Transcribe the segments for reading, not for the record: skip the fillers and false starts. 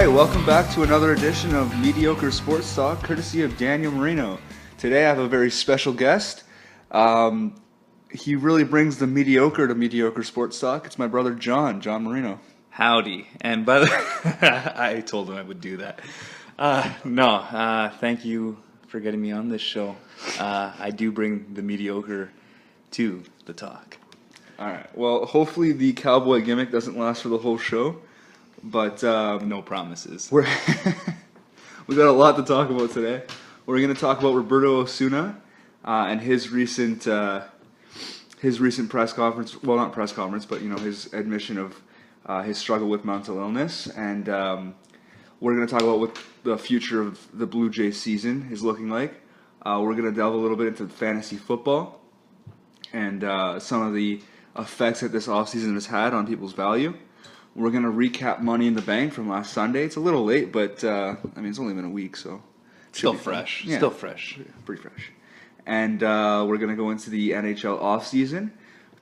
right, welcome back to another edition of Mediocre Sports Talk, courtesy of Daniel Marino. Today I have a very special guest. He really brings the mediocre to Mediocre Sports Talk. It's my brother John Marino. Howdy. And by the I told him I would do that. Thank you for getting me on this show. I do bring the mediocre to the talk. All right, well, hopefully the cowboy gimmick doesn't last for the whole show, but no promises. we got a lot to talk about today. We're going to talk about Roberto Osuna and his recent press conference. Well, not press conference, but his admission of his struggle with mental illness, and we're going to talk about what the future of the Blue Jays season is looking like. We're going to delve a little bit into fantasy football and some of the effects that this offseason has had on people's value. We're going to recap Money in the Bank from last Sunday. It's a little late, but it's only been a week, so still fresh. Yeah, still fresh. Pretty fresh. And we're going to go into the NHL offseason,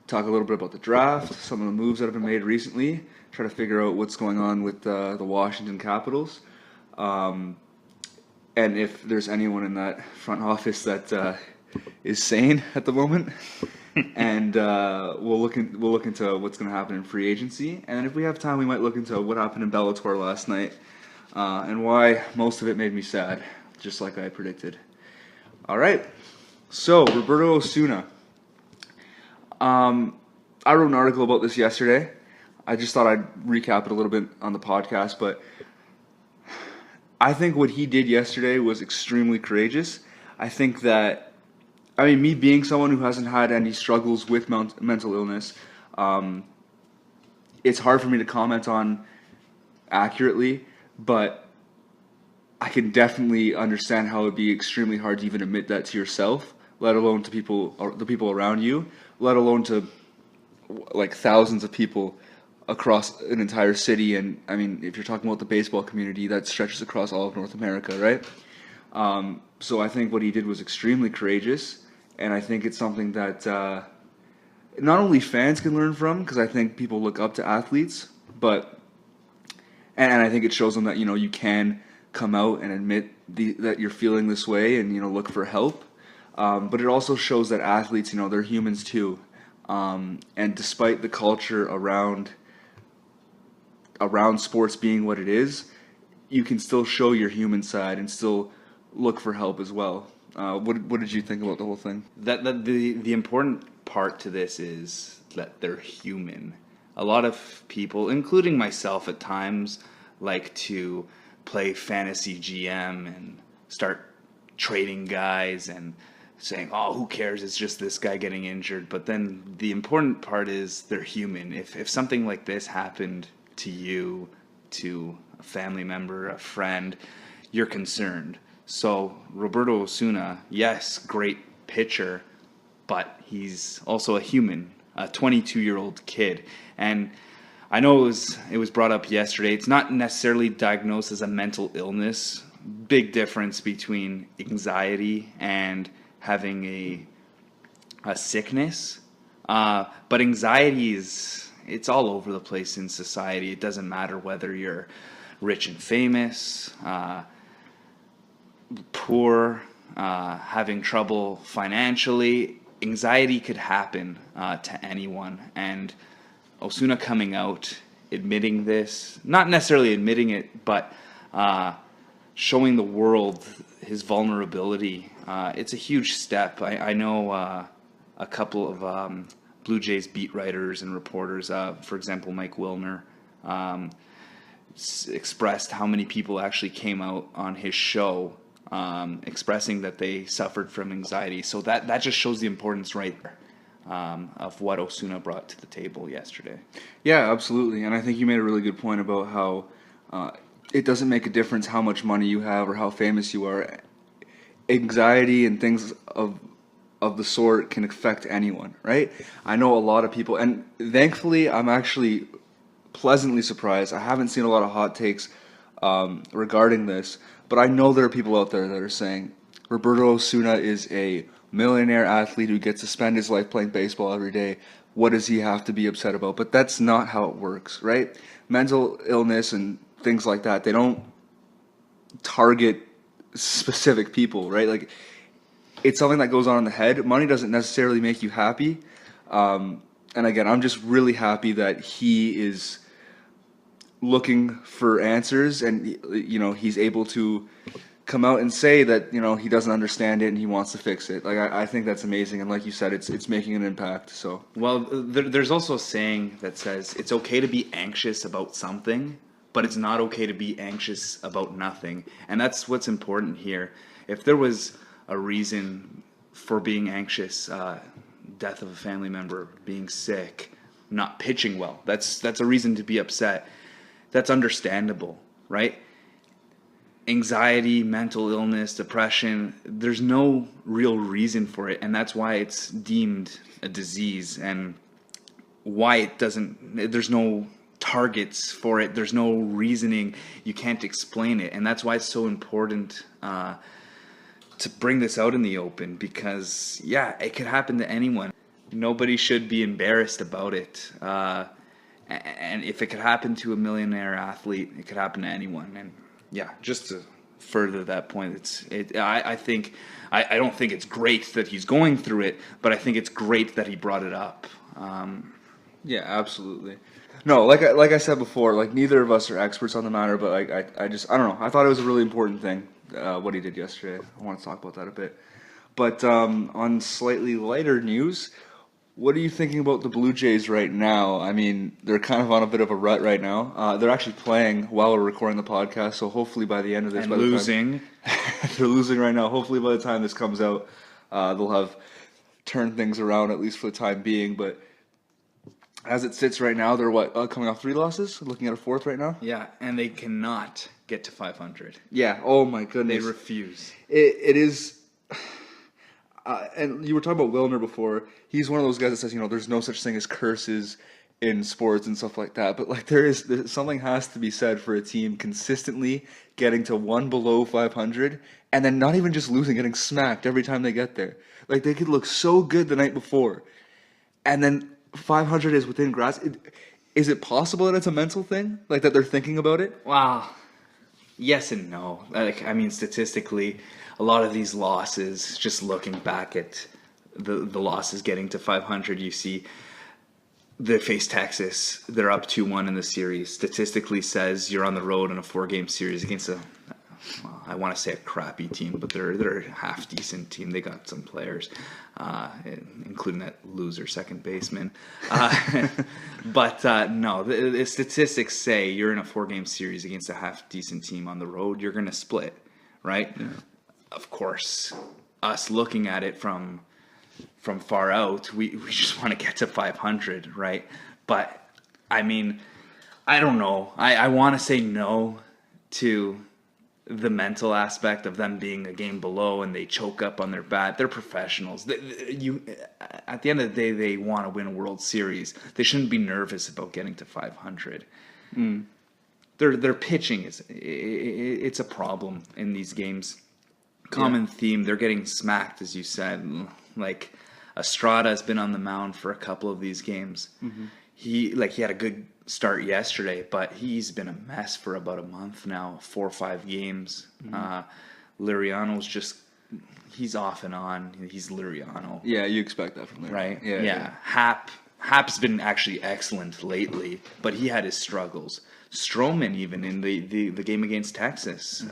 talk a little bit about the draft, some of the moves that have been made recently, try to figure out what's going on with the Washington Capitals, and if there's anyone in that front office that is sane at the moment. And we'll look into what's going to happen in free agency, and if we have time, we might look into what happened in Bellator last night and why most of it made me sad, just like I predicted. All right, so Roberto Osuna. I wrote an article about this yesterday. I just thought I'd recap it a little bit on the podcast, but I think what he did yesterday was extremely courageous. I think that, me being someone who hasn't had any struggles with mental illness, it's hard for me to comment on accurately, but I can definitely understand how it would be extremely hard to even admit that to yourself, let alone to the people around you, let alone to like thousands of people across an entire city. And if you're talking about the baseball community, that stretches across all of North America, right? So I think what he did was extremely courageous, and I think it's something that not only fans can learn from, because I think people look up to athletes, and I think it shows them that you can come out and admit that you're feeling this way and look for help. But it also shows that athletes, they're humans too, and despite the culture around sports being what it is, you can still show your human side and still look for help as well. What did you think about the whole thing? That the important part to this is that they're human. A lot of people, including myself at times, like to play fantasy GM and start trading guys and saying, oh, who cares, it's just this guy getting injured. But then the important part is they're human. If something like this happened to you, to a family member, a friend, you're concerned. So Roberto Osuna, yes, great pitcher, but he's also a human, a 22-year-old kid. And I know it was brought up yesterday. It's not necessarily diagnosed as a mental illness. Big difference between anxiety and having a sickness. But anxiety it's all over the place in society. It doesn't matter whether you're rich and famous, poor, having trouble financially. Anxiety could happen to anyone. And Osuna coming out, admitting this, not necessarily admitting it, but showing the world his vulnerability. It's a huge step. I know a couple of Blue Jays beat writers and reporters, for example, Mike Wilner, expressed how many people actually came out on his show expressing that they suffered from anxiety. So that just shows the importance right there of what Osuna brought to the table yesterday. Yeah, absolutely. And I think you made a really good point about how it doesn't make a difference how much money you have or how famous you are. Anxiety and things of the sort can affect anyone, right? I know a lot of people, and thankfully I'm actually pleasantly surprised. I haven't seen a lot of hot takes regarding this, but I know there are people out there that are saying Roberto Osuna is a millionaire athlete who gets to spend his life playing baseball every day. What does he have to be upset about? But that's not how it works, right? Mental illness and things like that, they don't target specific people, right? Like, it's something that goes on in the head. Money doesn't necessarily make you happy. And again, I'm just really happy that he is looking for answers, and he's able to come out and say that he doesn't understand it and he wants to fix it. Like, I think that's amazing, and like you said, it's making an impact. So, well, there's also a saying that says it's okay to be anxious about something, but it's not okay to be anxious about nothing, and that's what's important here. If there was a reason for being anxious, death of a family member, being sick, not pitching well, that's a reason to be upset. That's understandable, right? Anxiety, mental illness, depression, there's no real reason for it, and that's why it's deemed a disease, and why there's no targets for it, there's no reasoning, you can't explain it, and that's why it's so important to bring this out in the open, because it could happen to anyone. Nobody should be embarrassed about it, and if it could happen to a millionaire athlete, it could happen to anyone. And just to further that point, I don't think it's great that he's going through it, but I think it's great that he brought it up. Yeah, absolutely. No, like I said before, like, neither of us are experts on the matter, but I don't know. I thought it was a really important thing, what he did yesterday. I want to talk about that a bit. But on slightly lighter news, what are you thinking about the Blue Jays right now? I mean, they're kind of on a bit of a rut right now. They're actually playing while we're recording the podcast, so hopefully by the end of this... And losing. They're losing right now. Hopefully by the time this comes out, they'll have turned things around, at least for the time being. But as it sits right now, they're coming off 3 losses? Looking at a 4th right now? Yeah, and they cannot get to 500. Yeah, oh my goodness. They refuse. It is... and you were talking about Wilner before. He's one of those guys that says, there's no such thing as curses in sports and stuff like that. But, like, something has to be said for a team consistently getting to 1 below 500 and then not even just losing, getting smacked every time they get there. Like, they could look so good the night before, and then 500 is within grasp. Is it possible that it's a mental thing? Like, that they're thinking about it? Wow. Yes and no. Like, I mean, statistically, a lot of these losses, just looking back at the losses getting to 500, you see they face Texas. They're up 2-1 in the series. Statistically says you're on the road in a 4-game series against I want to say a crappy team, but they're a half-decent team. They got some players, including that loser second baseman. But no, the statistics say you're in a 4-game series against a half-decent team on the road, you're going to split, right? Yeah. Of course, us looking at it from far out, we just want to get to 500, right? But, I mean, I don't know. I want to say no to the mental aspect of them being a game below and they choke up on their bat. They're professionals. At the end of the day, they want to win a World Series. They shouldn't be nervous about getting to 500. Their pitching it's a problem in these games. Common theme, they're getting smacked, as you said. Like, Estrada has been on the mound for a couple of these games. Mm-hmm. He had a good start yesterday, but he's been a mess for about a month now, 4 or 5 games. Mm-hmm. Liriano's he's off and on. He's Liriano. Yeah, you expect that from Liriano. Right? Yeah. Hap's been actually excellent lately, but he had his struggles. Stroman, even in the game against Texas,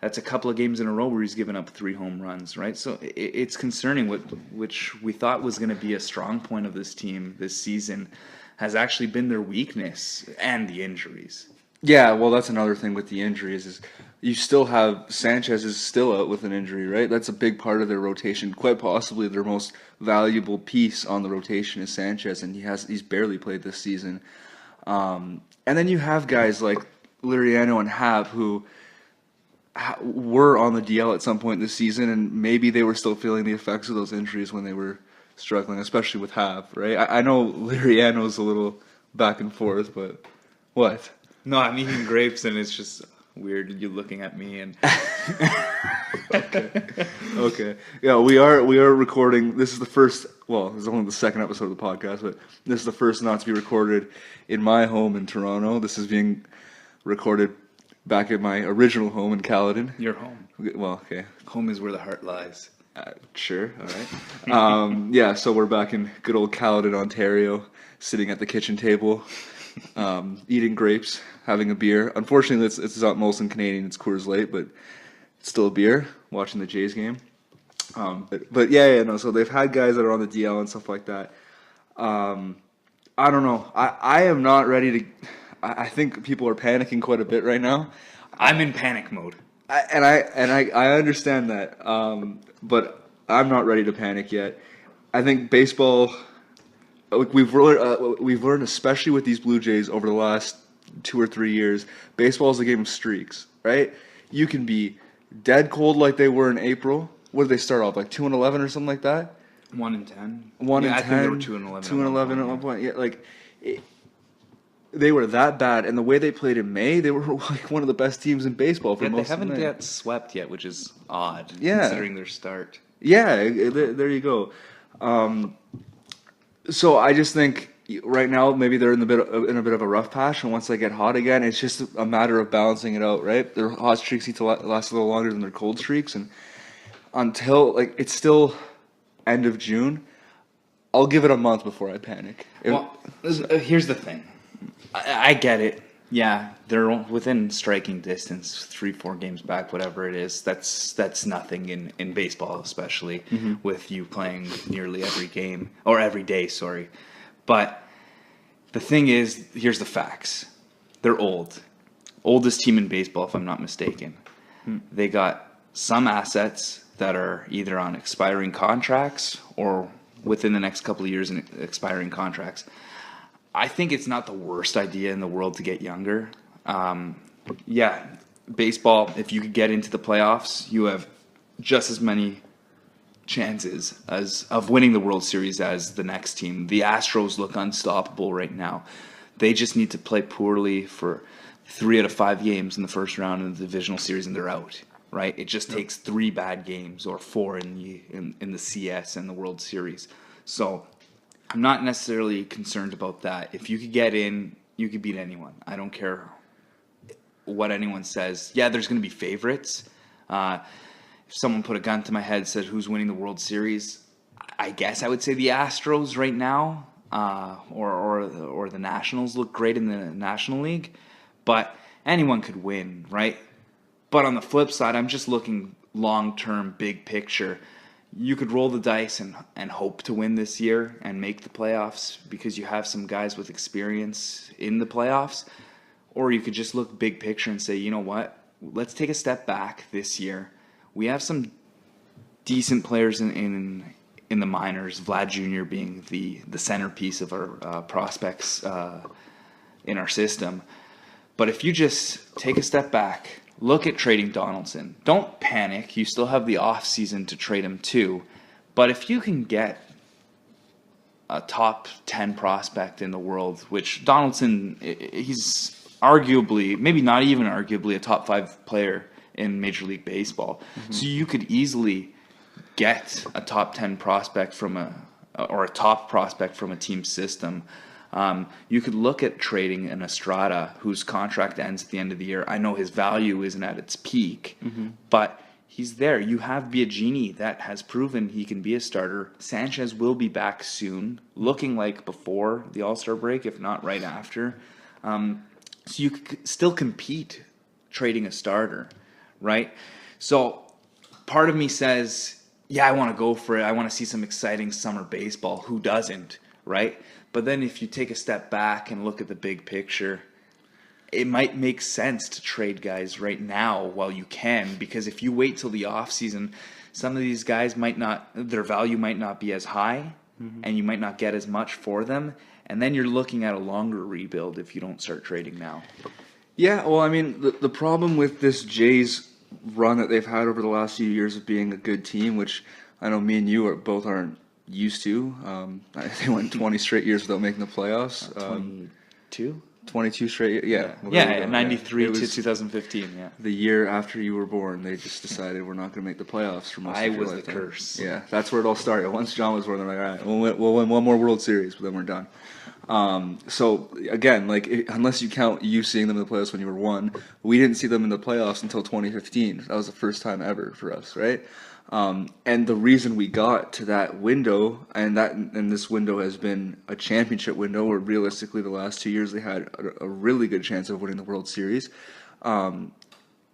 that's a couple of games in a row where he's given up 3 home runs, right? So it's concerning. Which we thought was going to be a strong point of this team this season has actually been their weakness, and the injuries. Yeah, well, that's another thing with the injuries is you still have Sanchez is still out with an injury, right? That's a big part of their rotation. Quite possibly their most valuable piece on the rotation is Sanchez, and he's barely played this season. And then you have guys like Liriano and Happ who were on the DL at some point this season, and maybe they were still feeling the effects of those injuries when they were struggling, especially with Happ, right? I know Liriano's a little back and forth, but what? No, I'm eating grapes, and it's just weird you looking at me. And Okay. Yeah, we are recording. This is the first. Well, this is only the second episode of the podcast, but this is the first not to be recorded in my home in Toronto. This is being recorded back at my original home in Caledon. Your home. Well, okay. Home is where the heart lies. Sure, all right. Yeah, so we're back in good old Caledon, Ontario, sitting at the kitchen table, eating grapes, having a beer. Unfortunately, it's not Molson Canadian, it's Coors Light, but it's still a beer, watching the Jays game. But yeah, no, so they've had guys that are on the DL and stuff like that. I don't know. I am not ready to... I think people are panicking quite a bit right now. I'm in panic mode. I understand that, but I'm not ready to panic yet. I think baseball, we've learned, especially with these Blue Jays over the last 2 or 3 years, baseball is a game of streaks, right? You can be dead cold like they were in April. What did they start off, like 2-11 or something like that? 1-10. 1-10. I think they were 2-11. 2-11 at one point. Yeah, like they were that bad, and the way they played in May, they were like one of the best teams in baseball for most of the They haven't May. yet swept yet, which is odd considering their start. Yeah, there you go. So I just think right now maybe they're in a bit of a rough patch, and once they get hot again, it's just a matter of balancing it out, right? Their hot streaks need to last a little longer than their cold streaks, and until like it's still end of June, I'll give it a month before I panic. Well, here's the thing. I get it. Yeah, they're within striking distance, 3-4 games back, whatever it is. That's nothing in baseball, especially with you playing nearly every game or every day. Sorry, but the thing is, here's the facts. They're oldest team in baseball, if I'm not mistaken. They got some assets that are either on expiring contracts or within the next couple of years in expiring contracts. I think it's not the worst idea in the world to get younger. Yeah, baseball, if you could get into the playoffs, you have just as many chances of winning the World Series as the next team. The Astros look unstoppable right now. They just need to play poorly for 3 out of 5 games in the first round of the divisional series and they're out, right? It just takes 3 bad games or 4 in the CS and the World Series. So I'm not necessarily concerned about that. If you could get in, you could beat anyone. I don't care what anyone says. Yeah, there's going to be favorites. If someone put a gun to my head and said who's winning the World Series, I guess I would say the Astros right now, or the Nationals look great in the National League. But anyone could win, right? But on the flip side, I'm just looking long-term, big picture. You could roll the dice and hope to win this year and make the playoffs because you have some guys with experience in the playoffs. Or you could just look big picture and say, you know what, let's take a step back this year. We have some decent players in the minors, Vlad Jr. being the centerpiece of our prospects in our system. But if you just take a step back, look at trading Donaldson. Don't panic. You still have the off season to trade him too. But if you can get a top 10 prospect in the world, which Donaldson, he's arguably, maybe not even arguably, a top 5 player in Major League Baseball. So you could easily get a top 10 prospect or a top prospect from a team system. You could look at trading an Estrada whose contract ends at the end of the year. I know his value isn't at its peak, but he's there. You have Biagini that has proven he can be a starter. Sanchez will be back soon, looking like before the All-Star break, if not right after. So you could still compete trading a starter, right? So part of me says, yeah, I want to go for it. I want to see some exciting summer baseball. Who doesn't, right? But then if you take a step back and look at the big picture, it might make sense to trade guys right now while you can, because if you wait till the offseason, some of these guys their value might not be as high, and you might not get as much for them, and then you're looking at a longer rebuild if you don't start trading now. Yeah, well, I mean, the problem with this Jays run that they've had over the last few years of being a good team, which I know me and you both aren't used to. They went 20 straight years without making the playoffs. 22 straight, yeah. Well, 93 to 2015, yeah. The year after you were born, they just decided we're not going to make the playoffs for most of your the lifetime. curse. Yeah, that's where it all started. Once John was born, they're like, all right, we'll win one more World Series, but then we're done. So again, like unless you count you seeing them in the playoffs when you were 1, we didn't see them in the playoffs until 2015. That was the first time ever for us, right? And the reason we got to that window, and this window has been a championship window, where realistically the last 2 years they had a really good chance of winning the World Series,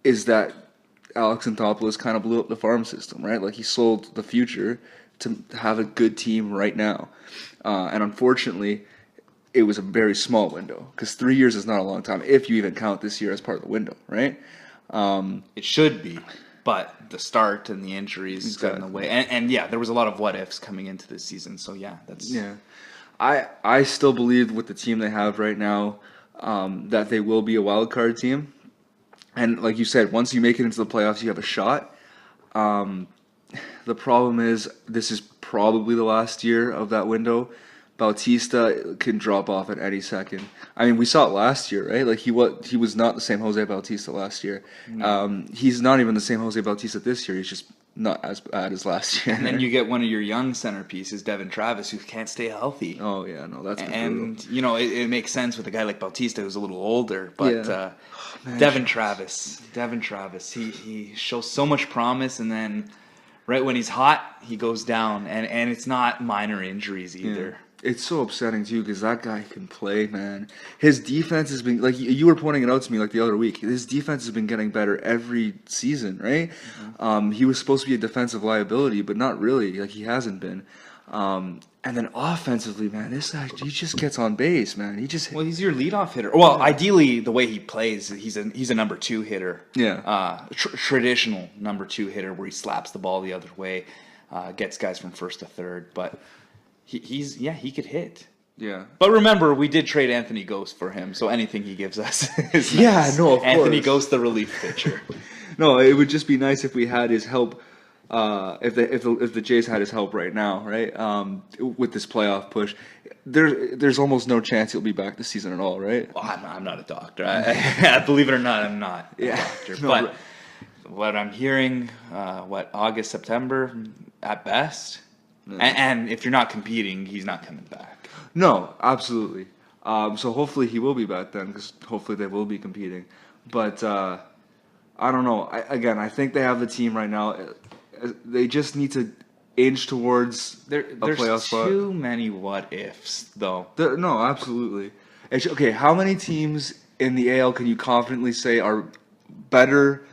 is that Alex Anthopoulos kind of blew up the farm system, right? Like he sold the future to have a good team right now, and unfortunately it was a very small window because 3 years is not a long time if you even count this year as part of the window, right? It should be, but the start and the injuries got in the way. And yeah, there was a lot of what ifs coming into this season. So yeah, that's I still believe with the team they have right now that they will be a wild card team, and like you said, once you make it into the playoffs, you have a shot. The problem is this is probably the last year of that window. Bautista can drop off at any second. I mean, we saw it last year, right? Like he was not the same Jose Bautista last year. He's not even the same Jose Bautista this year. He's just not as bad as last year. And then you get one of your young centerpieces, Devin Travis, who can't stay healthy. Oh yeah, no, that's and brutal. you know it makes sense with a guy like Bautista who's a little older, but Devin Travis, he shows so much promise, and then right when he's hot, he goes down, and it's not minor injuries either. Yeah. It's so upsetting too because that guy can play, man. His defense has been like you were pointing it out to me like the other week. His defense has been getting better every season, right? Mm-hmm. He was supposed to be a defensive liability, but not really. Like he hasn't been. And then offensively, man, this guy he just gets on base, man. He's your leadoff hitter. Well, ideally, the way he plays, he's a number 2 hitter. Yeah. Traditional number 2 hitter where he slaps the ball the other way, gets guys from first to third, but. He could hit. Yeah. But remember, we did trade Anthony Ghost for him, so anything he gives us is nice. No, of Anthony course. Ghost, the relief pitcher. No, it would just be nice if we had his help. If the Jays had his help right now, right? With this playoff push, there's almost no chance he'll be back this season at all, right? Well, I'm not a doctor. I believe it or not, I'm not a doctor. No, but what I'm hearing, August, September at best. And if you're not competing, he's not coming back. No, absolutely. So hopefully he will be back then, because hopefully they will be competing. But I don't know. I think they have the team right now. They just need to inch towards a playoff spot. There's too many what ifs, though. No, absolutely. Okay, how many teams in the AL can you confidently say are better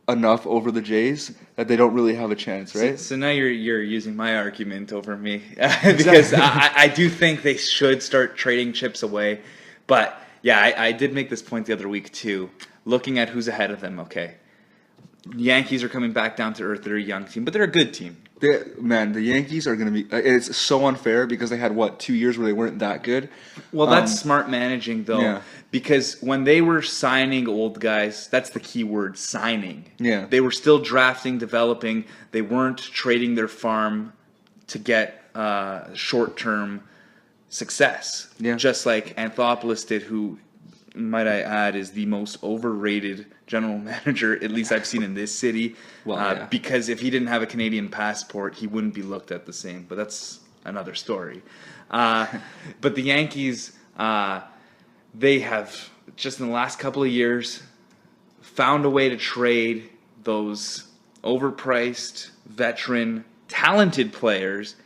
enough over the Jays that they don't really have a chance, right? So now you're using my argument over me because I do think they should start trading chips away. But yeah, I did make this point the other week too. Looking at who's ahead of them, okay. Yankees are coming back down to earth. They're a young team, but they're a good team. The Yankees are going to be... It's so unfair because they had, 2 years where they weren't that good? Well, that's smart managing, though. Yeah. Because when they were signing old guys, that's the key word, signing. Yeah. They were still drafting, developing. They weren't trading their farm to get short-term success. Yeah. Just like Anthopoulos did, who, might I add, is the most overrated general manager, at least I've seen in this city. Because if he didn't have a Canadian passport, he wouldn't be looked at the same. But that's another story. But the Yankees, they have, just in the last couple of years, found a way to trade those overpriced, veteran, talented players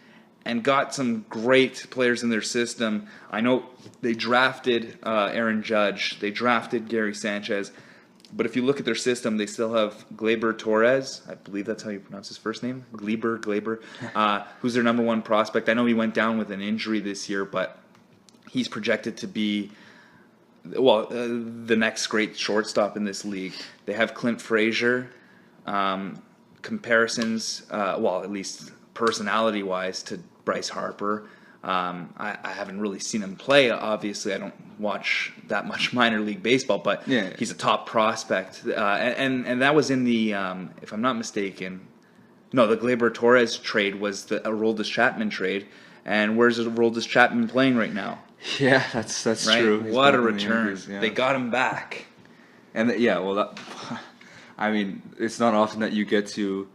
and got some great players in their system. I know they drafted Aaron Judge. They drafted Gary Sanchez. But if you look at their system, they still have Gleyber Torres. I believe that's how you pronounce his first name. Gleyber, who's their number 1 prospect. I know he went down with an injury this year, but he's projected to be, the next great shortstop in this league. They have Clint Frazier. Comparisons, at least personality-wise, to Bryce Harper. I haven't really seen him play. Obviously, I don't watch that much minor league baseball, but he's a top prospect. And that was in the, if I'm not mistaken, the Gleyber Torres trade was the Aroldis Chapman trade. And where's Aroldis Chapman playing right now? Yeah, that's right? true. What a return. They got him back. And it's not often that you get to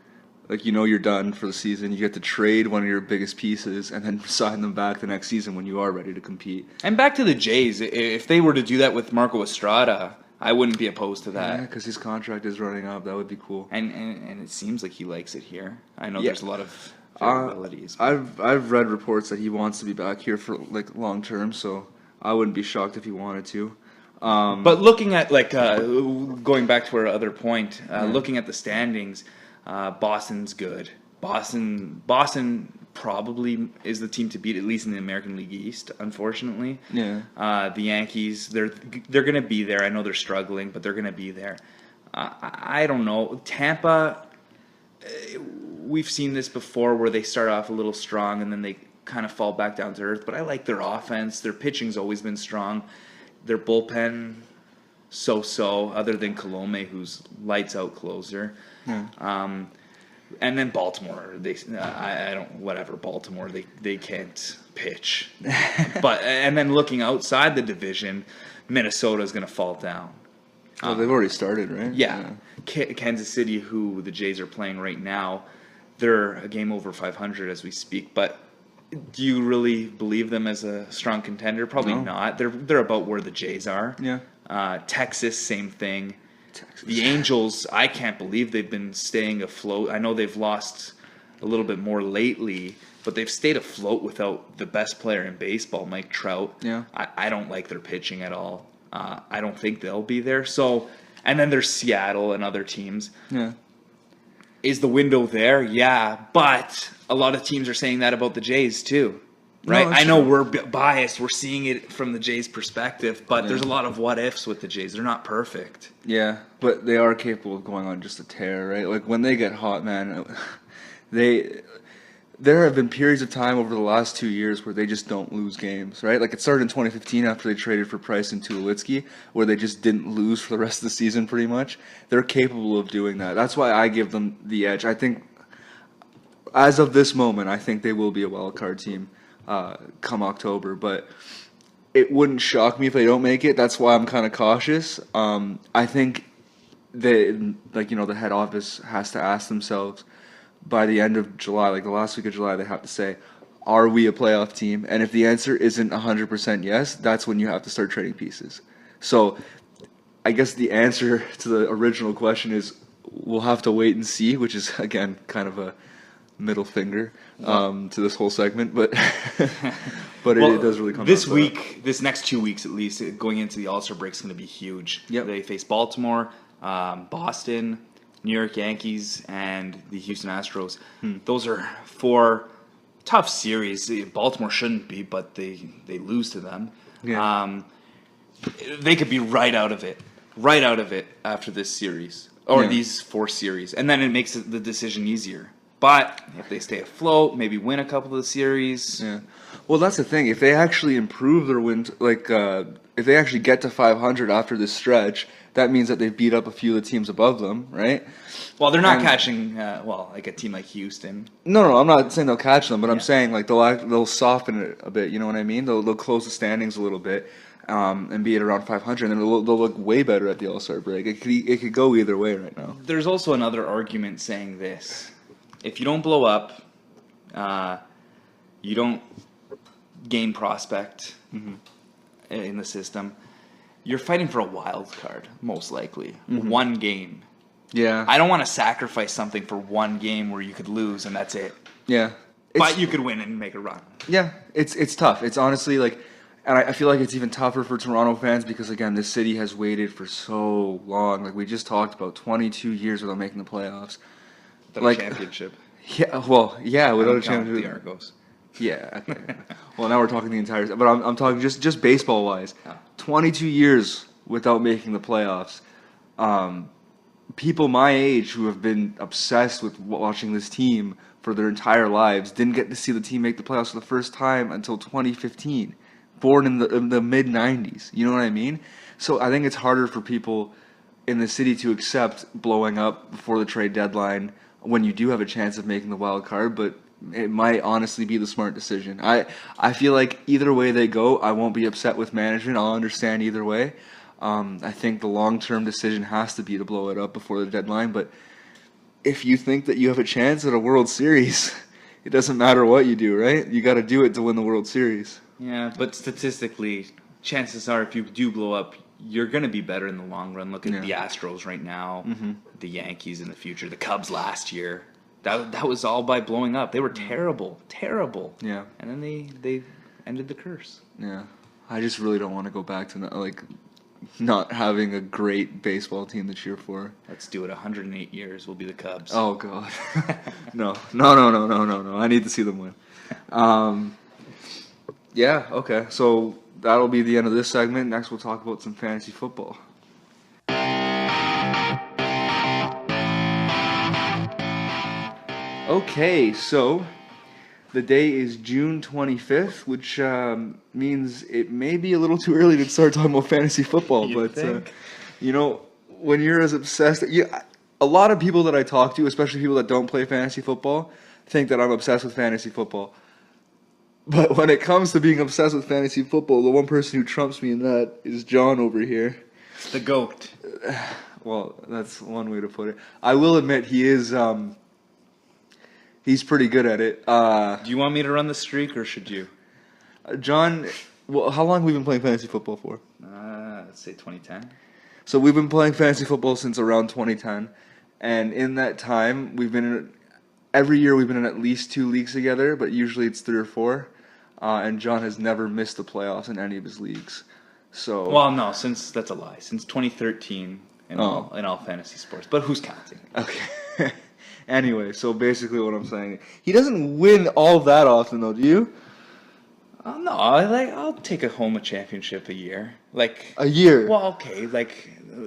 Like, you're done for the season. You get to trade one of your biggest pieces and then sign them back the next season when you are ready to compete. And back to the Jays, if they were to do that with Marco Estrada, I wouldn't be opposed to that. Yeah, because his contract is running up. That would be cool. And it seems like he likes it here. I know Yeah. there's a lot of variabilities. I've read reports that he wants to be back here for like long term, so I wouldn't be shocked if he wanted to. But looking at going back to our other point, looking at the standings, Boston's good. Boston probably is the team to beat, at least in the American League East. Unfortunately, Yeah. The Yankees, they're going to be there. I know they're struggling, but they're going to be there. I don't know. Tampa, we've seen this before where they start off a little strong and then they kind of fall back down to earth. But I like their offense. Their pitching's always been strong. Their bullpen, so-so, other than Colome, who's lights out closer. Yeah. And then Baltimore, Baltimore, they can't pitch. And then looking outside the division, Minnesota's going to fall down. Well, they've already started, right? Yeah. Kansas City, who the Jays are playing right now, they're a game over 500 as we speak. But do you really believe them as a strong contender? Probably not. They're about where the Jays are. Yeah. Texas, same thing. Texas. The Angels, I can't believe they've been staying afloat. I know they've lost a little bit more lately, but they've stayed afloat without the best player in baseball, Mike Trout. Yeah. I don't like their pitching at all. I don't think they'll be there. So, and then there's Seattle and other teams. Yeah. Is the window there? Yeah, but a lot of teams are saying that about the Jays too. Right, No, I know we're biased. We're seeing it from the Jays' perspective, but Yeah. there's a lot of what ifs with the Jays. They're not perfect. Yeah, but they are capable of going on just a tear, right? Like, when they get hot, man, there have been periods of time over the last 2 years where they just don't lose games, right? Like, it started in 2015 after they traded for Price and Tulowitzki, where they just didn't lose for the rest of the season pretty much. They're capable of doing that. That's why I give them the edge. I think, as of this moment, I think they will be a wild card team come October, but it wouldn't shock me if they don't make it. That's why I'm kind of cautious. I think the head office has to ask themselves by the end of July, like the last week of July, they have to say, are we a playoff team? And if the answer isn't 100% yes, that's when you have to start trading pieces. So I guess the answer to the original question is we'll have to wait and see, which is, again, kind of a middle finger to this whole segment, but it does really come this down to week, this next 2 weeks at least, going into the All-Star break is going to be huge. Yep. They face Baltimore, Boston, New York Yankees, and the Houston Astros. Those are 4 tough series. Baltimore shouldn't be, but they lose to them. Yeah. They could be right out of it after this series or these 4 series, and then it makes the decision easier. But if they stay afloat, maybe win a couple of the series. Yeah. Well, that's the thing. If they actually improve their win, if they actually get to 500 after this stretch, that means that they've beat up a few of the teams above them, right? Well, they're not catching, like a team like Houston. No, I'm not saying they'll catch them, but I'm saying like they'll soften it a bit. You know what I mean? They'll close the standings a little bit and be at around 500, and then they'll look way better at the All-Star break. It could go either way right now. There's also another argument saying this. If you don't blow up, you don't gain prospect in the system, you're fighting for a wild card, most likely. One game. Yeah. I don't want to sacrifice something for one game where you could lose and that's it. Yeah. But you could win and make a run. Yeah, it's tough. It's honestly like, and I feel like it's even tougher for Toronto fans because, again, this city has waited for so long. Like we just talked about, 22 years without making the playoffs. Without a championship. Yeah, without a championship. The Argos. Yeah. Okay. Well, now we're talking the entire. But I'm talking just baseball wise. 22 years without making the playoffs. People my age who have been obsessed with watching this team for their entire lives didn't get to see the team make the playoffs for the first time until 2015. Born in the mid 90s. You know what I mean? So I think it's harder for people in the city to accept blowing up before the trade deadline when you do have a chance of making the wild card, but it might honestly be the smart decision. I feel like either way they go, I won't be upset with management. I'll understand either way. I think the long-term decision has to be to blow it up before the deadline, but if you think that you have a chance at a World Series, it doesn't matter what you do, right? You got to do it to win the World Series. Yeah, but statistically, chances are if you do blow up, you're going to be better in the long run. Look at the Astros right now, the Yankees in the future, the Cubs last year. That was all by blowing up. They were terrible. Yeah. And then they ended the curse. Yeah. I just really don't want to go back to not having a great baseball team to cheer for. Let's do it. 108 years will be the Cubs. Oh God. No. I need to see them win. Yeah, okay. So that'll be the end of this segment. Next we'll talk about some fantasy football. Okay, so the day is June 25th, which means it may be a little too early to start talking about fantasy football. You'd think. When you're as obsessed, a lot of people that I talk to, especially people that don't play fantasy football, think that I'm obsessed with fantasy football. But when it comes to being obsessed with fantasy football, the one person who trumps me in that is John over here. The GOAT. Well, that's one way to put it. I will admit he is... He's pretty good at it. Do you want me to run the streak, or should you? John, well, how long have we been playing fantasy football for? Let's say 2010. So we've been playing fantasy football since around 2010. And in that time, every year we've been in at least 2 leagues together, but usually it's 3 or 4. And John has never missed the playoffs in any of his leagues. So Well, no, that's a lie. Since 2013 in all fantasy sports. But who's counting? Okay. Anyway, so basically what I'm saying, he doesn't win all that often, though, do you? No, I'll take home a championship a year. A year? Well, okay,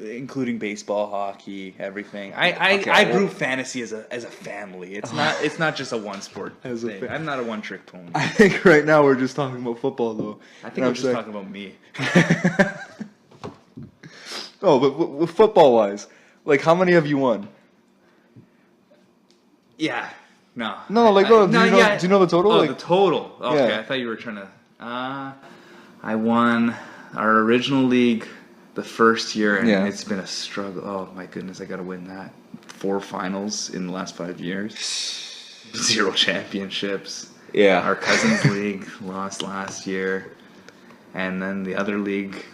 including baseball, hockey, everything. I grew fantasy as a family. It's not just a one sport thing. I'm not a one trick pony. I think right now we're just talking about football, though. I think we're just talking about me. Oh, but football wise, how many have you won? Yeah. No. No, do you know the total? Oh, the total. Okay, yeah. I thought you were trying to... I won our original league the first year, and it's been a struggle. Oh, my goodness, I got to win that. 4 finals in the last 5 years. 0 championships. Yeah. Our cousin's league lost last year. And then the other league...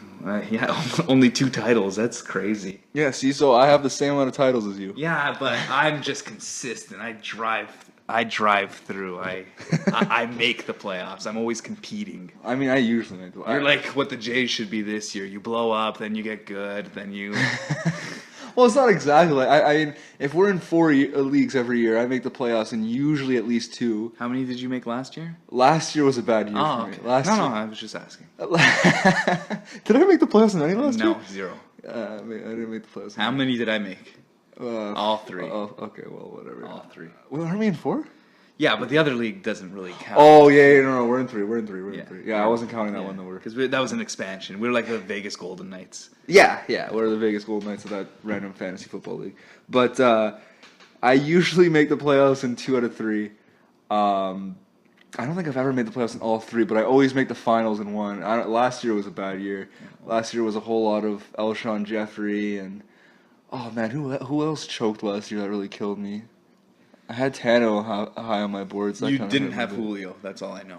only 2 titles. That's crazy. Yeah, see, so I have the same amount of titles as you. Yeah, but I'm just consistent. I drive through. I make the playoffs. I'm always competing. I mean, I usually make the playoffs. You're like what the Jays should be this year. You blow up, then you get good, then you... Well, it's not exactly I mean, if we're in 4 leagues every year, I make the playoffs in usually at least 2. How many did you make last year? Last year was a bad year for me. Okay. No, I was just asking. Did I make the playoffs in any last year? No, 0. I didn't make the playoffs. How many did I make? All 3. Oh, okay, well, whatever. All 3. Well, aren't we in 4? Yeah, but the other league doesn't really count. Oh, yeah, no, we're in 3. We're in 3. Yeah, I wasn't counting that one, though. Because that was an expansion. We were like the Vegas Golden Knights. Yeah, we're the Vegas Golden Knights of that random fantasy football league. But I usually make the playoffs in 2 out of 3. I don't think I've ever made the playoffs in all 3, but I always make the finals in 1. Last year was a bad year. Last year was a whole lot of Alshon Jeffrey and... Oh, man, who else choked last year that really killed me? I had Tano high on my boards. You didn't have Julio. That's all I know.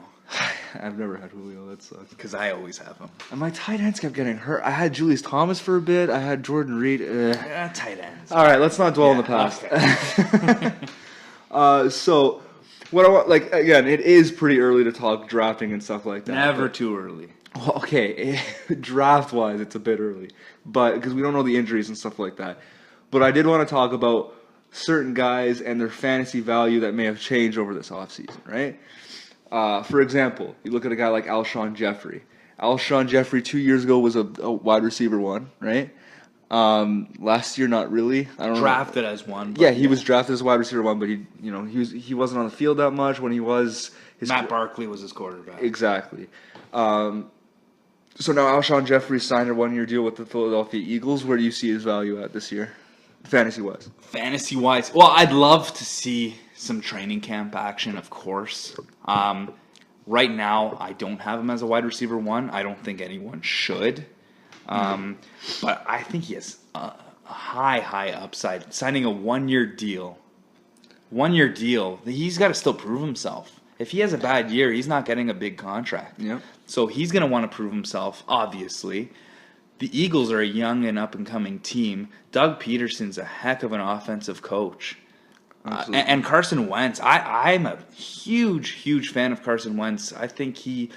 I've never had Julio. That sucks. Because I always have him. And my tight ends kept getting hurt. I had Julius Thomas for a bit. I had Jordan Reed. Tight ends. All right, let's not dwell on the past. Okay. So, what I want, again, it is pretty early to talk drafting and stuff like that. Never too early. Well, okay, draft-wise, it's a bit early, but because we don't know the injuries and stuff like that. But I did want to talk about certain guys and their fantasy value that may have changed over this offseason, right? For example, you look at a guy like Alshon Jeffrey. Alshon Jeffrey 2 years ago was a wide receiver 1, right? Last year, not really. I don't drafted as 1. Yeah, he was drafted as a wide receiver 1, but he wasn't on the field that much when he was. Matt Barkley was his quarterback. Exactly. So now Alshon Jeffrey signed a 1-year deal with the Philadelphia Eagles. Where do you see his value at this year, fantasy-wise? Fantasy-wise, well, I'd love to see some training camp action, of course. Right now, I don't have him as a wide receiver 1. I don't think anyone should. But I think he has a high upside. Signing a 1-year deal 1-year deal. He's got to still prove himself. If he has a bad year, he's not getting a big contract. Yep. So he's going to want to prove himself, obviously. The Eagles are a young and up-and-coming team. Doug Peterson's a heck of an offensive coach. And Carson Wentz, I'm a huge, huge fan of Carson Wentz. I think he,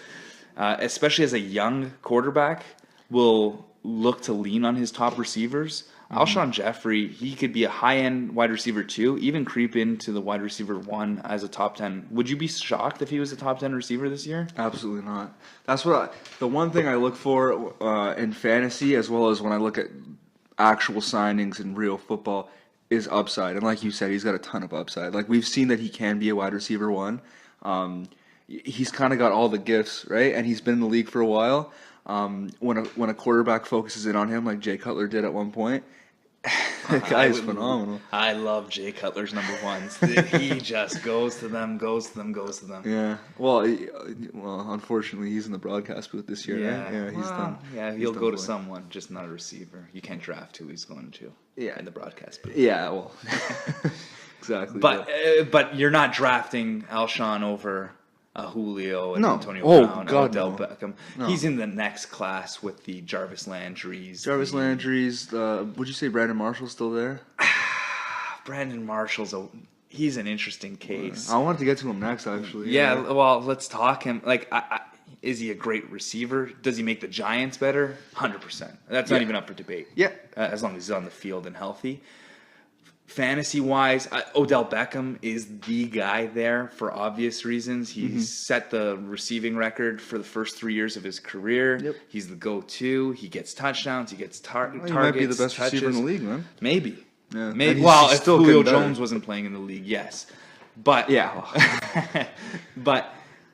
especially as a young quarterback, will look to lean on his top receivers. Alshon Jeffrey, he could be a high-end wide receiver too, even creep into the wide receiver 1 as a top 10. Would you be shocked if he was a top 10 receiver this year? Absolutely not. That's the one thing I look for in fantasy, as well as when I look at actual signings in real football, is upside. And like you said, he's got a ton of upside. Like, we've seen that he can be a wide receiver 1. He's kind of got all the gifts, right? And he's been in the league for a while. When a quarterback focuses in on him, like Jay Cutler did at one point, that guy is phenomenal. I love Jay Cutler's number ones. He just goes to them. Yeah. Well, unfortunately, he's in the broadcast booth this year. Yeah. Right? Yeah, he's done. Yeah, he'll go to someone, just not a receiver. You can't draft who he's going to. Yeah. In the broadcast booth. Yeah. Well. Exactly. But you're not drafting Alshon over Julio and Antonio Brown, Odell Beckham. No. He's in the next class with the Jarvis Landry's. Would you say Brandon Marshall's still there? Brandon Marshall's he's an interesting case. I wanted to get to him next, actually. Yeah, well, let's talk him. Like, is he a great receiver? Does he make the Giants better? 100%. That's not even up for debate. Yeah. As long as he's on the field and healthy. Fantasy-wise, Odell Beckham is the guy there for obvious reasons. He's set the receiving record for the first 3 years of his career. Yep. He's the go-to. He gets touchdowns. He gets targets. He might be the best receiver in the league, man. Maybe. Yeah. Maybe. Well, if Julio Jones wasn't playing in the league, yes. But yeah.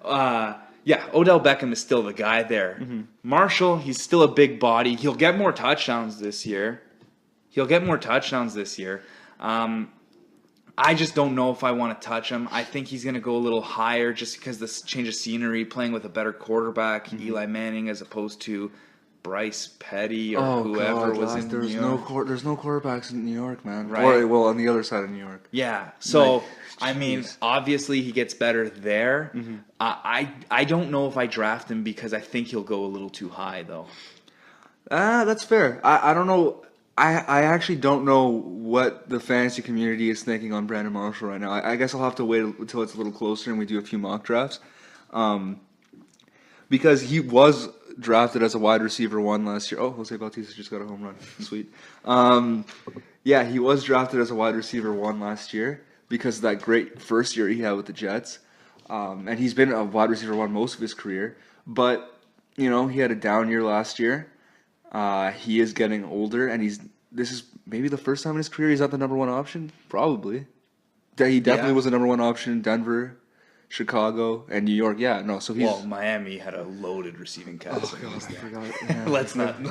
Odell Beckham is still the guy there. Marshall, he's still a big body. He'll get more touchdowns this year. I just don't know if I want to touch him. I think he's going to go a little higher just because this change of scenery, playing with a better quarterback, Eli Manning, as opposed to Bryce Petty or whoever was in New York. There's no quarterbacks in New York, man. Right. Or, on the other side of New York. Yeah. So, obviously he gets better there. I don't know if I draft him because I think he'll go a little too high, though. That's fair. I don't know. I actually don't know what the fantasy community is thinking on Brandon Marshall right now. I guess I'll have to wait until it's a little closer and we do a few mock drafts. Because he was drafted as a wide receiver 1 last year. Oh, Jose Bautista just got a home run. Sweet. He was drafted as a wide receiver 1 last year because of that great first year he had with the Jets. And he's been a wide receiver 1 most of his career. But, he had a down year last year. He is getting older, and this is maybe the first time in his career he's not the number 1 option. Probably. He definitely was the number 1 option in Denver, Chicago, and New York. Yeah, no. So he's Miami had a loaded receiving cast. Oh God, I forgot. Yeah. let's not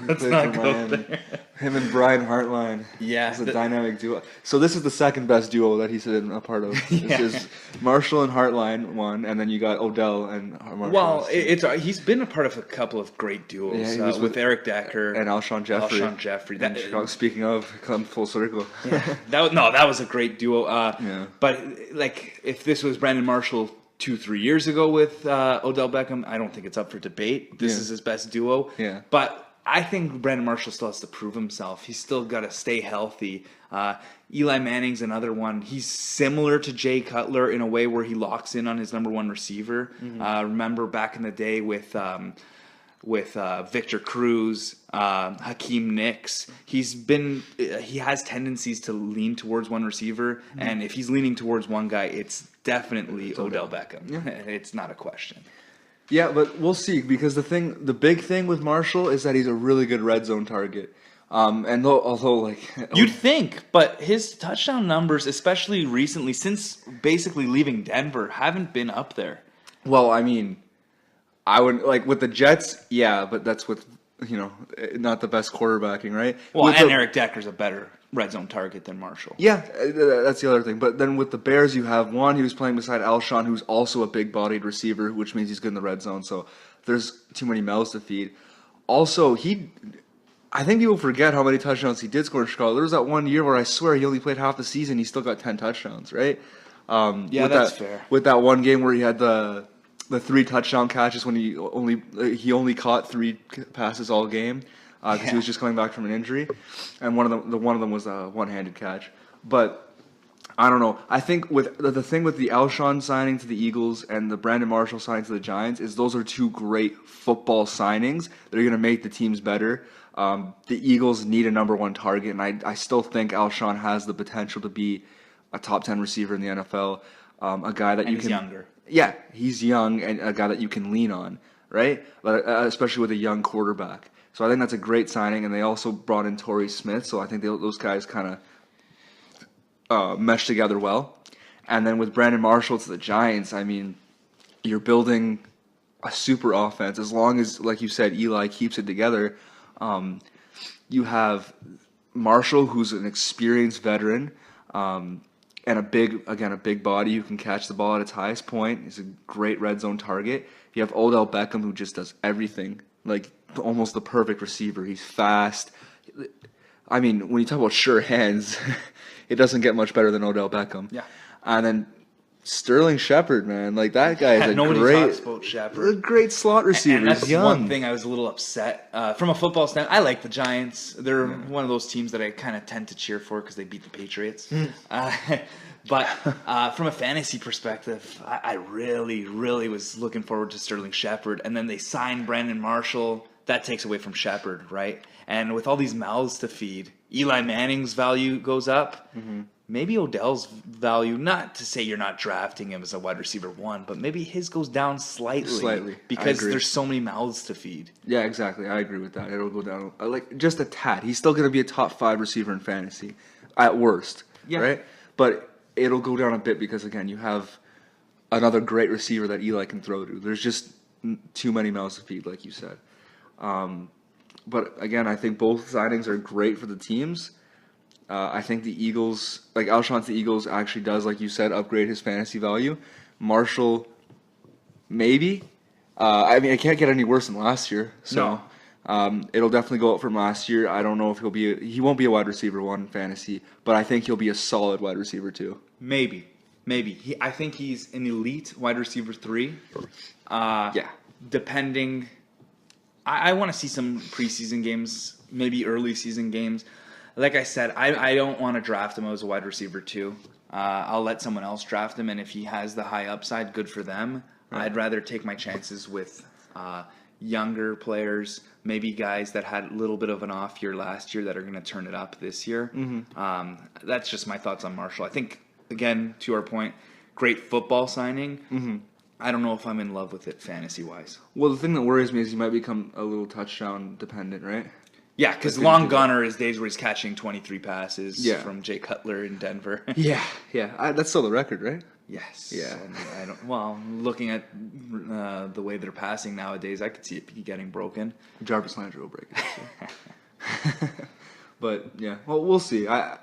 go there. Him and Brian Hartline. Yeah, it's a dynamic duo. So this is the second best duo that he's been a part of. Yeah. This is Marshall and Hartline one, and then you got Odell and Marshall. Well, he's been a part of a couple of great duos. Yeah, he was with Eric Decker and Alshon Jeffrey. Speaking of, come full circle. Yeah. That was a great duo. But if this was Brandon Marshall 2-3 years ago with Odell Beckham, I don't think it's up for debate. This is his best duo. Yeah. But I think Brandon Marshall still has to prove himself. He's still got to stay healthy. Eli Manning's another one. He's similar to Jay Cutler in a way where he locks in on his number 1 receiver. Remember back in the day with Victor Cruz, Hakeem Nicks. He has tendencies to lean towards one receiver, and if he's leaning towards one guy, it's definitely Odell Beckham. Yeah. It's not a question. Yeah, but we'll see, because the big thing with Marshall is that he's a really good red zone target. And although you'd think, but his touchdown numbers, especially recently, since basically leaving Denver, haven't been up there. Well, I mean, I would with the Jets, yeah, but that's with not the best quarterbacking, right? Well, Eric Decker's a better red zone target than Marshall. Yeah, that's the other thing. But then with the Bears, you have one, he was playing beside Alshon, who's also a big-bodied receiver, which means he's good in the red zone. So there's too many mouths to feed. Also, I think people forget how many touchdowns he did score in Chicago. There was that one year where I swear he only played half the season. He still got 10 touchdowns, right? Yeah, with that's that, fair. With that one game where he had the 3 touchdown catches when he only caught 3 passes all game because he was just coming back from an injury, and one of them was a one-handed catch. But I don't know. I think with the thing with the Alshon signing to the Eagles and the Brandon Marshall signing to the Giants is those are 2 great football signings that are going to make the teams better. The Eagles need a number 1 target, and I still think Alshon has the potential to be a top 10 receiver in the NFL. A guy that He's younger. Yeah, he's young and a guy that you can lean on, right? Especially with a young quarterback. So I think that's a great signing, and they also brought in Torrey Smith, so I think those guys kind of mesh together well. And then with Brandon Marshall to the Giants, I mean, you're building a super offense as long as, like you said, Eli keeps it together. You have Marshall, who's an experienced veteran, and a big body who can catch the ball at its highest point. He's a great red zone target. You have Odell Beckham, who just does everything, like almost the perfect receiver. He's fast. I mean, when you talk about sure hands, it doesn't get much better than Odell Beckham. Yeah. And then Sterling Shepard, man, like that guy is Nobody talks about Shepard. a great slot receiver. And that's He's young. one thing I was a little upset from a football standpoint. I like the Giants. They're one of those teams that I kind of tend to cheer for because they beat the Patriots. But from a fantasy perspective, I really, really was looking forward to Sterling Shepard. And then they signed Brandon Marshall. That takes away from Shepard, right? And with all these mouths to feed, Eli Manning's value goes up. Mm-hmm. Maybe Odell's value, not to say you're not drafting him as a wide receiver 1, but maybe his goes down slightly. Because there's so many mouths to feed. Yeah, exactly. I agree with that. It'll go down like just a tad. He's still going to be a top 5 receiver in fantasy at worst, right? But it'll go down a bit because, again, you have another great receiver that Eli can throw to. There's just too many mouths to feed, like you said. But again, I think both signings are great for the teams. I think the Eagles, like Alshon to the Eagles, actually does, like you said, upgrade his fantasy value. Marshall, maybe. I mean, it can't get any worse than last year. So it'll definitely go up from last year. I don't know if he won't be a wide receiver 1 in fantasy, but I think he'll be a solid wide receiver 2. Maybe. I think he's an elite wide receiver 3. Depending. I want to see some preseason games, maybe early season games. Like I said, I don't want to draft him as a wide receiver 2. I'll let someone else draft him, and if he has the high upside, good for them. Right. I'd rather take my chances with younger players, maybe guys that had a little bit of an off year last year that are going to turn it up this year. Mm-hmm. That's just my thoughts on Marshall. I think, again, to our point, great football signing. Mm-hmm. I don't know if I'm in love with it fantasy-wise. Well, the thing that worries me is he might become a little touchdown dependent, right? Yeah, because long gone are his days where he's catching 23 passes from Jay Cutler in Denver. That's still the record, right? Yes. Yeah. Looking at the way they're passing nowadays, I could see it getting broken. Jarvis Landry will break it. So. But, yeah. Well, we'll see. I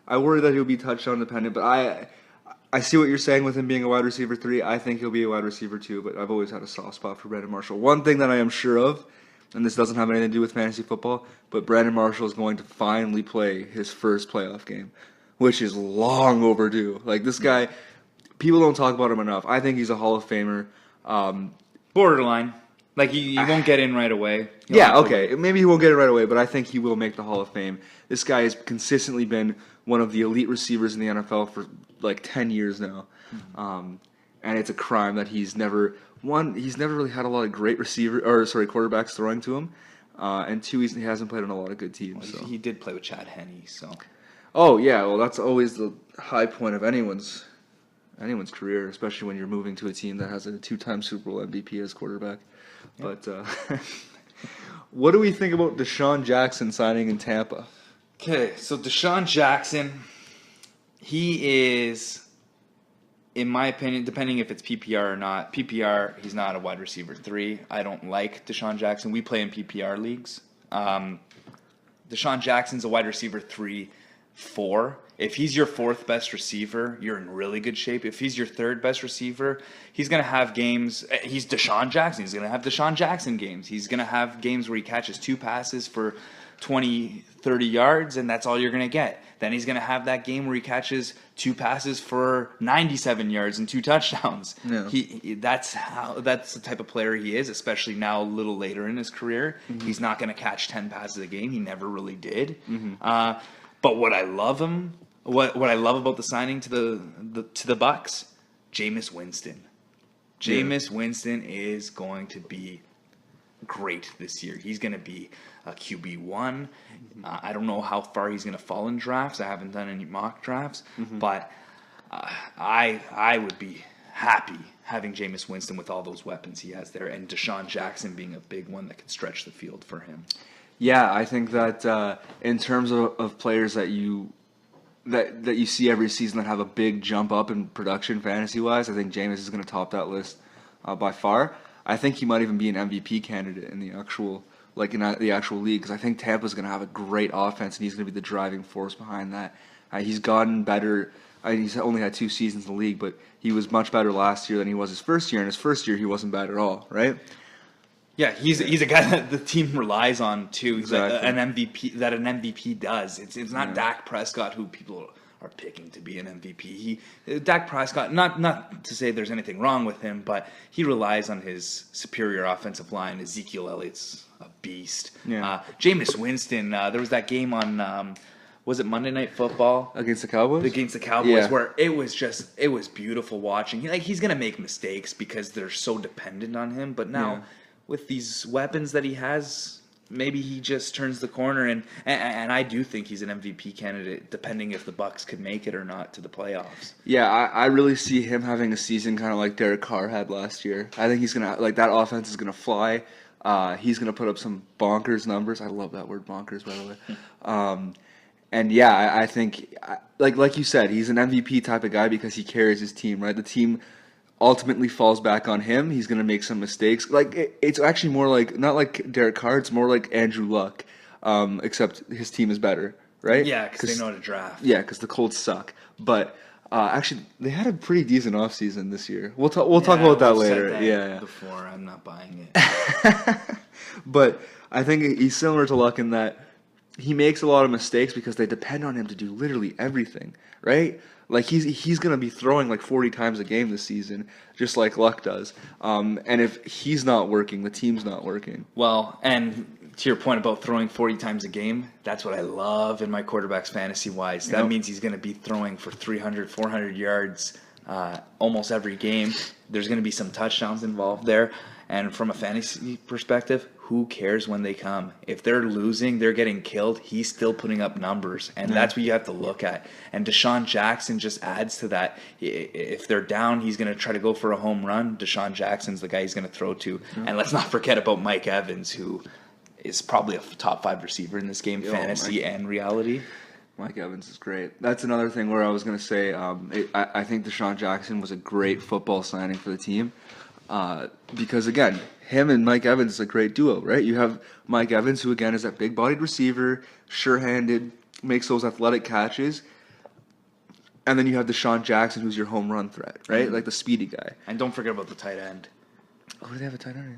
worry that he'll be touchdown dependent, but I see what you're saying with him being a wide receiver 3. I think he'll be a wide receiver 2, but I've always had a soft spot for Brandon Marshall. One thing that I am sure of, and this doesn't have anything to do with fantasy football, but Brandon Marshall is going to finally play his first playoff game, which is long overdue. Like, this guy, people don't talk about him enough. I think he's a Hall of Famer. Borderline. Like, you won't get in right away. Maybe he won't get it right away, but I think he will make the Hall of Fame. This guy has consistently been one of the elite receivers in the NFL for like 10 years now. Mm-hmm. And it's a crime that he's never really had a lot of great quarterbacks throwing to him. And 2, he hasn't played on a lot of good teams. Well, he did play with Chad Henne, so. Oh yeah, well that's always the high point of anyone's career, especially when you're moving to a team that has a 2-time Super Bowl MVP as quarterback. Yep. But what do we think about Deshaun Jackson signing in Tampa? Okay, so Deshaun Jackson, he is, in my opinion, depending if it's PPR or not, PPR, he's not a wide receiver 3. I don't like Deshaun Jackson. We play in PPR leagues. Deshaun Jackson's a wide receiver 3-4. If he's your 4th best receiver, you're in really good shape. If he's your 3rd best receiver, he's going to have games. He's Deshaun Jackson. He's going to have Deshaun Jackson games. He's going to have games where he catches 2 passes for 20, 30 yards, and that's all you're going to get. Then he's going to have that game where he catches 2 passes for 97 yards and 2 touchdowns. Yeah. That's the type of player he is, especially now a little later in his career. Mm-hmm. He's not going to catch 10 passes a game. He never really did. Mm-hmm. But what I love about the signing to the Bucks, Jameis Winston. Jameis Winston is going to be great this year. He's going to be a QB1. I don't know how far he's going to fall in drafts. I haven't done any mock drafts, but I would be happy having Jameis Winston with all those weapons he has there, and Deshaun Jackson being a big one that could stretch the field for him. Yeah, I think that in terms of players that you see every season that have a big jump up in production fantasy-wise, I think Jameis is going to top that list by far. I think he might even be an MVP candidate in the actual league, because I think Tampa's going to have a great offense, and he's going to be the driving force behind that. He's gotten better. He's only had 2 seasons in the league, but he was much better last year than he was his first year. And his first year, he wasn't bad at all, right? Yeah, he's a guy that the team relies on too. Exactly. An MVP does. It's not Dak Prescott who people are picking to be an MVP. Dak Prescott, not to say there's anything wrong with him, but he relies on his superior offensive line. Ezekiel Elliott's a beast. Yeah. Jameis Winston. There was that game on. Was it Monday Night Football against the Cowboys? Against the Cowboys, where it was beautiful watching. He's gonna make mistakes because they're so dependent on him. But now, with these weapons that he has, maybe he just turns the corner. And I do think he's an MVP candidate, depending if the Bucs could make it or not to the playoffs. Yeah, I really see him having a season kind of like Derek Carr had last year. I think he's gonna that offense is gonna fly. He's gonna put up some bonkers numbers. I love that word, bonkers, by the way. And yeah, I think, like you said, he's an MVP type of guy because he carries his team, right? The team ultimately falls back on him. He's going to make some mistakes. It's actually more like, not like Derek Carr, it's more like Andrew Luck, except his team is better, right? Yeah, because they know how to draft. Yeah, because the Colts suck. But actually, they had a pretty decent offseason this year. We'll talk about that later. Yeah. Before, I'm not buying it. But I think he's similar to Luck in that he makes a lot of mistakes because they depend on him to do literally everything, right? Like he's going to be throwing 40 times a game this season, just like Luck does. And if he's not working, the team's not working. Well, and to your point about throwing 40 times a game, that's what I love in my quarterbacks fantasy-wise. That means he's going to be throwing for 300, 400 yards almost every game. There's going to be some touchdowns involved there. And from a fantasy perspective, who cares when they come? If they're losing, they're getting killed, he's still putting up numbers. And that's what you have to look at. And Deshaun Jackson just adds to that. If they're down, he's going to try to go for a home run. Deshaun Jackson's the guy he's going to throw to. And let's not forget about Mike Evans, who is probably a top 5 receiver in this game, fantasy and reality. Mike Evans is great. That's another thing where I was going to say I think Deshaun Jackson was a great football signing for the team. Because, again, him and Mike Evans is a great duo, right? You have Mike Evans, who, again, is that big-bodied receiver, sure-handed, makes those athletic catches. And then you have Deshaun Jackson, who's your home run threat, right? Mm-hmm. Like the speedy guy. And don't forget about the tight end. Oh, do they have a tight end?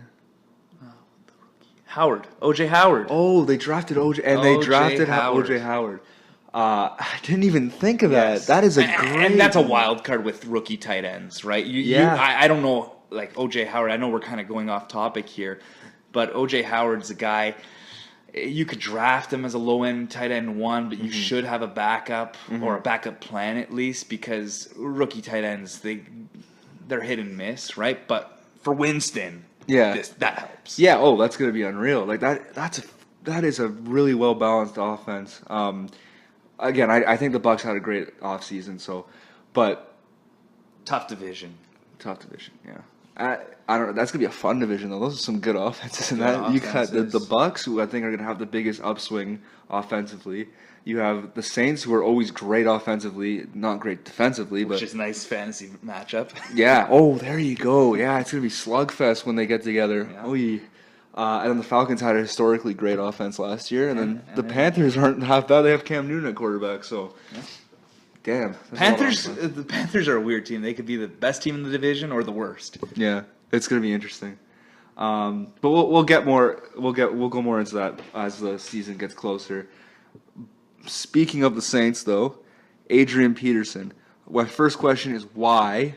Howard. O.J. Howard. Oh, they drafted O.J. And they drafted O.J. Howard. I didn't even think of that. That is a great... And that's a wild card with rookie tight ends, right? I don't know... Like O.J. Howard, I know we're kind of going off topic here, but O.J. Howard's a guy, you could draft him as a low-end tight end 1, but you should have a backup or a backup plan at least, because rookie tight ends, they're hit and miss, right? But for Winston, that helps. Yeah, that's going to be unreal. Like that is a really well-balanced offense. Again, I think the Bucs had a great offseason, but... Tough division, yeah. I don't know. That's gonna be a fun division though. Those are some good offenses in that. You got the Bucs, who I think are gonna have the biggest upswing offensively. You have the Saints, who are always great offensively, not great defensively, which is a nice fantasy matchup. Yeah. Oh, there you go. Yeah, it's gonna be slugfest when they get together. Yeah. And then the Falcons had a historically great offense last year, and then the Panthers aren't half bad. They have Cam Newton at quarterback, so. Yeah. Damn. The Panthers are a weird team. They could be the best team in the division or the worst. Yeah, it's going to be interesting. But we'll get more. We'll go more into that as the season gets closer. Speaking of the Saints, though, Adrian Peterson. My first question is why?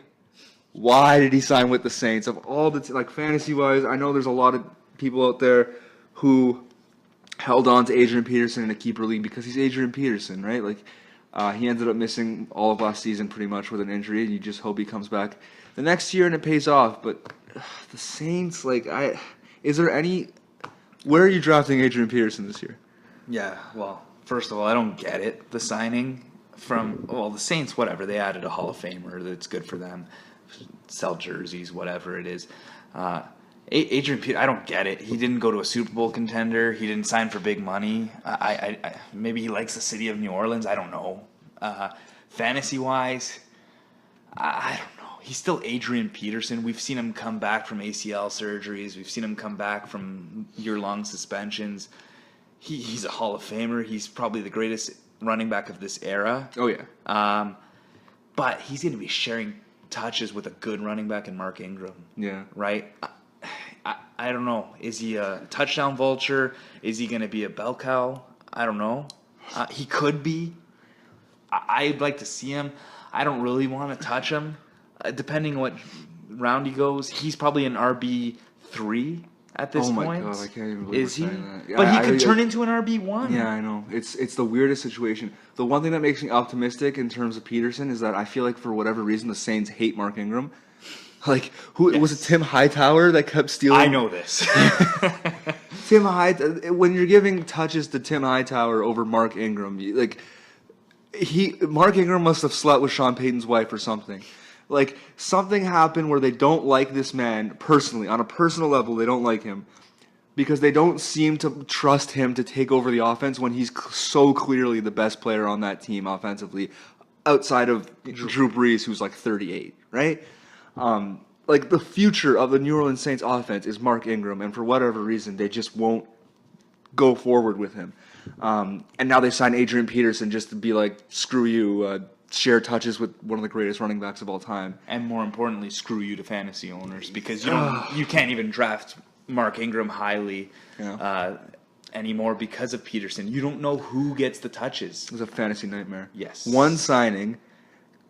Why did he sign with the Saints? Of all the like fantasy wise, I know there's a lot of people out there who held on to Adrian Peterson in a keeper league because he's Adrian Peterson, right? Like he ended up missing all of last season pretty much with an injury, and you just hope he comes back the next year and it pays off. But the Saints, is there any? Where are you drafting Adrian Peterson this year? Yeah, well, first of all, I don't get it. The signing from, the Saints, whatever. They added a Hall of Famer that's good for them. Sell jerseys, whatever it is. Adrian Peterson, I don't get it. He didn't go to a Super Bowl contender. He didn't sign for big money. I maybe he likes the city of New Orleans. I don't know. Fantasy-wise, I don't know. He's still Adrian Peterson. We've seen him come back from ACL surgeries. We've seen him come back from year-long suspensions. He's a Hall of Famer. He's probably the greatest running back of this era. Oh, yeah. But he's going to be sharing touches with a good running back in Mark Ingram. Yeah. Right? I don't know. Is he a touchdown vulture? Is he going to be a bell cow? I don't know. He could be. I'd like to see him. I don't really want to touch him. Depending what round he goes, he's probably an RB3 at this point. Oh my god, I can't even believe Is he? That. But he could turn into an RB1. Yeah, I know. It's the weirdest situation. The one thing that makes me optimistic in terms of Peterson is that I feel like for whatever reason the Saints hate Mark Ingram. Like was it Tim Hightower that kept stealing? I know this. Tim when you're giving touches to Tim Hightower over Mark Ingram, Mark Ingram must have slept with Sean Payton's wife or something. Like, something happened where they don't like this man personally. On a personal level, they don't like him. Because they don't seem to trust him to take over the offense when he's so clearly the best player on that team offensively. Outside of Drew Brees, who's like 38, right? The future of the New Orleans Saints offense is Mark Ingram. And for whatever reason, they just won't go forward with him. And now they signed Adrian Peterson just to be like, screw you, share touches with one of the greatest running backs of all time. And more importantly, screw you to fantasy owners because you can't even draft Mark Ingram highly anymore because of Peterson. You don't know who gets the touches. It was a fantasy nightmare. Yes. One signing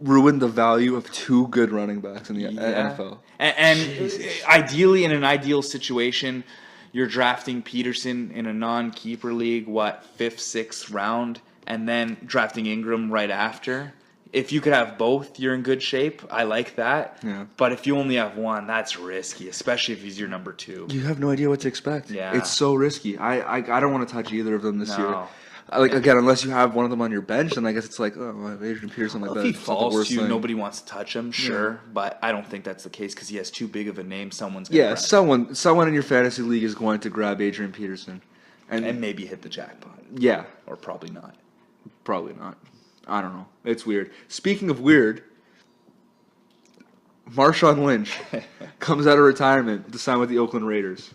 ruined the value of two good running backs in the NFL. And ideally, in an ideal situation, you're drafting Peterson in a non-keeper league, 5th, 6th round, and then drafting Ingram right after. If you could have both, you're in good shape. I like that. Yeah. But if you only have one, that's risky, especially if he's your number 2. You have no idea what to expect. Yeah. It's so risky. I don't want to touch either of them this year. Again, unless you have one of them on your bench, then I guess it's like, Adrian Peterson like that. If he falls to you, nobody wants to touch him, sure. Yeah. But I don't think that's the case because he has too big of a name. Someone's going to grab him. Someone in your fantasy league is going to grab Adrian Peterson. And maybe hit the jackpot. Yeah. Or probably not. Probably not. I don't know. It's weird. Speaking of weird, Marshawn Lynch comes out of retirement to sign with the Oakland Raiders.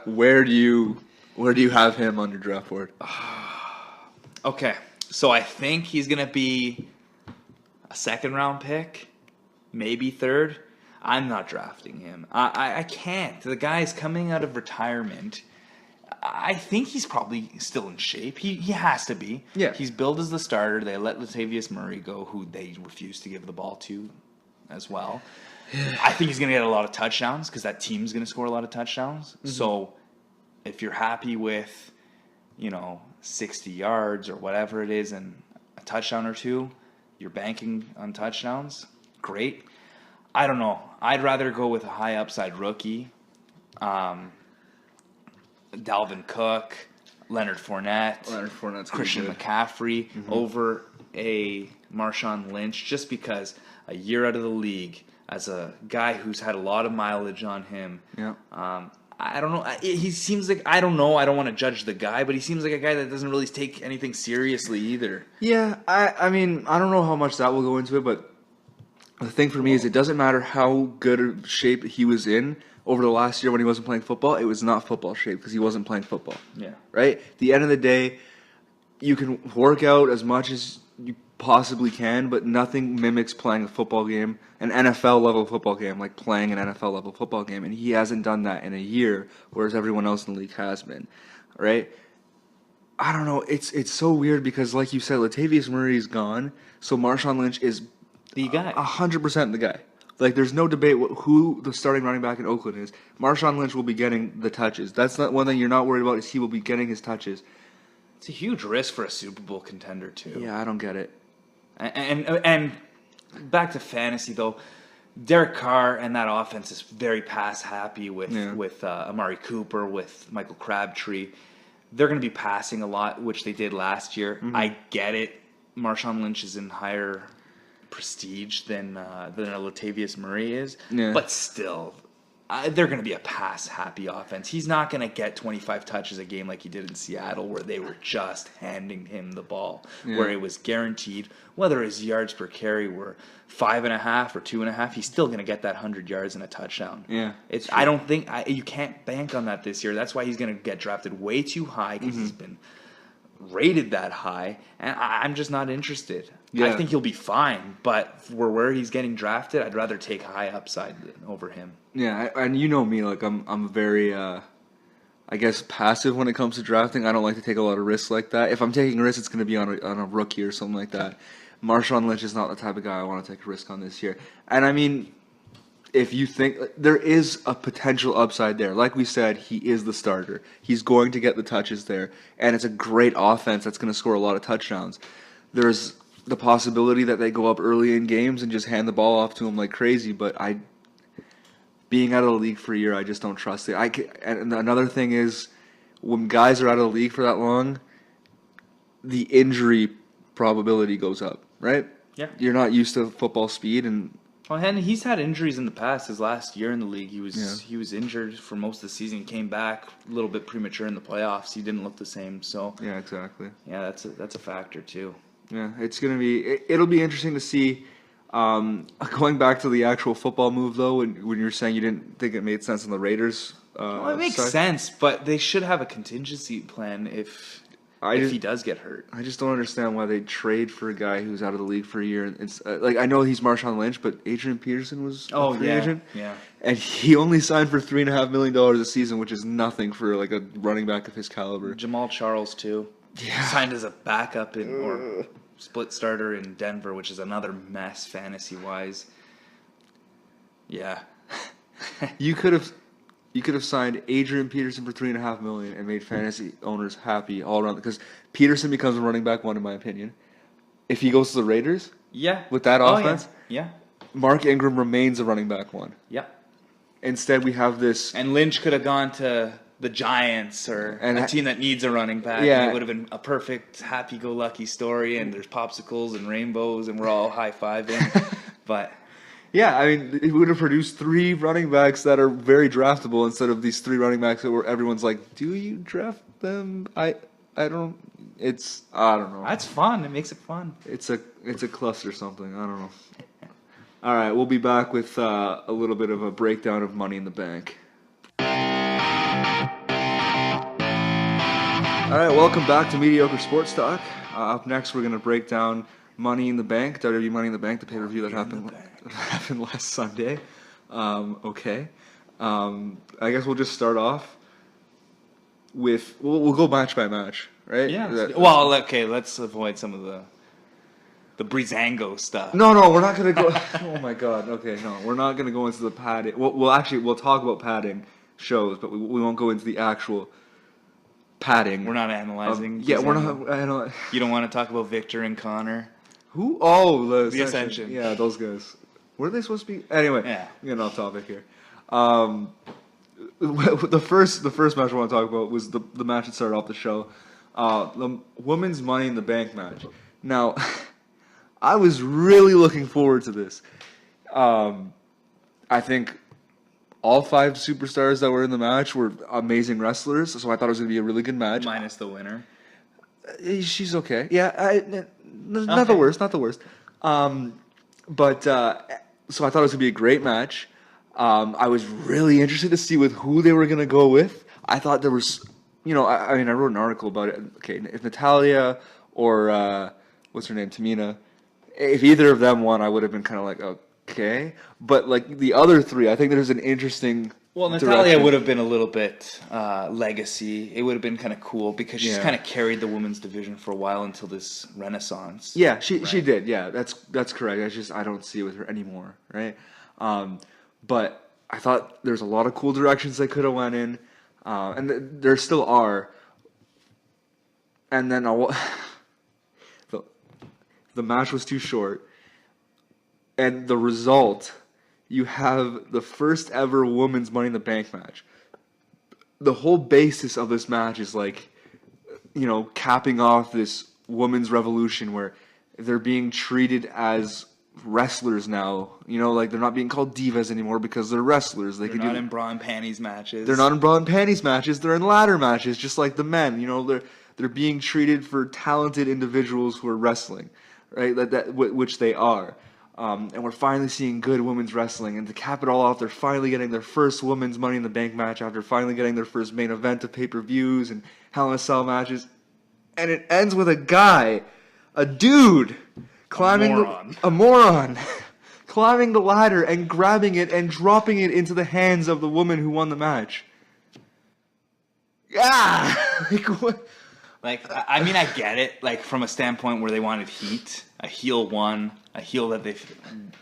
Where do you have him on your draft board? Okay, so I think he's gonna be a 2nd round pick, maybe 3rd. I'm not drafting him. I can't. The guy's coming out of retirement. I think he's probably still in shape. He has to be. Yeah. He's billed as the starter. They let Latavius Murray go, who they refuse to give the ball to as well. I think he's going to get a lot of touchdowns because that team's going to score a lot of touchdowns. Mm-hmm. So if you're happy with, 60 yards or whatever it is and a touchdown or two, you're banking on touchdowns, great. I don't know. I'd rather go with a high upside rookie. Dalvin Cook, Leonard Fournette, Christian McCaffrey over a Marshawn Lynch just because a year out of the league as a guy who's had a lot of mileage on him. Yeah. I don't know. He seems like, I don't know. I don't want to judge the guy, but he seems like a guy that doesn't really take anything seriously either. Yeah. I mean, I don't know how much that will go into it, but the thing for me is it doesn't matter how good of shape he was in over the last year when he wasn't playing football. It was not football shape because he wasn't playing football. Yeah. Right? At the end of the day, you can work out as much as you possibly can, but nothing mimics playing a football game, an NFL level football game, like playing an NFL level football game, and he hasn't done that in a year, whereas everyone else in the league has been, right? I don't know. It's so weird because, like you said, Latavius Murray's gone, so Marshawn Lynch is The guy. 100% the guy. Like, there's no debate who the starting running back in Oakland is. Marshawn Lynch will be getting the touches. That's not one thing you're not worried about, is he will be getting his touches. It's a huge risk for a Super Bowl contender, too. Yeah, I don't get it. And back to fantasy, though. Derek Carr and that offense is very pass happy with Amari Cooper, with Michael Crabtree. They're going to be passing a lot, which they did last year. Mm-hmm. I get it. Marshawn Lynch is in higher prestige than a Latavius Murray is, but still, they're going to be a pass-happy offense. He's not going to get 25 touches a game like he did in Seattle, where they were just handing him the ball, where it was guaranteed. Whether his yards per carry were 5.5 or 2.5, he's still going to get that 100 yards and a touchdown. Yeah, I don't think you can't bank on that this year. That's why he's going to get drafted way too high, because he's been rated that high, and I'm just not interested. Yeah. I think he'll be fine, but for where he's getting drafted, I'd rather take high upside over him. Yeah, and you know me, like I'm very, I guess, passive when it comes to drafting. I don't like to take a lot of risks like that. If I'm taking risks, it's going to be on a rookie or something like that. Marshawn Lynch is not the type of guy I want to take a risk on this year. And I mean, if you think there is a potential upside there, like we said, he is the starter. He's going to get the touches there, and it's a great offense that's going to score a lot of touchdowns. There's the possibility that they go up early in games and just hand the ball off to him like crazy, but being out of the league for a year, I just don't trust it. And another thing is, when guys are out of the league for that long, the injury probability goes up, right? Yeah. You're not used to football speed, and he's had injuries in the past. His last year in the league, he was injured for most of the season. He came back a little bit premature in the playoffs. He didn't look the same. So yeah, exactly. Yeah, that's a factor too. Yeah, it'll be interesting to see. Going back to the actual football move, though, when you're saying you didn't think it made sense on the Raiders. Well, it makes sense, but they should have a contingency plan if he does get hurt. I just don't understand why they trade for a guy who's out of the league for a year. It's like, I know he's Marshawn Lynch, but Adrian Peterson was a free agent. Yeah. And he only signed for $3.5 million a season, which is nothing for like a running back of his caliber. Jamal Charles too. Yeah. Signed as a backup or split starter in Denver, which is another mess fantasy wise. Yeah. You could have signed Adrian Peterson for $3.5 million and made fantasy owners happy all around, because Peterson becomes a running back one, in my opinion. If he goes to the Raiders, with that offense, Mark Ingram remains a running back one. Yeah. Instead, we have this, and Lynch could have gone to the Giants or a team that needs a running back. Yeah. And it would have been a perfect happy-go-lucky story, and there's popsicles and rainbows, and we're all high-fiving. But yeah, I mean, it would have produced 3 running backs that are very draftable instead of these 3 running backs that where everyone's like, do you draft them? I don't know. That's fun. It makes it fun. It's a cluster something. I don't know. All right, we'll be back with a little bit of a breakdown of Money in the Bank. All right, welcome back to Mediocre Sports Talk. Up next, we're going to break down Money in the Bank, WWE Money in the Bank, the pay-per-view that happened last Sunday. Okay. I guess we'll just start off with, we'll go match by match, right? Yeah. Let's avoid some of the Breezango stuff. No, we're not going to go. Oh my God. Okay, no, we're not going to go into the padding. We'll talk about padding shows, but we won't go into the actual padding. We're not analyzing. We're not. You don't want to talk about Victor and Connor? Who? Oh, the Ascension. Yeah, those guys. Were they supposed to be? Anyway, I'm getting off topic here. The first match I want to talk about was the match that started off the show, the women's Money in the Bank match. Now, I was really looking forward to this. I think all 5 superstars that were in the match were amazing wrestlers, so I thought it was going to be a really good match. Minus the winner. She's okay. Yeah, not the worst. But so I thought it was going to be a great match. I was really interested to see with who they were going to go with. I thought there was, I wrote an article about it. Okay, if Natalia or what's her name, Tamina, if either of them won, I would have been kind of like, okay. But like the other three, I think there's an interesting Well, Natalia direction. would have been a little bit legacy. It would have been kind of cool because she's Yeah. kind of carried the women's division for a while until this renaissance. Yeah, she Right. did. Yeah, that's correct. I don't see it with her anymore, right? But I thought there's a lot of cool directions they could have went in, and there still are. And then the the match was too short, and the result, you have the first ever women's Money in the Bank match. The whole basis of this match is like, capping off this women's revolution where they're being treated as wrestlers now. Like they're not being called divas anymore because they're wrestlers. They're not in bra and panties matches. They're not in bra and panties matches. They're in ladder matches, just like the men. They're being treated for talented individuals who are wrestling, right? Which they are. And we're finally seeing good women's wrestling. And to cap it all off, they're finally getting their first women's Money in the Bank match after finally getting their first main event of pay-per-views and Hell in a Cell matches. And it ends with a dude, climbing a moron, climbing the ladder and grabbing it and dropping it into the hands of the woman who won the match. Yeah! Like, what? Like, I mean, I get it. Like, from a standpoint where they wanted heat, a heel won, a heel that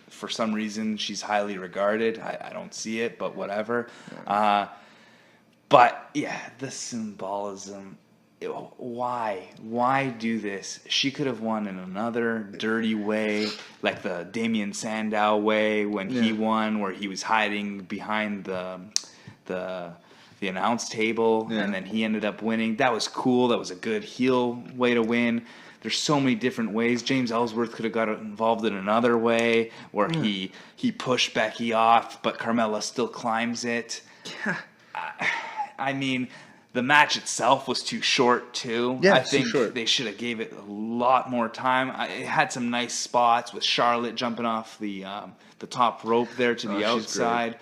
for some reason, she's highly regarded. I don't see it, but whatever. But, yeah, the symbolism. Why do this? She could have won in another dirty way, like the Damien Sandow way when he won, where he was hiding behind the announce table, and then he ended up winning. That was cool. That was a good heel way to win. There's so many different ways. James Ellsworth could have got involved in another way where he pushed Becky off, but Carmella still climbs it. I mean, the match itself was too short too. Yeah, I it's too think short. they should have gave it a lot more time. It had some nice spots with Charlotte jumping off the top rope there to the outside.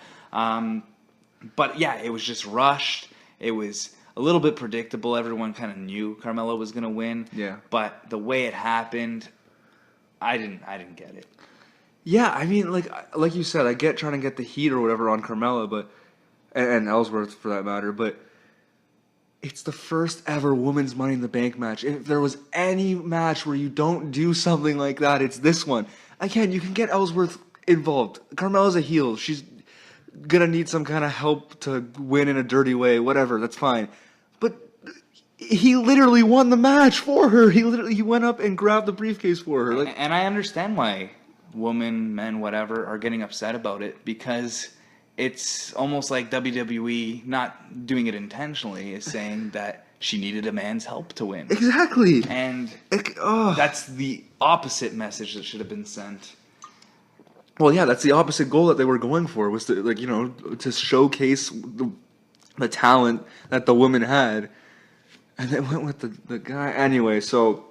But yeah, it was just rushed. It was a little bit predictable. Everyone kind of knew Carmella was going to win. Yeah. But the way it happened, I didn't get it. Yeah, I mean, like you said, I get trying to get the heat or whatever on Carmella, but and Ellsworth for that matter, but it's the first ever women's Money in the Bank match. If there was any match where you don't do something like that, it's this one. Again, you can get Ellsworth involved. Carmella's a heel. She's gonna need some kind of help to win in a dirty way, whatever, that's fine. But he literally won the match for her. He went up and grabbed the briefcase for her. And I understand why women, men, whatever, are getting upset about it, because it's almost like WWE, not doing it intentionally, is saying that she needed a man's help to win. Exactly. And that's the opposite message that should have been sent. Well, yeah, that's the opposite goal that they were going for, was to, to showcase the talent that the woman had. And they went with the guy. Anyway, so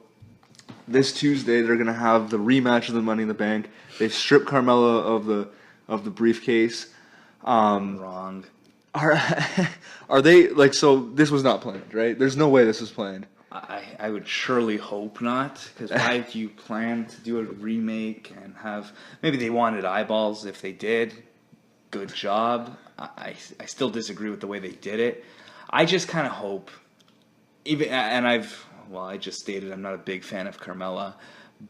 this Tuesday they're going to have the rematch of the Money in the Bank. They've stripped Carmella of the briefcase. Wrong. Are they, so this was not planned, right? There's no way this was planned. I would surely hope not, because why do you plan to do a remake and have... Maybe they wanted eyeballs. If they did, good job. I still disagree with the way they did it. I just kind of hope... I just stated I'm not a big fan of Carmella,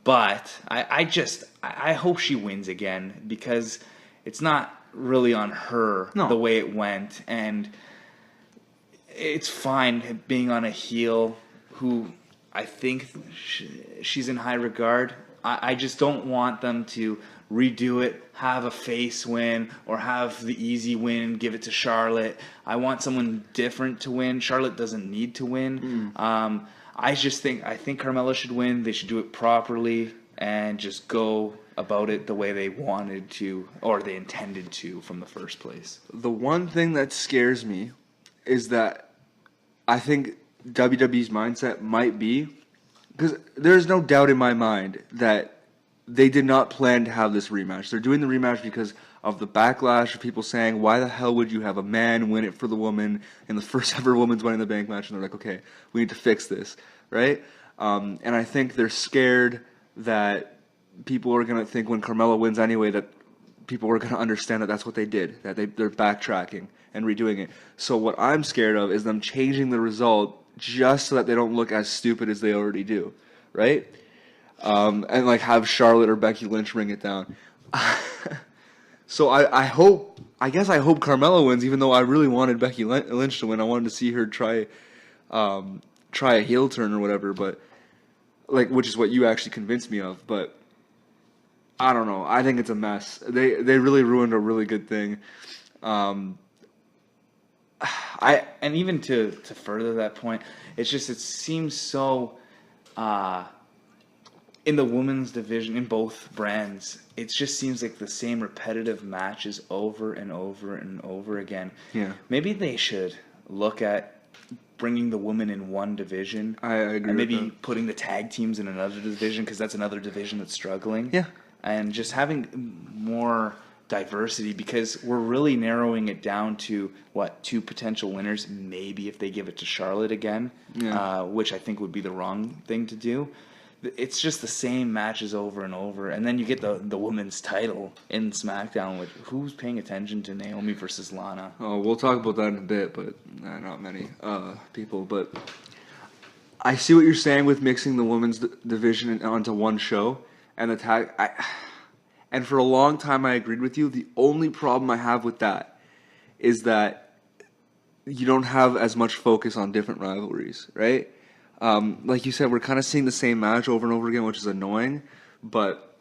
but I hope she wins again, because it's not really on her the way it went, and it's fine being on a heel who I think she's in high regard. I just don't want them to redo it, have a face win, or have the easy win, give it to Charlotte. I want someone different to win. Charlotte doesn't need to win. I think Carmella should win. They should do it properly and just go about it the way they wanted to, or they intended to from the first place. The one thing that scares me is that I think WWE's mindset might be, because there's no doubt in my mind that they did not plan to have this rematch. They're doing the rematch because of the backlash of people saying, why the hell would you have a man win it for the woman in the first ever women's Money in the Bank match? And they're like, okay, we need to fix this, right? And I think they're scared that people are gonna think when Carmella wins anyway that people are gonna understand that that's what they did, that they're backtracking and redoing it. So what I'm scared of is them changing the result just so that they don't look as stupid as they already do, right? And like have Charlotte or Becky Lynch bring it down. So I hope, I guess I hope Carmella wins, even though I really wanted Becky Lynch to win. I wanted to see her try a heel turn or whatever, but like, which is what you actually convinced me of. But I don't know. I think it's a mess. They really ruined a really good thing. And even to further that point, it seems so in the women's division in both brands, it just seems like the same repetitive matches over and over and over again. Yeah. Maybe they should look at bringing the women in one division. I agree. And maybe with that. putting the tag teams in another division, because that's another division that's struggling. Yeah. And just having more diversity, because we're really narrowing it down to two potential winners, maybe if they give it to Charlotte again, which I think would be the wrong thing to do. It's just the same matches over and over, and then you get the women's title in SmackDown. Which, who's paying attention to Naomi versus Lana? Oh, we'll talk about that in a bit, but not many people. But I see what you're saying with mixing the women's division onto one show and the tag. And for a long time, I agreed with you. The only problem I have with that is that you don't have as much focus on different rivalries, right? Like you said, we're kind of seeing the same match over and over again, which is annoying. But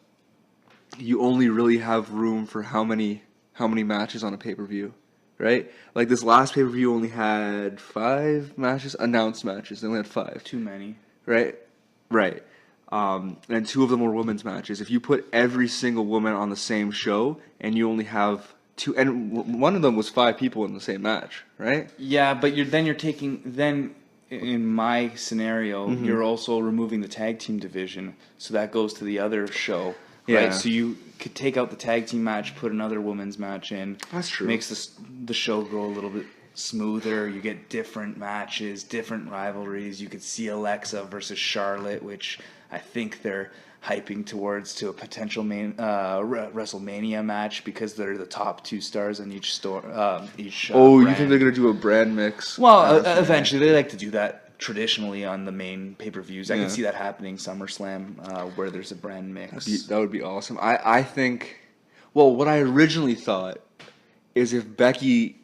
you only really have room for how many matches on a pay-per-view, right? Like this last pay-per-view only had 5 matches, announced matches. They only had 5. Too many. Right. And 2 of them were women's matches. If you put every single woman on the same show and you only have 2, and one of them was 5 people in the same match, right? Yeah, but you're taking in my scenario, you're also removing the tag team division, so that goes to the other show, right? Yeah. So you could take out the tag team match, put another women's match in. That's true. Makes the show go a little bit smoother. You get different matches, different rivalries. You could see Alexa versus Charlotte, which I think they're hyping towards to a potential WrestleMania match, because they're the top 2 stars on each show. You think they're gonna do a brand mix? Well, eventually they like to do that traditionally on the main pay-per-views. I can see that happening SummerSlam, where there's a brand mix. That would be awesome. I think. Well, what I originally thought is if Becky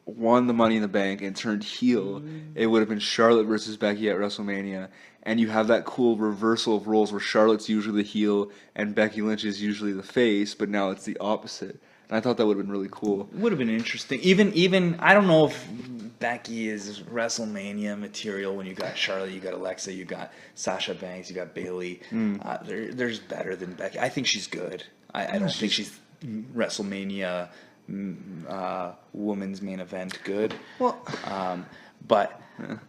won the Money in the Bank and turned heel, it would have been Charlotte versus Becky at WrestleMania. And you have that cool reversal of roles where Charlotte's usually the heel and Becky Lynch is usually the face, but now it's the opposite. And I thought that would have been really cool. Would have been interesting. Even I don't know if Becky is WrestleMania material when you got Charlotte, you got Alexa, you got Sasha Banks, you got Bayley. There's better than Becky. I think she's good. I don't think she's WrestleMania women's main event good. Well, but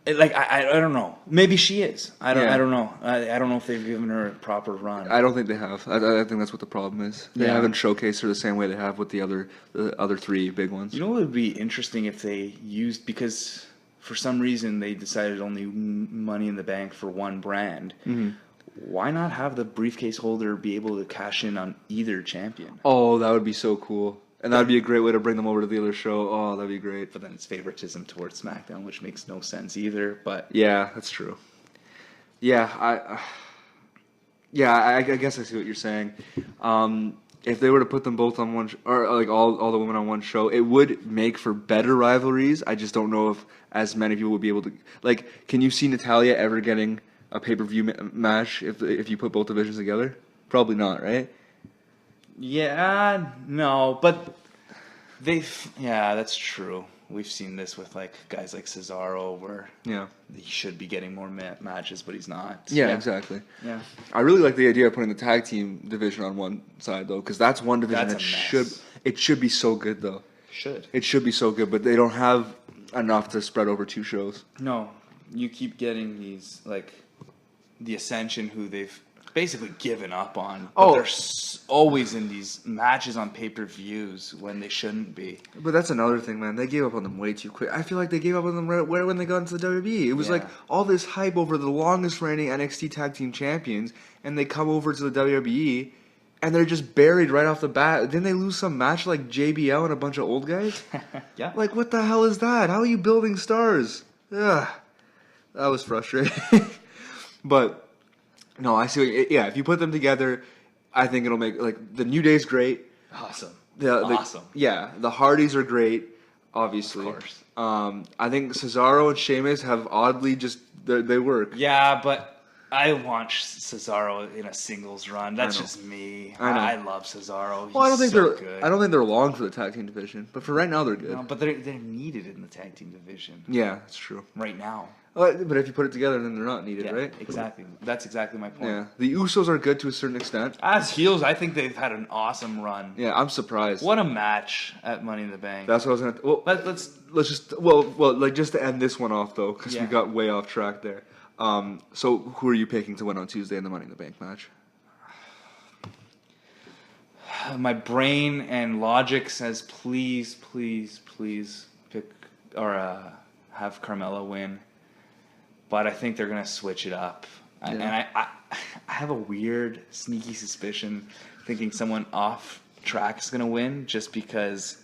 I don't know. Maybe she is. I don't know. I don't know if they've given her a proper run. I don't think they have. I think that's what the problem is. They haven't showcased her the same way they have with the other 3 big ones. You know what would be interesting if they used, because for some reason they decided only Money in the Bank for one brand. Why not have the briefcase holder be able to cash in on either champion? Oh, that would be so cool. And that would be a great way to bring them over to the other show. Oh, that'd be great. But then it's favoritism towards SmackDown, which makes no sense either. But yeah, that's true. Yeah, I guess I see what you're saying. If they were to put them both on one, or like all the women on one show, it would make for better rivalries. I just don't know if as many people would be able to. Like, can you see Natalya ever getting a pay-per-view match if you put both divisions together? Probably not, right? Yeah, no, but that's true. We've seen this with guys like Cesaro, where he should be getting more matches, but he's not. Yeah, exactly. Yeah, I really like the idea of putting the tag team division on one side though, because that's one division that should be so good though. It should be so good, but they don't have enough to spread over 2 shows. No, you keep getting these the Ascension, who they've basically given up on. But they're always in these matches on pay-per-views when they shouldn't be. But that's another thing, man. They gave up on them way too quick. I feel like they gave up on them right when they got into the WWE. It was like all this hype over the longest reigning NXT Tag Team Champions, and they come over to the WWE, and they're just buried right off the bat. Didn't they lose some match like JBL and a bunch of old guys? Yeah. Like, what the hell is that? How are you building stars? Ugh. That was frustrating. But, no, I see yeah, if you put them together, I think it'll make, like, the New Day's great. Awesome. Awesome. Yeah, the Hardys are great, obviously. Of course. I think Cesaro and Sheamus have oddly just, they work. Yeah, but I want Cesaro in a singles run. That's just me. I love Cesaro. Well, He's good. I don't think they're long for the tag team division, but for right now they're good. No, but they're needed in the tag team division. Yeah, that's true. Right now. But if you put it together, then they're not needed, right? Exactly. That's exactly my point. Yeah, the Usos are good to a certain extent. As heels, I think they've had an awesome run. Yeah, I'm surprised. What a match at Money in the Bank. That's what I was gonna. Well, let's just like just to end this one off though, because we got way off track there. So who are you picking to win on Tuesday in the Money in the Bank match? My brain and logic says please pick or have Carmella win, but I think they're gonna switch it up. Yeah. And I have a weird sneaky suspicion thinking someone off track is gonna win just because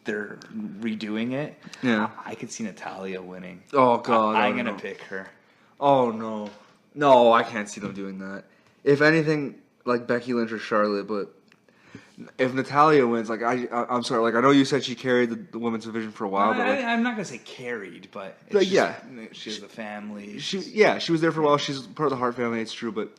they're redoing it. Yeah, I could see Natalya winning. Oh God, I'm gonna pick her. Oh no, I can't see them doing that. If anything, like Becky Lynch or Charlotte, but if Natalya wins, like I'm sorry, like I know you said she carried the women's division for a while, but like, I'm not gonna say carried, but it's she has a family. She was there for a while. She's part of the Hart family. It's true, but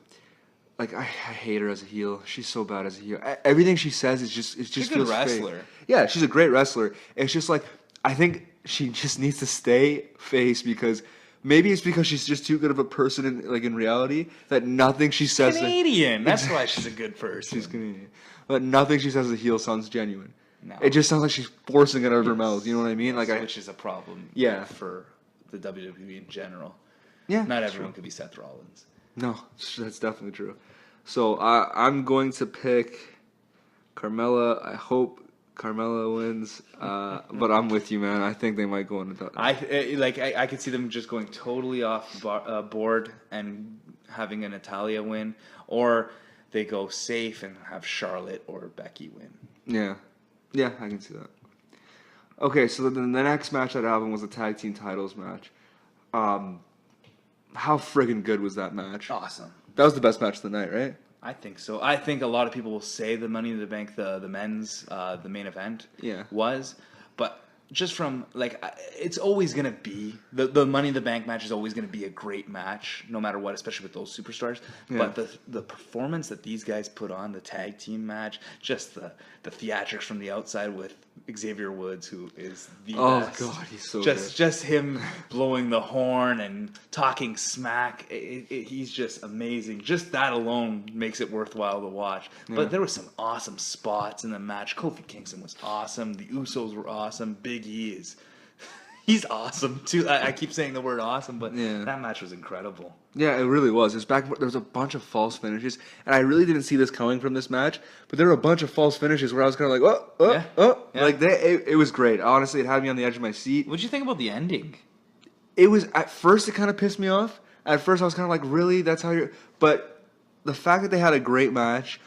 like I hate her as a heel. She's so bad as a heel. Everything she says is just She's a good wrestler. Fake. Yeah, she's a great wrestler. It's just like I think she just needs to stay face because. Maybe it's because she's just too good of a person in reality that nothing she says. Canadian. That's why she's a good person. She's Canadian, but nothing she says as a heel sounds genuine. No. It just sounds like she's forcing it out of her mouth. You know what I mean? Which is a problem. Yeah. For the WWE in general. Yeah. Not everyone could be Seth Rollins. No, that's definitely true. So I'm going to pick Carmella. I hope Carmella wins, but I'm with you, man. I think they might go on the. I could see them just going totally off board and having a Natalya win, or they go safe and have Charlotte or Becky win. Yeah, I can see that. Okay, so then the next match that happened was a tag team titles match. How friggin' good was that match? Awesome. That was the best match of the night, right? I think so. I think a lot of people will say the Money in the Bank, the men's, the main event was. But just from, like, it's always going to be, the Money in the Bank match is always going to be a great match, no matter what, especially with those superstars. Yeah. But the performance that these guys put on, the tag team match, just the theatrics from the outside with Xavier Woods, who is the best. Oh, God, he's so good. Just him blowing the horn and talking smack, he's just amazing. Just that alone makes it worthwhile to watch. Yeah. But there were some awesome spots in the match. Kofi Kingston was awesome. The Usos were awesome. Big E is... He's awesome, too. I keep saying the word awesome, but that match was incredible. Yeah, it really was. There was a bunch of false finishes, and I really didn't see this coming from this match, but there were a bunch of false finishes where I was kind of like, Like, it was great. Honestly, it had me on the edge of my seat. What'd you think about the ending? It was, at first, it kind of pissed me off. At first, I was kind of like, really? That's how you're... But the fact that they had a great match...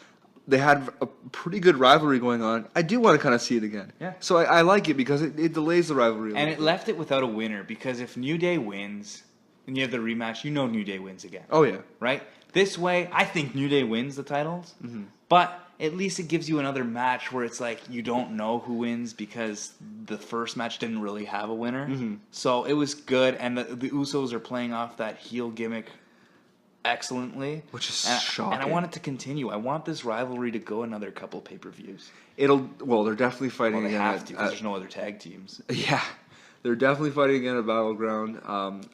They had a pretty good rivalry going on. I do want to kind of see it again. Yeah. So I like it because it delays the rivalry. And it left it without a winner because if New Day wins and you have the rematch, you know New Day wins again. Oh, yeah. Right? This way, I think New Day wins the titles. Mm-hmm. But at least it gives you another match where it's like you don't know who wins because the first match didn't really have a winner. Mm-hmm. So it was good. And the Usos are playing off that heel gimmick excellently, which is shocking. And I want it to continue. I want this rivalry to go another couple pay-per-views. They're definitely fighting again. They have to because there's no other tag teams. Yeah, they're definitely fighting again at Battleground.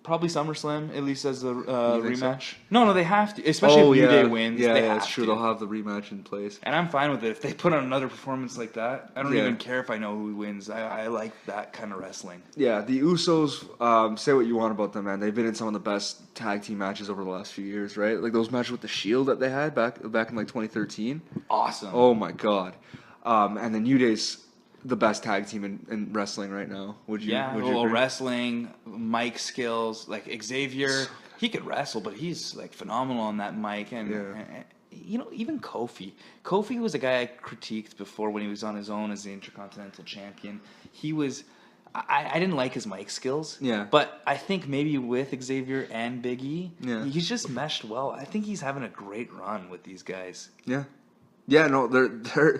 Probably SummerSlam, at least as a rematch. So? No, they have to, especially if New Day wins. Yeah, that's true. They'll have the rematch in place. And I'm fine with it. If they put on another performance like that, I don't even care if I know who wins. I like that kind of wrestling. Yeah, the Usos, say what you want about them, man. They've been in some of the best tag team matches over the last few years, right? Like those matches with the Shield that they had back in like 2013. Awesome. Oh, my God. And the New Day's the best tag team in wrestling right now. Would you agree? Wrestling, mic skills, like Xavier, he could wrestle, but he's like phenomenal on that mic, and even Kofi. Kofi was a guy I critiqued before when he was on his own as the Intercontinental Champion. He was. I didn't like his mic skills. Yeah. But I think maybe with Xavier and Big E, Yeah. he's just meshed well. I think he's having a great run with these guys. Yeah. Yeah, no, they're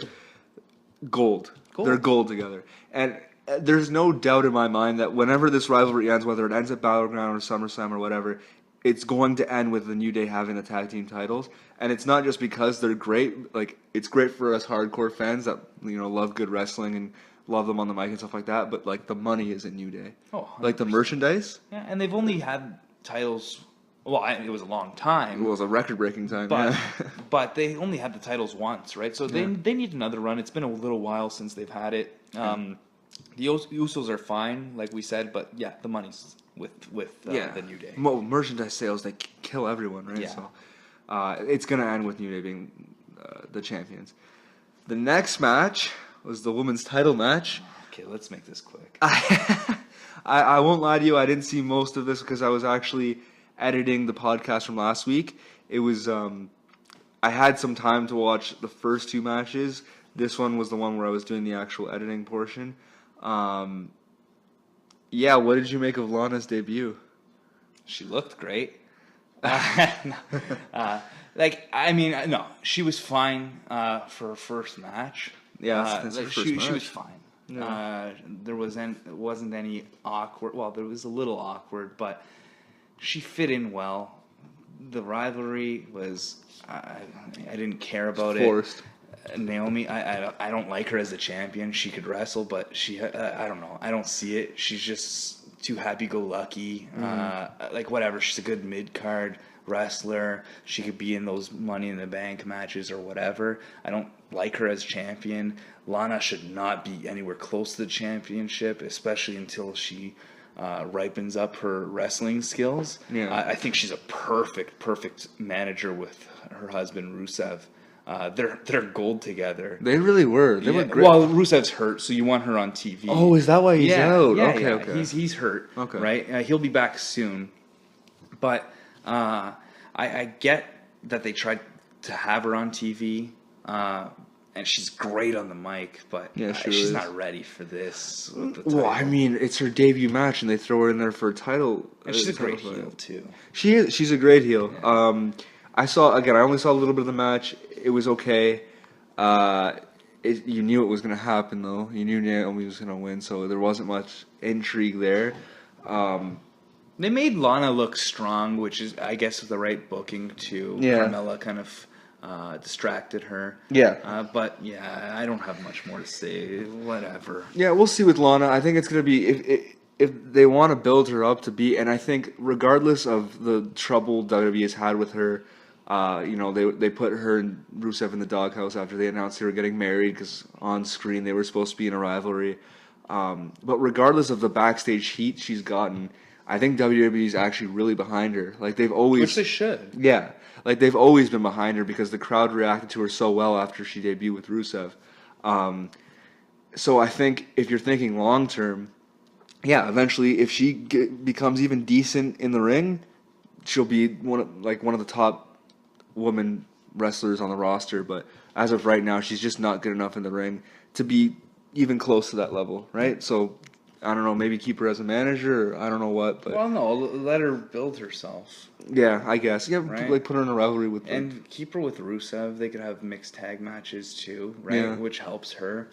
gold. They're gold together. And there's no doubt in my mind that whenever this rivalry ends, whether it ends at Battleground or SummerSlam or whatever, it's going to end with the New Day having the tag team titles. And it's not just because they're great. Like, it's great for us hardcore fans that, love good wrestling and love them on the mic and stuff like that, but like the money is in New Day. Oh, 100%. Like the merchandise. Yeah, and they've only had titles. Well, it was a long time. It was a record-breaking time. But yeah. but they only had the titles once, right? So they need another run. It's been a little while since they've had it. The Usos are fine, like we said, but yeah, the money's with the New Day. Merchandise sales, they kill everyone, right? Yeah. So it's gonna end with New Day being the champions. The next match was the women's title match. Okay, let's make this quick. I won't lie to you, I didn't see most of this because I was actually editing the podcast from last week. It was I had some time to watch the first two matches. This one was the one where I was doing the actual editing portion. What did you make of Lana's debut? She looked great. No, she was fine for her first match. Yeah, that's her first match. She was fine. Yeah. There wasn't any awkward. Well, there was a little awkward, but she fit in well. The rivalry was. I didn't care about forced. Naomi, I don't like her as a champion. She could wrestle, but I don't know. I don't see it. She's just too happy-go-lucky. Whatever. She's a good mid-card wrestler. She could be in those Money in the Bank matches or whatever. I don't like her as champion. Lana should not be anywhere close to the championship, especially until she ripens up her wrestling skills. Yeah. I think she's a perfect manager with her husband Rusev. They're gold together. They really were. They were great. Well, Rusev's hurt, so you want her on TV. Oh, is that why he's out? Yeah, okay. He's hurt. Okay. Right? He'll be back soon. But I get that they tried to have her on TV, and she's great on the mic, but she's not ready for this. Well, I mean, it's her debut match, and they throw her in there for a title. And she's a great heel, too. She's a great heel. Yeah. I only saw a little bit of the match. It was okay. You knew it was going to happen, though. You knew Naomi was going to win, so there wasn't much intrigue there. They made Lana look strong, which is, I guess, the right booking, too. Yeah. Carmella kind of distracted her. Yeah. But, I don't have much more to say. Whatever. Yeah, we'll see with Lana. I think it's going to be... If they want to build her up to be... And I think regardless of the trouble WWE has had with her... they put her and Rusev in the doghouse after they announced they were getting married because on screen they were supposed to be in a rivalry. But regardless of the backstage heat she's gotten, I think WWE is actually really behind her. Like they've always, which they should. Yeah, like they've always been behind her because the crowd reacted to her so well after she debuted with Rusev. So I think if you're thinking long term, eventually if she becomes even decent in the ring, she'll be one of the top woman wrestlers on the roster, but as of right now, she's just not good enough in the ring to be even close to that level, right? So, I don't know, maybe keep her as a manager, or I don't know what, but... Well, no, let her build herself. Yeah, I guess. Yeah, right? Like put her in a rivalry with... And keep her with Rusev. They could have mixed tag matches, too, right? Yeah. Which helps her.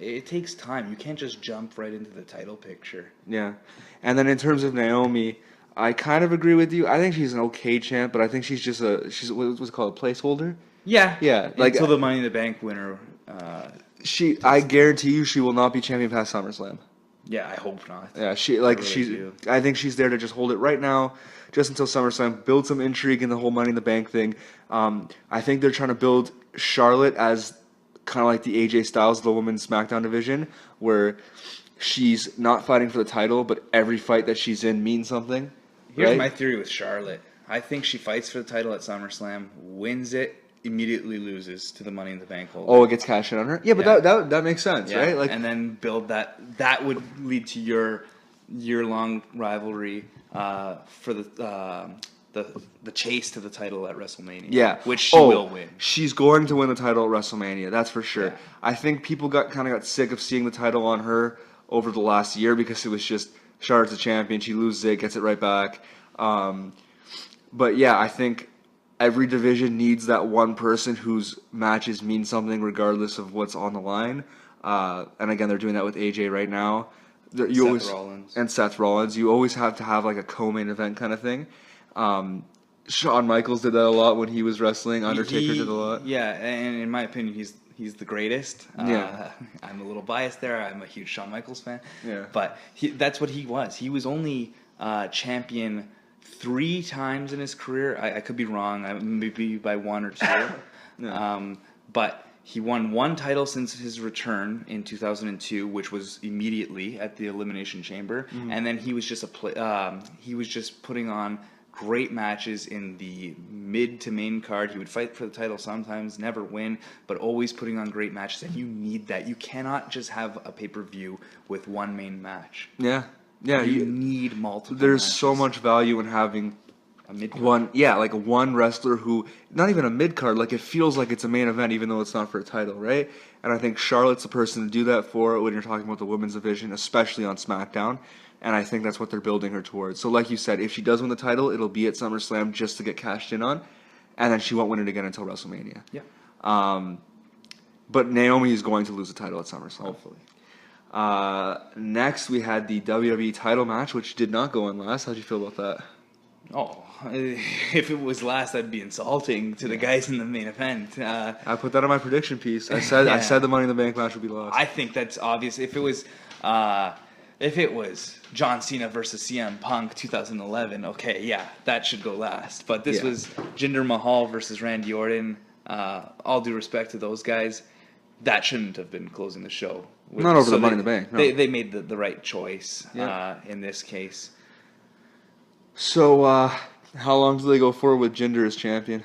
It takes time. You can't just jump right into the title picture. Yeah. And then in terms of Naomi... I kind of agree with you. I think she's an okay champ, but I think she's just what's it called, a placeholder? Yeah. Yeah. Until the Money in the Bank winner. I guarantee you she will not be champion past SummerSlam. Yeah, I hope not. Yeah, I think she's there to just hold it right now, just until SummerSlam, build some intrigue in the whole Money in the Bank thing. I think they're trying to build Charlotte as kind of like the AJ Styles of the women's SmackDown division, where she's not fighting for the title, but every fight that she's in means something. Here's right? my theory with Charlotte. I think she fights for the title at SummerSlam, wins it, immediately loses to the Money in the Bank holder. Oh, it gets cashed in on her? Yeah, but that makes sense, right? Like, and then build that. That would lead to your year-long rivalry for the the chase to the title at WrestleMania. Yeah, which she will win. She's going to win the title at WrestleMania. That's for sure. Yeah. I think people got sick of seeing the title on her over the last year because it was just Charlotte's a champion. She loses it, gets it right back. But yeah, I think every division needs that one person whose matches mean something regardless of what's on the line. And again, they're doing that with AJ right now. Rollins. And Seth Rollins. You always have to have like a co-main event kind of thing. Shawn Michaels did that a lot when he was wrestling. Undertaker did a lot. Yeah, and in my opinion, he's the greatest. Yeah. I'm a little biased there. I'm a huge Shawn Michaels fan. Yeah. But that's what he was. He was only champion 3 times in his career. I could be wrong. Maybe by 1 or 2. Yeah. But he won 1 title since his return in 2002, which was immediately at the Elimination Chamber. Mm-hmm. And then he was just he was just putting on great matches in the mid to main card. He would fight for the title sometimes, never win, but always putting on great matches. And you need that. You cannot just have a pay-per-view with 1 main match. Yeah. Yeah. You need multiple There's matches. so much value in having a mid-card. one wrestler who, not even a mid-card, like it feels like it's a main event even though it's not for a title, right? And I think Charlotte's the person to do that for when you're talking about the women's division, especially on SmackDown. And I think that's what they're building her towards. So like you said, if she does win the title, it'll be at SummerSlam just to get cashed in on. And then she won't win it again until WrestleMania. Yeah. But Naomi is going to lose the title at SummerSlam. Hopefully. Next, we had the WWE title match, which did not go on last. How'd you feel about that? Oh, if it was last, that'd be insulting to the guys in the main event. I put that on my prediction piece. I said the Money in the Bank match would be lost. I think that's obvious. If it was John Cena versus CM Punk 2011, okay, yeah, that should go last. But this was Jinder Mahal versus Randy Orton. All due respect to those guys, that shouldn't have been closing the show. Not over the Money in the Bank. No. They made the right choice in this case. So, how long do they go forward with Jinder as champion?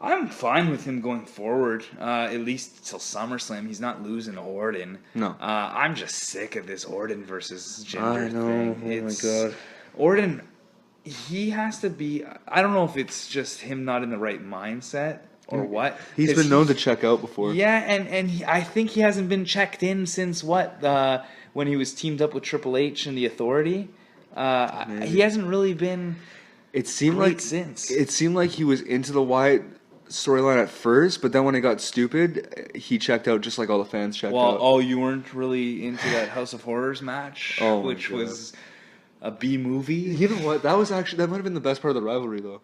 I'm fine with him going forward, at least till SummerSlam. He's not losing to Orton. No. I'm just sick of this Orton versus Jinder thing. Oh my God. Orton, he has to be... I don't know if it's just him not in the right mindset or what. He's been known to check out before. Yeah, and I think he hasn't been checked in since when he was teamed up with Triple H and the Authority. He hasn't really been... It seemed like he was into the Wyatt storyline at first, but then when it got stupid, he checked out just like all the fans checked out. Oh, you weren't really into that House of Horrors match, which was a B movie. You know what? That might have been the best part of the rivalry, though.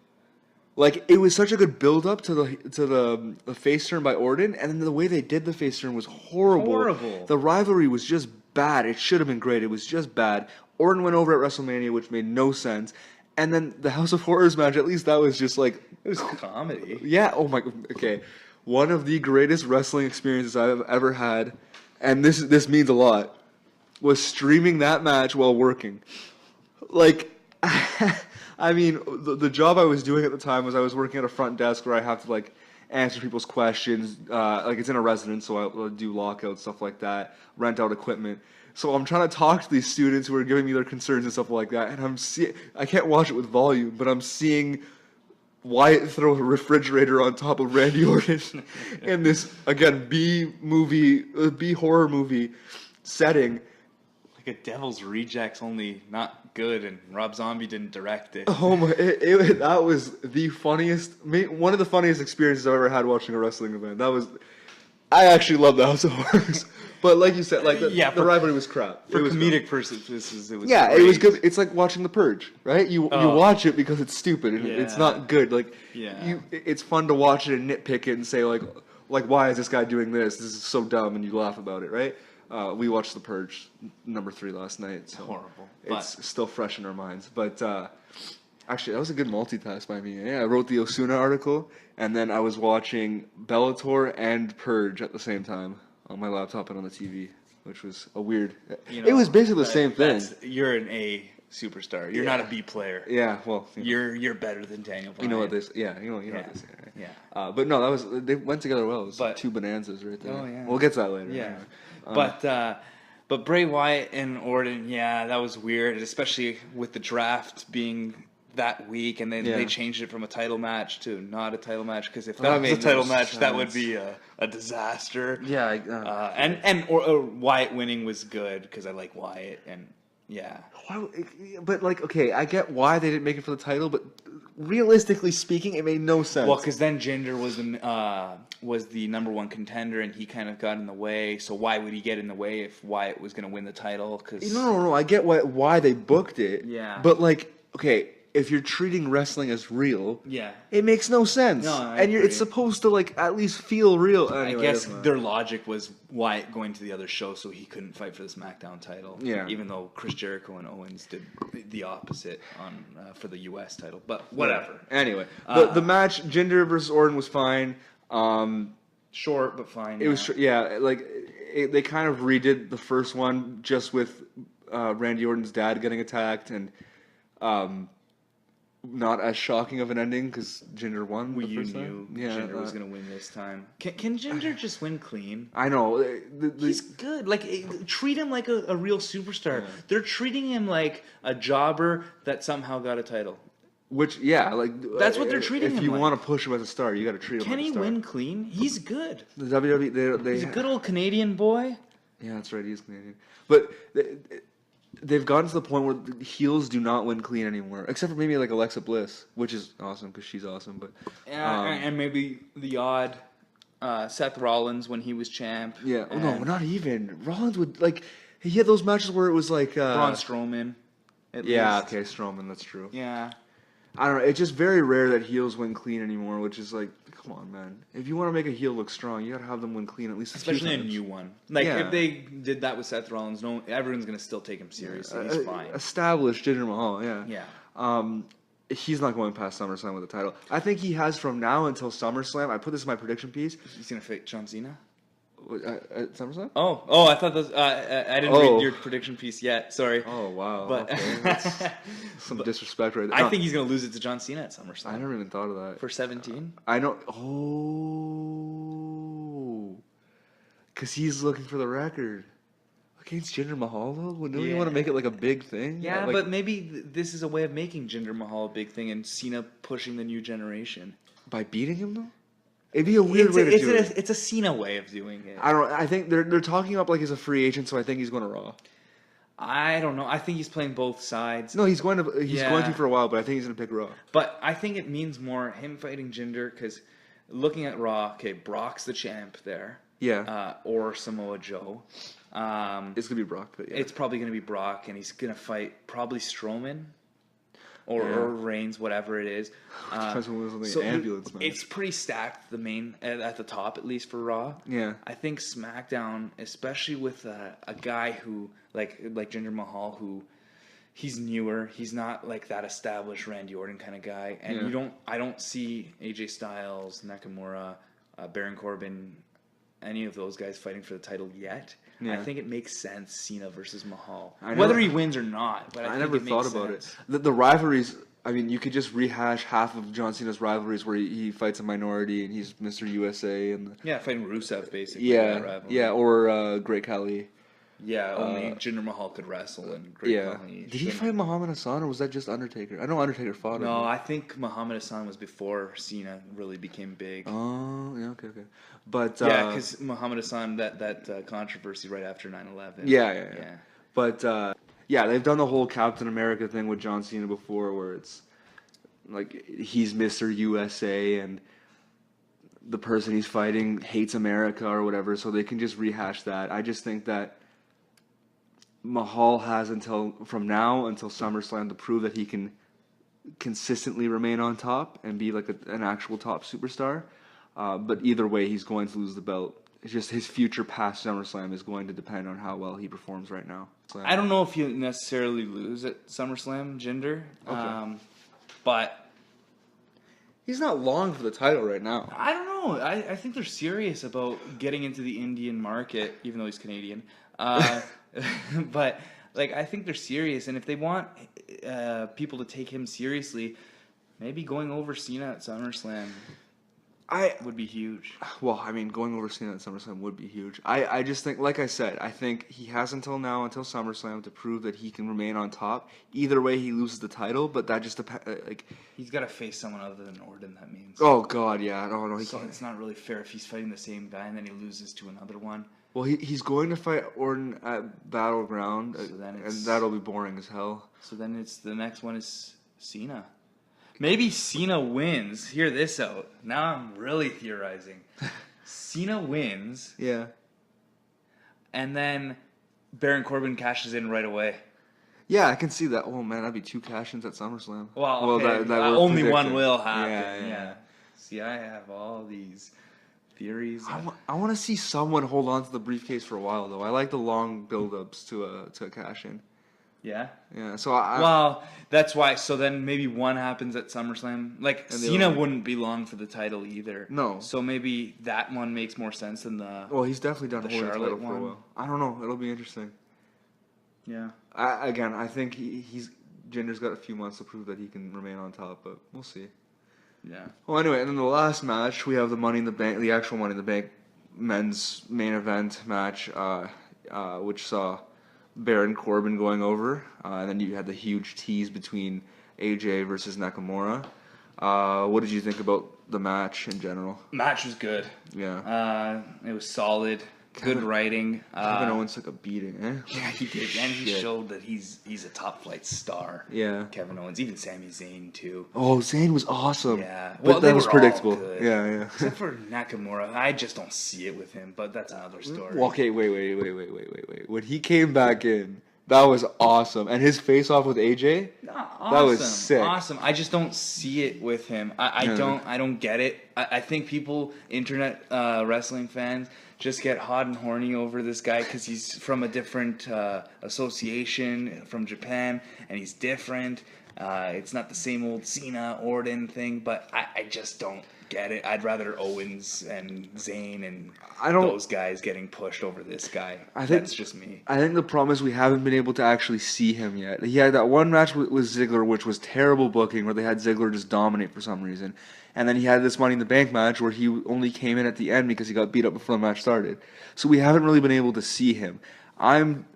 Like, it was such a good build up to the face turn by Orton, and then the way they did the face turn was horrible. The rivalry was just bad. It should have been great. It was just bad. Orton went over at WrestleMania, which made no sense. And then the House of Horrors match, at least that was just like... It was comedy. Yeah, oh my... Okay. One of the greatest wrestling experiences I've ever had, and this means a lot, was streaming that match while working. Like, I mean, the job I was doing at the time was I was working at a front desk where I have to, like, answer people's questions. Like, it's in a residence, so I'll do lockouts, stuff like that, rent out equipment. So I'm trying to talk to these students who are giving me their concerns and stuff like that, and I can't watch it with volume, but I'm seeing Wyatt throw a refrigerator on top of Randy Orton in this, again, B horror movie setting. Like a Devil's Rejects, only not good, and Rob Zombie didn't direct it. Oh my! That was the one of the funniest experiences I've ever had watching a wrestling event. I actually love the House of Horrors. But like you said, like the rivalry was crap. For comedic purposes, it was great. It was good. It's like watching The Purge, right? You watch it because it's stupid and it's not good. Like it's fun to watch it and nitpick it and say like why is this guy doing this? This is so dumb, and you laugh about it, right? We watched The Purge number 3 last night. So horrible. It's still fresh in our minds. But actually, that was a good multitask by me. Yeah, I wrote the Osuna article, and then I was watching Bellator and Purge at the same time on my laptop and on the TV, which was a weird... it was basically the same thing. You're an A superstar. You're not a B player. Yeah, well... You're better than Daniel Bryan. You know what this... Yeah, you know what they say, right? Yeah. But no, they went together well. It was 2 bonanzas right there. Oh, yeah. We'll get to that later. Yeah. Anyway. But Bray Wyatt and Orton, that was weird, especially with the draft being that week, and then Yeah. they changed it from a title match to not a title match, because if That that was a made title no match, that would sense. be a disaster. Yeah, Or Wyatt winning was good because I like Wyatt, and yeah. but like, okay, I get why they didn't make it for the title, but realistically speaking, it made no sense. Well, because then Jinder was the number one contender, and he kind of got in the way. So why would he get in the way if Wyatt was going to win the title? Cause, no, I get why they booked it. Yeah. But like, okay, if you're treating wrestling as real, Yeah. it makes no sense. No, I and agree. it's supposed to like at least feel real. Anyway, I guess doesn't matter. their logic was Wyatt going to the other show, so he couldn't fight for the SmackDown title. Yeah. Even though Chris Jericho and Owens did the opposite on for the U.S. title, but whatever. Anyway, the match Jinder versus Orton was fine. Short but fine. It was they kind of redid the first one just with Randy Orton's dad getting attacked, and not as shocking of an ending because Jinder won. Well, the you first knew time. Yeah, Jinder was going to win this time. Can Jinder just win clean? I know. He's good. Like, treat him like a real superstar. Yeah. They're treating him like a jobber that somehow got a title. Which, that's what they're treating him If you like. want to push him as a star, you got to treat him Can like a he star. win clean? He's good. The WWE, He's a good old Canadian boy. Yeah, that's right. He is Canadian. But they've gotten to the point where the heels do not win clean anymore, except for maybe like Alexa Bliss, which is awesome because she's awesome. But and maybe the odd Seth Rollins when he was champ. Yeah. Oh, no, not even. Rollins would he had those matches where it was like Braun Strowman. Yeah. Least. Okay, Strowman. That's true. Yeah. I don't know. It's just very rare that heels win clean anymore, which is like, come on, man. If you want to make a heel look strong, you got to have them win clean at least. Especially a new one. Like if they did that with Seth Rollins, everyone's gonna still take him seriously. He's fine. Established Jinder Mahal. Yeah. Yeah. He's not going past SummerSlam with the title. I think he has from now until SummerSlam. I put this in my prediction piece. He's gonna fight John Cena. At SummerSlam? Oh! I thought I didn't read your prediction piece yet. Sorry. Oh wow! But okay. That's some disrespect right there. I think he's gonna lose it to John Cena at SummerSlam. I never even thought of that. For 17. I know. Oh, because he's looking for the record against Jinder Mahal. Though, don't you want to make it like a big thing? Yeah, but maybe this is a way of making Jinder Mahal a big thing and Cena pushing the new generation by beating him though. It'd be a weird way to do it. It's a Cena way of doing it. I don't. I think they're talking up like he's a free agent, so I think he's going to Raw. I don't know. I think he's playing both sides. No, he's going to for a while, but I think he's going to pick Raw. But I think it means more him fighting Jinder because looking at Raw, okay, Brock's the champ there. Yeah. Or Samoa Joe. It's going to be Brock, but yeah. It's probably going to be Brock, and he's going to fight probably Strowman. Or Reigns, whatever it is. Ambulance match. It's pretty stacked. The main at the top, at least for Raw. Yeah, I think SmackDown, especially with a guy who like Jinder Mahal, who he's newer. He's not like that established Randy Orton kind of guy, and I don't see AJ Styles, Nakamura, Baron Corbin, any of those guys fighting for the title yet. Yeah. I think it makes sense, Cena versus Mahal. Whether he wins or not, but I never thought about it. The rivalries, I mean, you could just rehash half of John Cena's rivalries where he fights a minority and he's Mr. USA. Fighting Rusev, basically. Yeah, or Great Khali. Yeah, only Jinder Mahal could wrestle and Great Khali. Did he fight Muhammad Hassan or was that just Undertaker? I know Undertaker fought him. No, I think Muhammad Hassan was before Cena really became big. Oh, yeah, okay. But because Muhammad Hassan, that controversy right after 9/11. Yeah. But they've done the whole Captain America thing with John Cena before, where it's like he's Mr. USA and the person he's fighting hates America or whatever, so they can just rehash that. I just think that Mahal has from now until SummerSlam to prove that he can consistently remain on top and be like an actual top superstar. But either way, he's going to lose the belt. It's just his future past SummerSlam is going to depend on how well he performs right now. I don't know if he'll necessarily lose at SummerSlam, Jinder. Okay. But he's not long for the title right now. I don't know. I think they're serious about getting into the Indian market, even though he's Canadian. But I think they're serious, and if they want people to take him seriously, maybe going over Cena at SummerSlam. I would be huge. Well, I mean, going over Cena at SummerSlam would be huge. I just think, like I said, I think he has until now, until SummerSlam, to prove that he can remain on top. Either way, he loses the title, but that just depends. Like, He's got to face someone other than Orton. That means. oh God, yeah, no, he So can't. it's not really fair if he's fighting the same guy and then he loses to another one. Well, he's going to fight Orton at Battleground, So then and it's- that'll be boring as hell. So then it's the next one is Cena. Maybe Cena wins. Hear this out. Now I'm really theorizing. Cena wins, Yeah. and then Baron Corbin cashes in right away. Yeah, I can see that. Oh man, that'd be 2 cash-ins at SummerSlam. Well, okay. that we're Only one predicting. will happen. Yeah, Yeah. See, I have all these theories. I want to see someone hold on to the briefcase for a while though. I like the long build-ups to a cash-in. Yeah. Yeah, so I Well, that's why. So then maybe one happens at SummerSlam. Like And the Cena other- wouldn't be long for the title either. No. So maybe that one makes more sense than the. well, he's definitely done The holding the title Charlotte for a one. while. I don't know. It'll be interesting. Yeah. I think he's Jinder's got a few months to prove that he can remain on top, but we'll see. Yeah. Well, anyway, and then the last match we have the Money in the Bank, the actual Money in the Bank men's main event match, which saw Baron Corbin going over, and then you had the huge tease between AJ versus Nakamura. What did you think about the match in general? Match was good. Yeah, It was solid. Kevin- Good writing. Kevin Owens took a beating, eh? Yeah, he did, and he Shit. showed that he's a top flight star. Yeah. Kevin Owens, even Sami Zayn too. Oh, Zayn was awesome. Yeah, but they that was were all predictable. good. Yeah. Except for Nakamura, I just don't see it with him. But that's another story. Well, okay, wait. When he came back in, that was awesome. And his face off with AJ, Awesome. that was sick. Awesome. I just don't see it with him. I Yeah. don't get it. I think people, internet wrestling fans, just get hot and horny over this guy because he's from a different association from Japan and he's different. It's not the same old Cena Orton thing, but I just don't get it. I'd rather Owens and Zayn and those guys getting pushed over this guy. That's just me. I think the problem is we haven't been able to actually see him yet. He had that one match with Ziggler, which was terrible booking, where they had Ziggler just dominate for some reason. And then he had this Money in the Bank match where he only came in at the end because he got beat up before the match started. So we haven't really been able to see him. I'm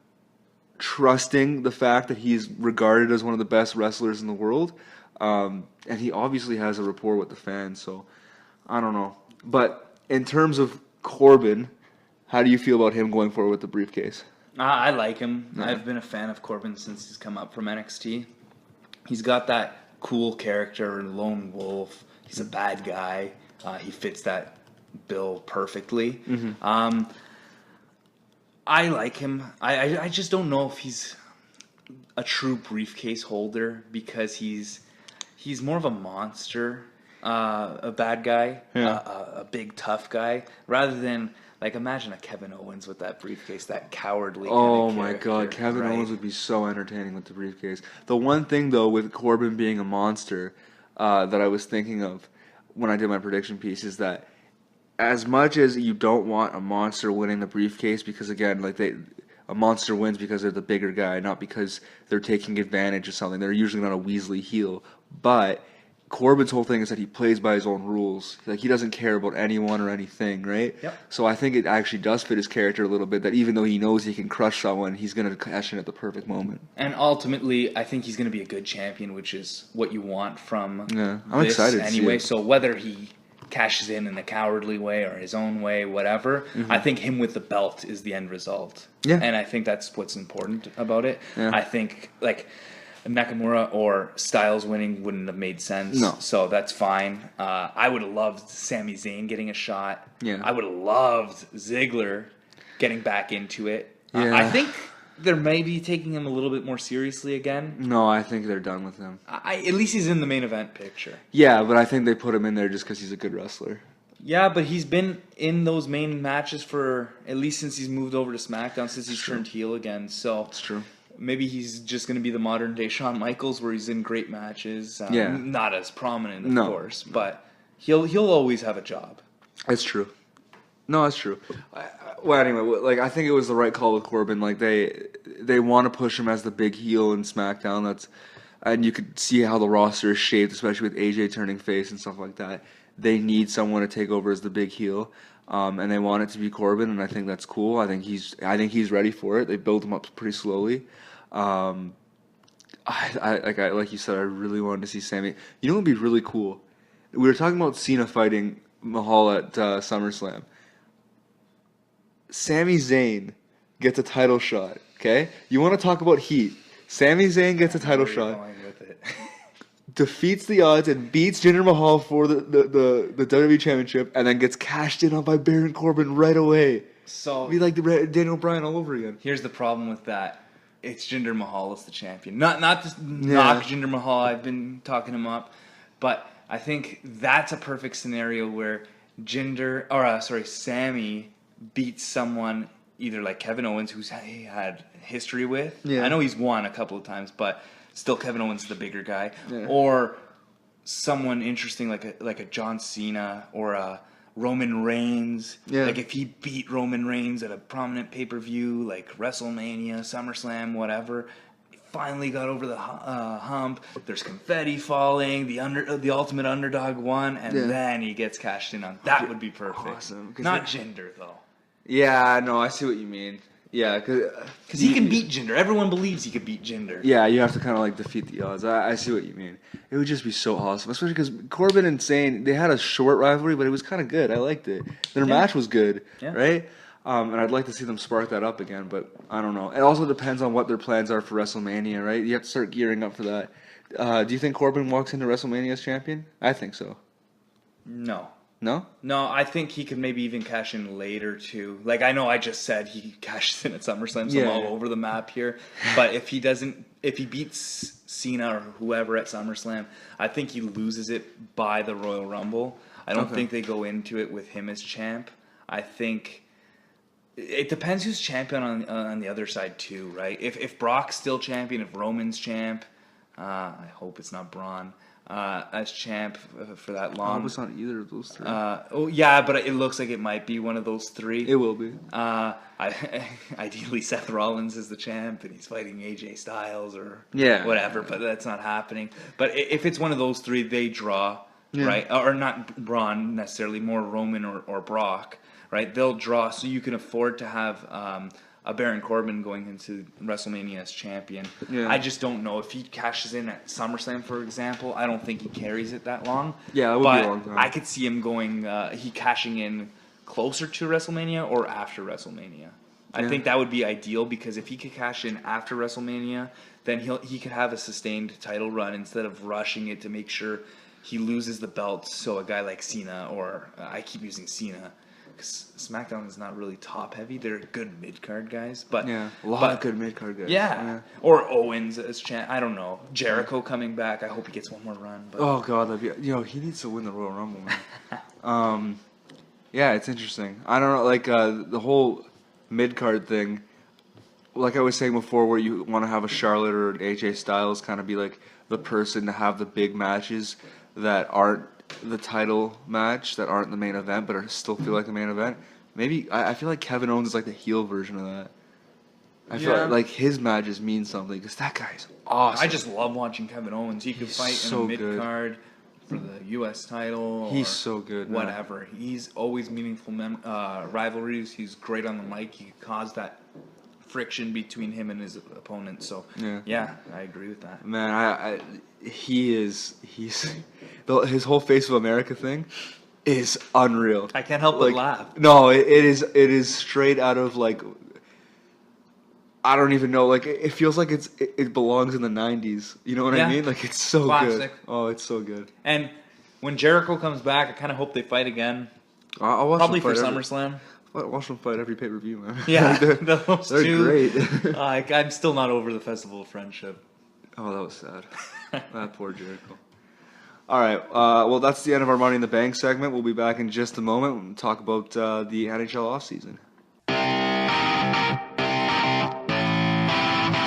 trusting the fact that he's regarded as one of the best wrestlers in the world. And he obviously has a rapport with the fans, so I don't know. But in terms of Corbin, how do you feel about him going forward with the briefcase? I like him. Yeah. I've been a fan of Corbin since he's come up from NXT. He's got that cool character, lone wolf. He's a bad guy. He fits that bill perfectly. Mm-hmm. I like him. I just don't know if he's a true briefcase holder because he's more of a monster, a bad guy, Yeah. a big tough guy, rather than like imagine a Kevin Owens with that briefcase, that cowardly. Oh kind of my character, God, Kevin right? Owens would be so entertaining with the briefcase. The one thing though with Corbin being a monster that I was thinking of when I did my prediction piece is that as much as you don't want a monster winning the briefcase, because again, a monster wins because they're the bigger guy, not because they're taking advantage of something. They're usually not a Weasley heel, but Corbin's whole thing is that he plays by his own rules. Like, he doesn't care about anyone or anything, right? Yep. So I think it actually does fit his character a little bit, that even though he knows he can crush someone, he's going to cash in at the perfect moment. And ultimately, I think he's going to be a good champion, which is what you want from Yeah, I'm this excited to see anyway. it. So whether he cashes in a cowardly way or his own way, whatever, I think him with the belt is the end result. Yeah. And I think that's what's important about it. Yeah. I think, like, Nakamura or Styles winning wouldn't have made sense. No. So that's fine. I would have loved Sami Zayn getting a shot. Yeah. I would have loved Ziggler getting back into it. Yeah. I think they're maybe taking him a little bit more seriously again. No, I think they're done with him. At least he's in the main event picture. Yeah, but I think they put him in there just because he's a good wrestler. Yeah, but he's been in those main matches for at least since he's moved over to SmackDown, since he's turned heel again. So It's true. maybe he's just going to be the modern day Shawn Michaels, where he's in great matches. Yeah. Not as prominent, of No. course, but he'll always have a job. It's true. No, that's true. Well, anyway, like, I think it was the right call with Corbin. Like, they want to push him as the big heel in SmackDown. And you could see how the roster is shaped, especially with AJ turning face and stuff like that. they need someone to take over as the big heel, and they want it to be Corbin, and I think that's cool. I think he's ready for it. They built him up pretty slowly. Like you said, I really wanted to see Sammy. You know what would be really cool? We were talking about Cena fighting Mahal at SummerSlam. Sami Zayn gets a title shot. Okay, you want to talk about heat? Sami Zayn gets a title shot, defeats the odds, and beats Jinder Mahal for the WWE Championship, and then gets cashed in on by Baron Corbin right away. So it'd be like the Daniel Bryan all over again. Here's the problem with that. It's Jinder Mahal as the champion. Not to knock Jinder Mahal. I've been talking him up, but I think that's a perfect scenario where Sammy beats someone either like Kevin Owens, who's he had history with. Yeah. I know he's won a couple of times, but still Kevin Owens is the bigger guy. Yeah. Or someone interesting like a John Cena or a Roman Reigns. Yeah. Like if he beat Roman Reigns at a prominent pay-per-view like WrestleMania, SummerSlam, whatever, he finally got over the hump. There's confetti falling. The ultimate underdog won, and then he gets cashed in on. That would be perfect. Awesome. Not Jinder though. Yeah, no, I see what you mean. Yeah, because he can beat Jinder. Everyone believes he could beat Jinder. Yeah, you have to kind of like defeat the odds. I see what you mean. It would just be so awesome, especially because Corbin and Zayn, they had a short rivalry, but it was kind of good. I liked it. Their match was good, right? And I'd like to see them spark that up again, but I don't know. It also depends on what their plans are for WrestleMania, right? You have to start gearing up for that. Do you think Corbin walks into WrestleMania as champion? I think so. No. No? No, I think he could maybe even cash in later too. Like I know I just said he cashes in at SummerSlam, so I'm all over the map here. But if he beats Cena or whoever at SummerSlam, I think he loses it by the Royal Rumble. I don't think they go into it with him as champ. I think it depends who's champion on the other side too, right? If Brock's still champion, if Roman's champ, I hope it's not Braun. As champ for that long. I hope it's not either of those three. But it looks like it might be one of those three. It will be. Ideally, Seth Rollins is the champ, and he's fighting AJ Styles or whatever, but that's not happening. But if it's one of those three, they draw, right? Or not Braun necessarily, more Roman or Brock, right? They'll draw, so you can afford to have a Baron Corbin going into WrestleMania as champion. Yeah. I just don't know. If he cashes in at SummerSlam, for example, I don't think he carries it that long. Yeah, it would be a long time. I could see him going, he cashing in closer to WrestleMania or after WrestleMania. I think that would be ideal, because if he could cash in after WrestleMania, then he could have a sustained title run instead of rushing it to make sure he loses the belt. So a guy like Cena, or I keep using Cena, SmackDown is not really top heavy. They're good mid card guys, but a lot of good mid card guys. Yeah, or Owens as champ. I don't know. Jericho coming back. I hope he gets one more run. But. Oh God, he needs to win the Royal Rumble, man. Yeah, it's interesting. I don't know, like the whole mid card thing. Like I was saying before, where you want to have a Charlotte or an AJ Styles kind of be like the person to have the big matches that aren't the title match, that aren't the main event, but are still feel like the main event. Maybe I feel like Kevin Owens is like the heel version of that. I feel like his matches mean something, because that guy's awesome. I just love watching Kevin Owens. He could fight in a mid card for the U.S. title. He's so good. Whatever. Man. He's always meaningful rivalries. He's great on the mic. He could cause that friction between him and his opponent. So yeah, I agree with that. Man, he's his whole Face of America thing is unreal. I can't help but laugh. No, it is straight out of like, I don't even know, like it feels like it belongs in the 90s. You know what I mean? Like it's so classic. Good. Oh, it's so good. And when Jericho comes back, I kind of hope they fight again. I'll watch probably for SummerSlam. Watch them fight every pay-per-view, man. Yeah, those they're two. Great. I'm still not over the Festival of Friendship. Oh, that was sad. That poor Jericho. All right, well, that's the end of our Money in the Bank segment. We'll be back in just a moment and talk about the NHL offseason.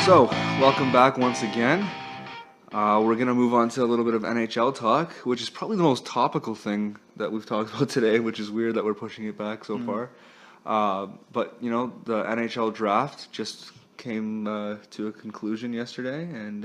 So, welcome back once again. We're going to move on to a little bit of NHL talk, which is probably the most topical thing that we've talked about today, which is weird that we're pushing it back so far. But, you know, the NHL draft just came to a conclusion yesterday, and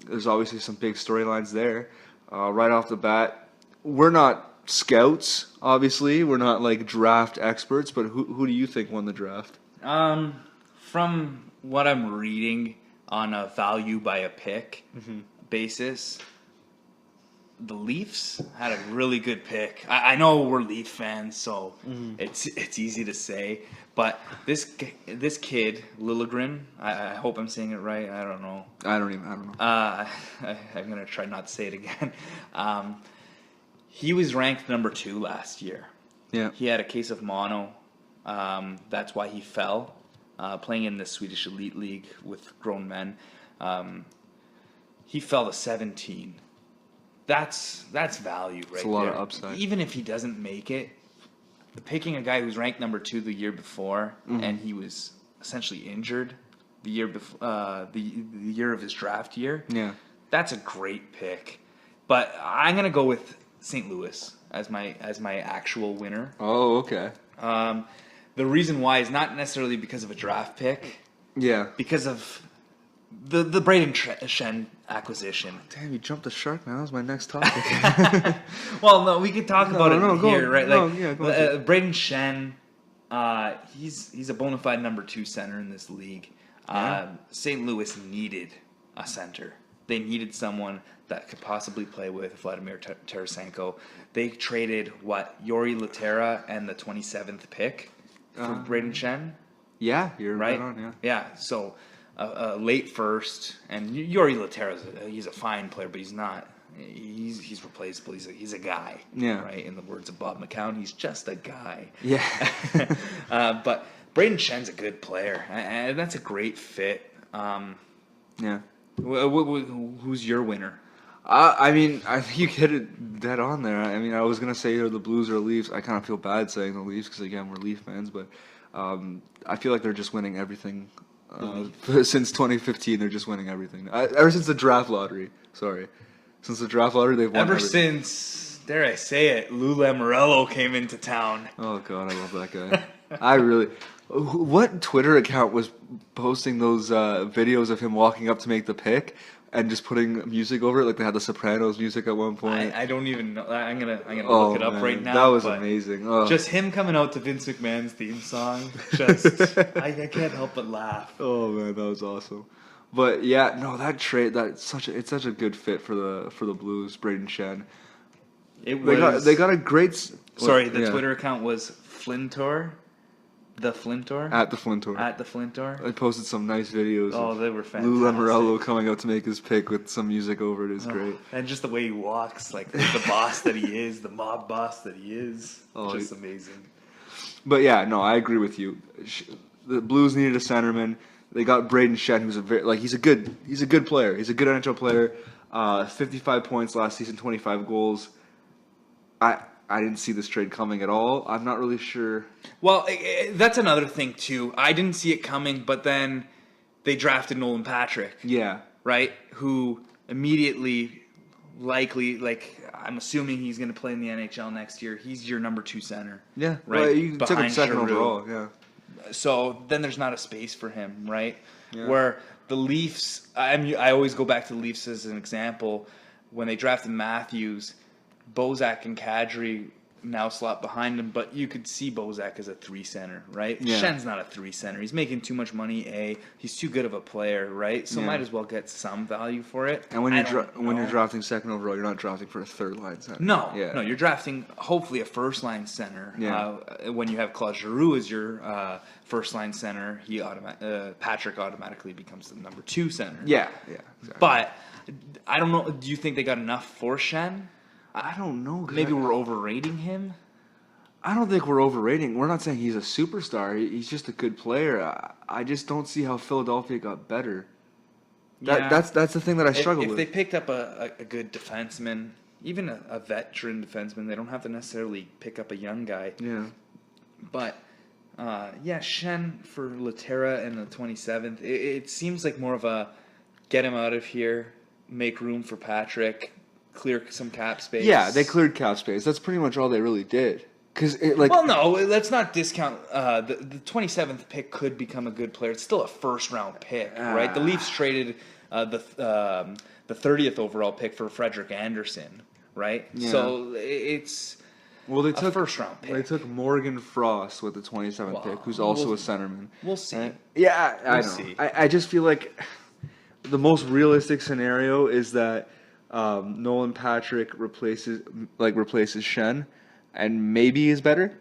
there's obviously some big storylines there. Right off the bat, we're not scouts, obviously. We're not like draft experts, but who do you think won the draft? From what I'm reading on a value by a pick basis, the Leafs had a really good pick. I know we're Leaf fans, so it's easy to say. But this kid, Liljegren, I hope I'm saying it right. I don't know. I don't know. I'm going to try not to say it again. He was ranked number 2 last year. Yeah. He had a case of mono. That's why he fell. Playing in the Swedish Elite League with grown men. He fell to 17. That's value right there. It's a lot of upside. Even if he doesn't make it, picking a guy who's ranked number 2 the year before, and he was essentially injured the year before, the year of his draft year. Yeah. That's a great pick. But I'm gonna go with St. Louis as my actual winner. Oh, okay. The reason why is not necessarily because of a draft pick. Yeah. Because of the Braden Shen acquisition. Damn, you jumped the shark, man. That was my next topic. Well, no, we could talk about it here, right? No, Like, yeah, go on. Braden Shen, he's a bona fide number 2 center in this league. St. Louis needed a center. They needed someone that could possibly play with Vladimir Tarasenko. They traded, Yori Laterra and the 27th pick for Braden Shen? Yeah, you're Right? on, yeah. Yeah, so a late first, and Yori Laterra, he's a fine player, but he's not. He's replaceable. He's a guy. Yeah. Right. In the words of Bob McCown, he's just a guy. Yeah. But Braden Shen's a good player, and that's a great fit. Yeah. Who's your winner? I mean, I think you hit it dead on there. I mean, I was going to say either the Blues or Leafs. I kind of feel bad saying the Leafs because, again, we're Leaf fans. But I feel like they're just winning everything. Since 2015, they're just winning everything. Ever since the draft lottery. Sorry. Since the draft lottery, they've won everything. Since, dare I say it, Lou Lamoriello came into town. Oh, God, I love that guy. I really... What Twitter account was posting those videos of him walking up to make the pick and just putting music over it? Like they had the Sopranos music at one point. I don't even know. I'm gonna look it up right now. That was amazing. Oh. Just him coming out to Vince McMahon's theme song. Just I can't help but laugh. Oh man, that was awesome. But yeah, no, that trade it's such a good fit for the Blues. Braden Shen. They got a great. The Twitter account was Flintor. The Flintor? At the Flintor. At the Flintor. I posted some nice videos. Oh, they were fantastic. Lou Lamoriello coming out to make his pick with some music over it is great. And just the way he walks, like the boss that he is, the mob boss that he is. Oh, just amazing. But yeah, no, I agree with you. The Blues needed a centerman. They got Braden Shen, who's he's a good player. He's a good NHL player. 55 points last season, 25 goals. I didn't see this trade coming at all. I'm not really sure. Well, that's another thing, too. I didn't see it coming, but then they drafted Nolan Patrick. Yeah. Right? Who immediately, likely, I'm assuming he's going to play in the NHL next year. He's your number 2 center. Yeah. Right? Well, you took him second overall, yeah. So then there's not a space for him, right? Yeah. Where the Leafs, I always go back to the Leafs as an example. When they drafted Matthews, Bozak and Kadri now slot behind him, but you could see Bozak as a 3 center, right? Yeah. Shen's not a 3 center. He's making too much money, he's too good of a player, right? So might as well get some value for it. And when you're drafting second overall, you're not drafting for a third line center. No, yeah. No, you're drafting hopefully a first line center. Yeah. When you have Claude Giroux as your first line center, Patrick automatically becomes the number 2 center. Yeah, exactly. But I don't know. Do you think they got enough for Shen? I don't know. Maybe we're overrating him. I don't think we're overrating. We're not saying he's a superstar. He's just a good player. I just don't see how Philadelphia got better. That's the thing that I struggle with. If they picked up a good defenseman, even a veteran defenseman, they don't have to necessarily pick up a young guy. Yeah. But, Shen for Laterra and the 27th, it seems like more of a get him out of here, make room for Patrick, clear some cap space. Yeah, they cleared cap space. That's pretty much all they really did. Well, no, let's not discount the 27th pick could become a good player. It's still a first round pick, right? The Leafs traded the 30th overall pick for Frederik Andersen. right? Yeah. So it's Well, they a took first-round pick. They took Morgan Frost with the 27th pick, who's also a centerman. We'll see. Right? Yeah, I We'll know. see. I just feel like the most realistic scenario is that Nolan Patrick replaces Shen, and maybe is better.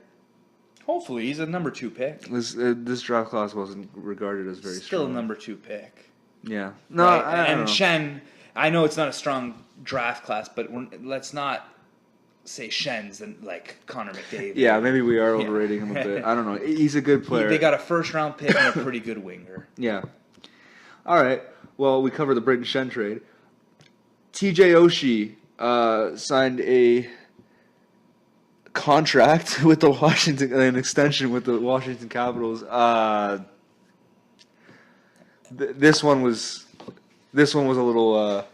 Hopefully, he's a number 2 pick. This draft class wasn't regarded as very Still strong. a number 2 pick. Yeah. No, Right? I don't And know. Shen, I know it's not a strong draft class, but let's not say Shen's like Connor McDavid. Yeah, maybe we are overrating him a bit. I don't know. He's a good player. They got a first-round pick and a pretty good winger. Yeah. All right. Well, we covered the Brayden Shen trade. TJ Oshie signed a contract with the an extension with the Washington Capitals. This one was a little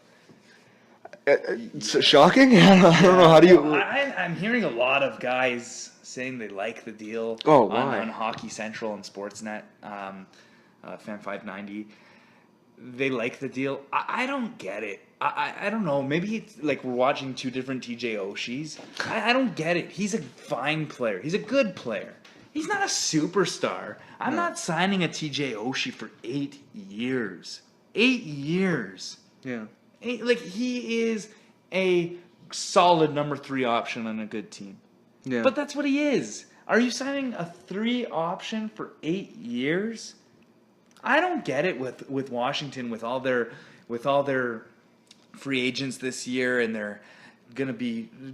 shocking. I don't know how do you. I'm hearing a lot of guys saying they like the deal. Oh, why? On Hockey Central and Sportsnet, Fan 590. They like the deal. I don't get it. I don't know. Maybe it's like we're watching two different TJ Oshies. I don't get it. He's a fine player. He's a good player. He's not a superstar. I'm not signing a TJ Oshie for 8 years. 8 years. Yeah. Like, he is a solid number 3 option on a good team. Yeah. But that's what he is. Are you signing a 3 option for 8 years? I don't get it with Washington with all their free agents this year, and they're gonna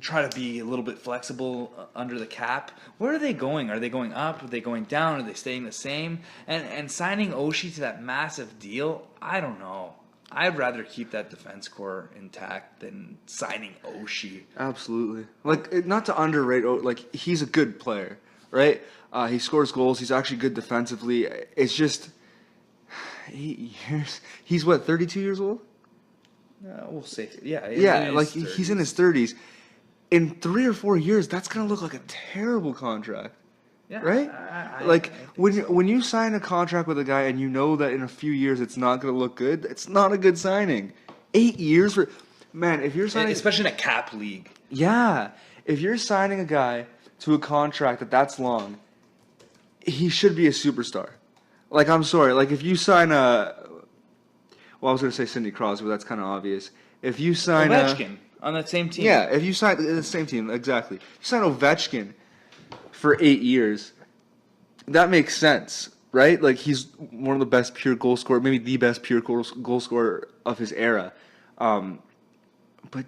try to be a little bit flexible under the cap. Where are they going? Are they going up? Are they going down? Are they staying the same? And signing Oshie to that massive deal, I don't know. I'd rather keep that defense core intact than signing Oshie. Absolutely. Like, not to underrate, like, he's a good player, right? He scores goals. He's actually good defensively. It's just, he's what, 32 years old? We'll say, yeah. Yeah, like, he's in his 30s. In 3 or 4 years, that's going to look like a terrible contract. Yeah, Right? When you sign a contract with a guy and you know that in a few years it's not going to look good, it's not a good signing. 8 years for... Man, if you're signing... Especially in a cap league. Yeah. If you're signing a guy to a contract that's long, he should be a superstar. Like, I'm sorry. Like, if you sign a... Well, I was going to say Sidney Crosby, but that's kind of obvious. If you sign Ovechkin on that same team. Yeah, if you sign... The same team, exactly. You sign Ovechkin for 8 years, that makes sense, right? Like, he's one of the best pure goal scorer, maybe the best pure goal scorer of his era. But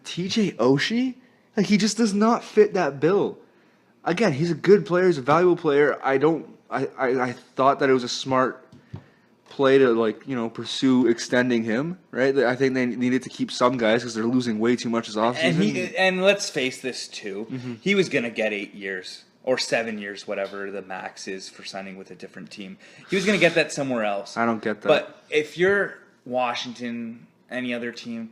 TJ Oshie, like, he just does not fit that bill. Again, he's a good player, he's a valuable player. I thought that it was a smart play to, like, pursue extending him, right? I think they needed to keep some guys because they're losing way too much this offseason. And let's face this too, Mm-hmm. he was gonna get 8 years. Or 7 years, whatever the max is for signing with a different team. He was going to get that somewhere else. I don't get that. But if you're Washington, any other team,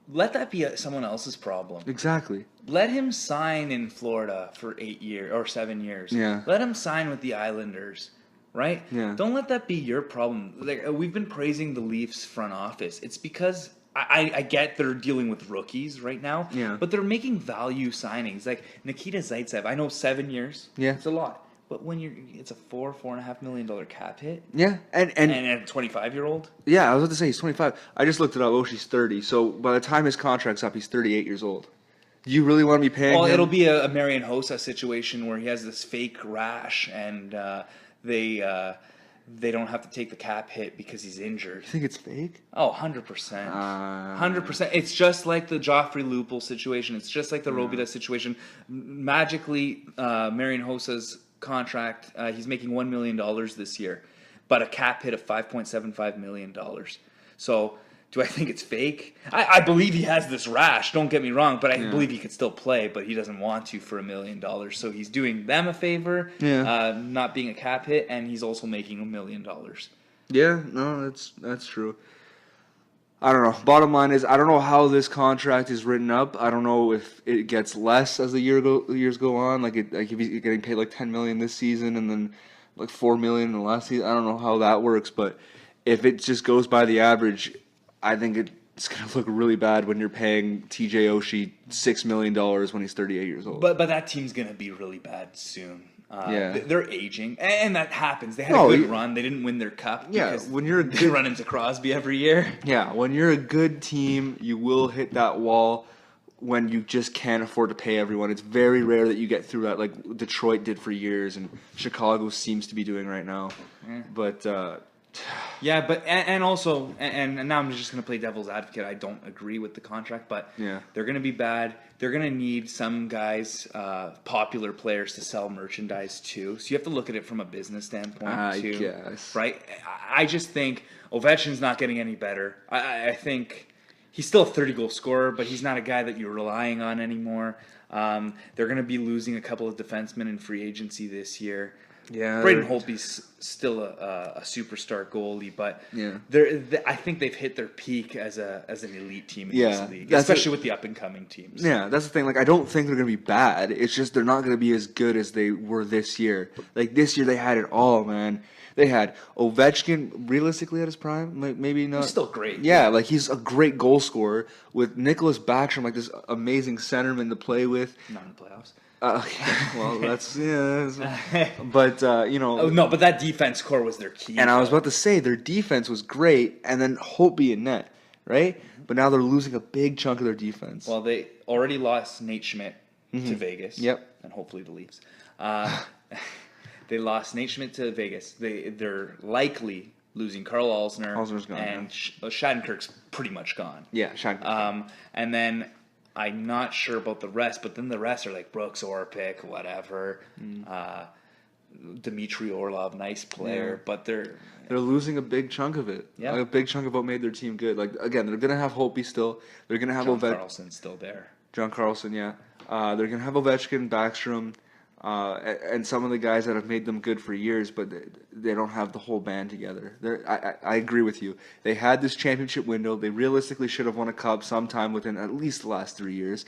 let that be someone else's problem. Exactly. Let him sign in Florida for 8 years or 7 years. Yeah. Let him sign with the Islanders, right? Yeah. Don't let that be your problem. Like, we've been praising the Leafs front office. It's because I get they're dealing with rookies right now, Yeah. but they're making value signings. Like Nikita Zaitsev, I know 7 years, Yeah. it's a lot, but when it's a $4.5 million cap hit, Yeah, and a 25-year-old, yeah, I was about to say he's 25. I just looked it up. Oshie's 30. So by the time his contract's up, he's 38 years old. Do you really want to be paying him? it'll be a Marian Hossa situation where he has this fake rash and they don't have to take the cap hit because he's injured. You think it's fake? Oh, 100%. 100%. It's just like the Joffrey Lupul situation. It's just like the Robida situation. Magically, Marian Hossa's contract, he's making $1 million this year, but a cap hit of $5.75 million. So do I think it's fake? I believe he has this rash, don't get me wrong, but I believe he could still play, but he doesn't want to for $1 million. So he's doing them a favor, not being a cap hit, and he's also making $1 million. Yeah, no, that's true. I don't know. Bottom line is, I don't know how this contract is written up. I don't know if it gets less as the years go on. Like if he's getting paid like $10 million this season and then like $4 million in the last season. I don't know how that works, but if it just goes by the average, I think it it's going to look really bad when you're paying TJ Oshie $6 million when he's 38 years old. But that team's going to be really bad soon. Yeah. They're aging, and that happens. They had a good run. They didn't win their cup. Yeah, because when you're a they run into Crosby every year. Yeah, when you're a good team, you will hit that wall when you just can't afford to pay everyone. It's very rare that you get through that, like Detroit did for years, and Chicago seems to be doing right now. Yeah. But yeah, but and also and now I'm just going to play devil's advocate. I don't agree with the contract, but they're going to be bad. They're going to need some guys, popular players, to sell merchandise too. So you have to look at it from a business standpoint too. I guess. Right? I just think Ovechkin's not getting any better. I think he's still a 30-goal scorer, but he's not a guy that you're relying on anymore. They're going to be losing a couple of defensemen in free agency this year. Yeah, Braden Holtby's still a superstar goalie, but I think they've hit their peak as an elite team in this league, especially with the up and coming teams. Yeah, that's the thing. Like, I don't think they're going to be bad. It's just they're not going to be as good as they were this year. Like, this year they had it all, man. They had Ovechkin realistically at his prime, like maybe not. He's still great. Yeah, like he's a great goal scorer with Nicholas Backstrom, like this amazing centerman to play with. Not in the playoffs. Well, that's but but that defense core was their key. And I was about to say their defense was great, and then Holtby in net, right? But now they're losing a big chunk of their defense. Well, they already lost Nate Schmidt to Vegas. Yep, and hopefully the Leafs. They lost Nate Schmidt to Vegas. They're likely losing Carl Alsner. Alsner's gone, and Shattenkirk's pretty much gone. Yeah, Shattenkirk. And then I'm not sure about the rest, but then the rest are like Brooks Orpik, whatever. Dmitry Orlov, nice player, but they're losing a big chunk of it. Yeah, like a big chunk of what made their team good. Like again, they're gonna have Holtby still. They're gonna have John Carlson's still there. John Carlson, yeah. They're gonna have Ovechkin, Backstrom, and some of the guys that have made them good for years, but they don't have the whole band together. I agree with you. They had this championship window. They realistically should have won a cup sometime within at least the last 3 years.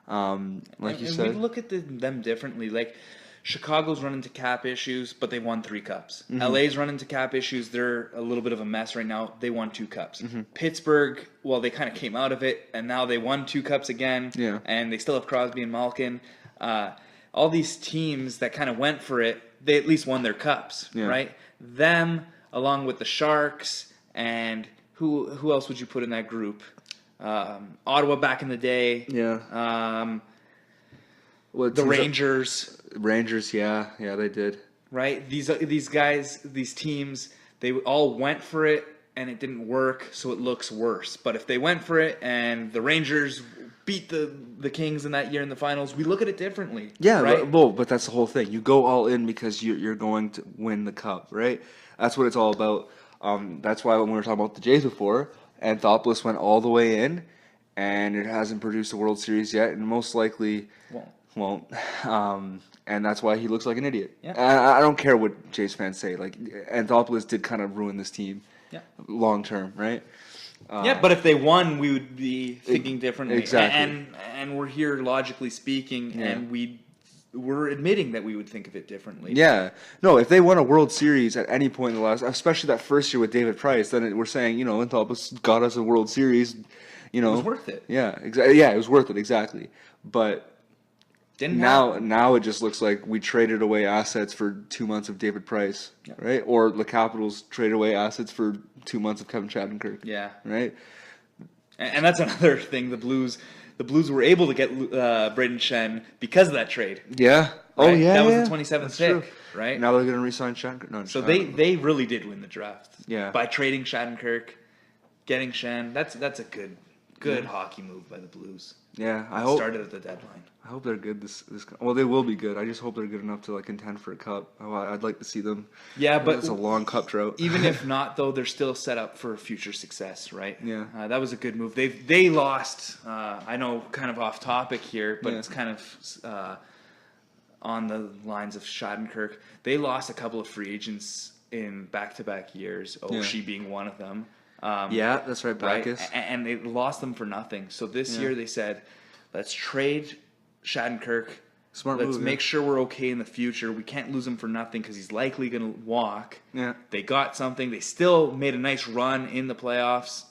You said, we look at them differently. Like Chicago's run into cap issues, but they won 3 cups. LA's run into cap issues. They're a little bit of a mess right now. They won 2 cups. Pittsburgh, well, they kind of came out of it, and now they won 2 cups again. Yeah. And they still have Crosby and Malkin. All these teams that kind of went for it, they at least won their cups, right? Them, along with the Sharks, and who else would you put in that group? Ottawa back in the day. Yeah. The Rangers. Rangers, yeah, they did. Right? These guys, these teams, they all went for it, and it didn't work, so it looks worse. But if they went for it, and the Rangers beat the Kings in that year in the finals, we look at it differently. Yeah, right? but that's the whole thing. You go all in because you're going to win the cup, right? That's what it's all about. That's why when we were talking about the Jays before, Anthopoulos went all the way in, and it hasn't produced a World Series yet, and most likely won't. And that's why he looks like an idiot. Yeah. I don't care what Jays fans say. Like, Anthopoulos did kind of ruin this team long term, right? But if they won, we would be thinking differently. Exactly. And we're here logically speaking, and we're admitting that we would think of it differently. Yeah. No, if they won a World Series at any point in the last, especially that first year with David Price, then we're saying, Anthopoulos got us a World Series. It was worth it. Yeah, exactly. Yeah, it was worth it, exactly. But now it just looks like we traded away assets for 2 months of David Price, right? Or the Capitals traded away assets for 2 months of Kevin Shattenkirk. Yeah. Right? And that's another thing. The Blues were able to get Braden Shen because of that trade. Yeah. Right? Oh, yeah. That was the 27th pick, true. right? Now they're going to re-sign Shattenkirk. No, so they really did win the draft. Yeah. By trading Shattenkirk, getting Shen. That's a good hockey move by the Blues. Yeah, started at the deadline. I hope they're good. Well, they will be good. I just hope they're good enough to contend for a cup. I'd like to see them. Yeah, but it's a long cup drought. Even if not, though, they're still set up for future success, right? Yeah, that was a good move. They lost. I know, kind of off topic here, but it's kind of on the lines of Shattenkirk. They lost a couple of free agents in back-to-back years. Oshie being one of them. That's right, Backus. Right? And they lost them for nothing. So this year they said, let's trade Shattenkirk. Smart Let's move, make sure we're okay in the future. We can't lose him for nothing because he's likely going to walk. Yeah. They got something. They still made a nice run in the playoffs.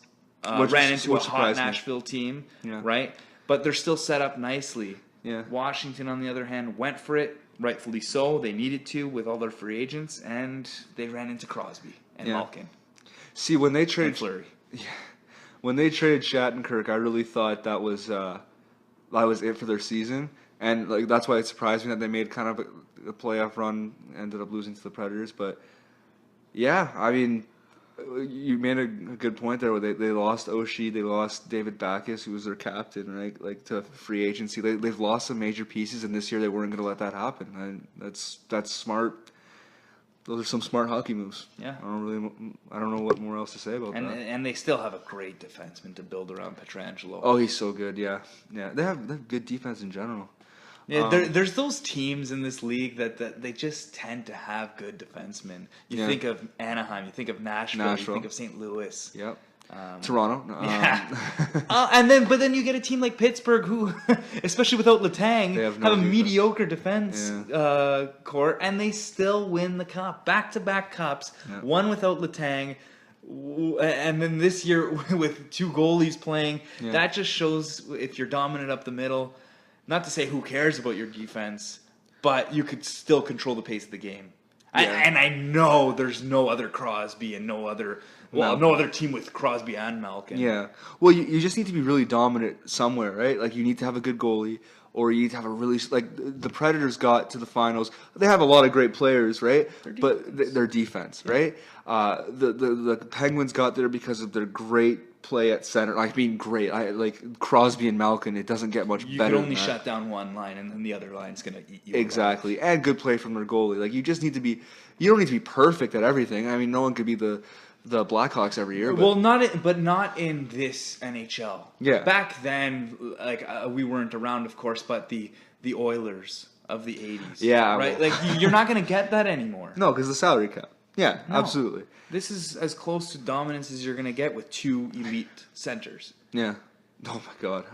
ran into a hot surprised me. Nashville team, Yeah. right? But they're still set up nicely. Yeah. Washington, on the other hand, went for it, rightfully so. They needed to with all their free agents, and they ran into Crosby and Malkin See, when they and traded Fleury. when they traded Shattenkirk, I really thought that was it for their season, and like that's why it surprised me that they made kind of a playoff run, ended up losing to the Predators. But yeah, I mean, you made a good point there. Where they lost Oshie, they lost David Backes, who was their captain, right? Like to free agency, they've lost some major pieces, and this year they weren't going to let that happen. And that's smart. Those are some smart hockey moves. Yeah. I don't know what more else to say about that. And they still have a great defenseman to build around Pietrangelo. Oh, he's so good. Yeah. They have good defense in general. Yeah, there's those teams in this league that they just tend to have good defensemen. You think of Anaheim, you think of Nashville, you think of St. Louis. Yep. Toronto. But then you get a team like Pittsburgh who, especially without Letang, They have no a defense. mediocre defense core, and they still win the cup. Back-to-back cups, one without Letang, and then this year with two goalies playing. Yeah. That just shows if you're dominant up the middle. Not to say who cares about your defense, but you could still control the pace of the game. Yeah. And I know there's no other Crosby and no other team with Crosby and Malkin. Yeah. Well, you just need to be really dominant somewhere, right? Like you need to have a good goalie, or you need to have a really the Predators got to the finals. They have a lot of great players, right? Their defense, right? The Penguins got there because of their great play at center. I mean, great. Like Crosby and Malkin. It doesn't get much You better. can only than that. shut down one line, and then the other line's gonna eat you. Exactly, and good play from their goalie. Like you just need to be. You don't need to be perfect at everything. I mean, no one could be the Blackhawks every year. But, Well, not in this NHL. Yeah. Back then, we weren't around, of course, but the Oilers of the '80s. Yeah, Right. well- Like you're not gonna get that anymore. no, because the salary cap. Yeah, No. absolutely. This is as close to dominance as you're gonna get with two elite centers. Yeah. Oh my God.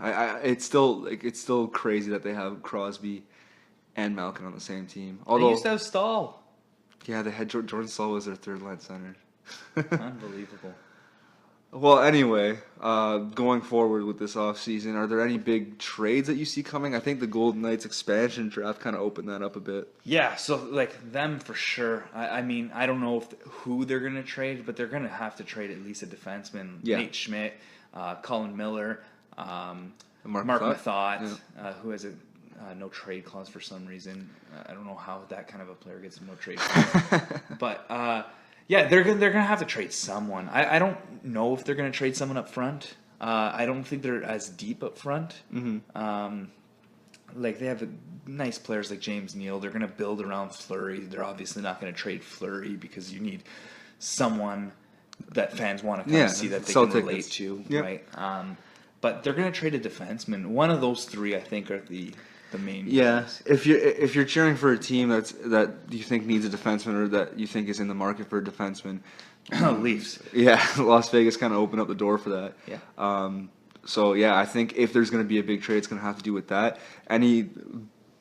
It's still crazy that they have Crosby and Malkin on the same team. They Although, used to have Stahl. yeah, they had Jordan Staal was their third line center. Unbelievable. Well, anyway, going forward with this offseason, are there any big trades that you see coming? I think the Golden Knights expansion draft kind of opened that up a bit. Yeah, so like them for sure. I mean, I don't know who they're going to trade, but they're going to have to trade at least a defenseman. Yeah. Nate Schmidt, Colin Miller, Mark Mathot, who has a no trade clause for some reason. I don't know how that kind of a player gets a no trade clause. But yeah, they're gonna have to trade someone. I don't know if they're gonna trade someone up front. I don't think they're as deep up front. Mm-hmm. Like they have nice players like James Neal. They're gonna build around Fleury. They're obviously not gonna trade Fleury because you need someone that fans want to see that they can relate to, right? But they're gonna trade a defenseman. One of those three, I think, are the main. Yeah, ones. if you're cheering for a team that you think needs a defenseman or that you think is in the market for a defenseman, Leafs. yeah, Las Vegas kind of opened up the door for that. Yeah. So yeah, I think if there's going to be a big trade, it's going to have to do with that. Any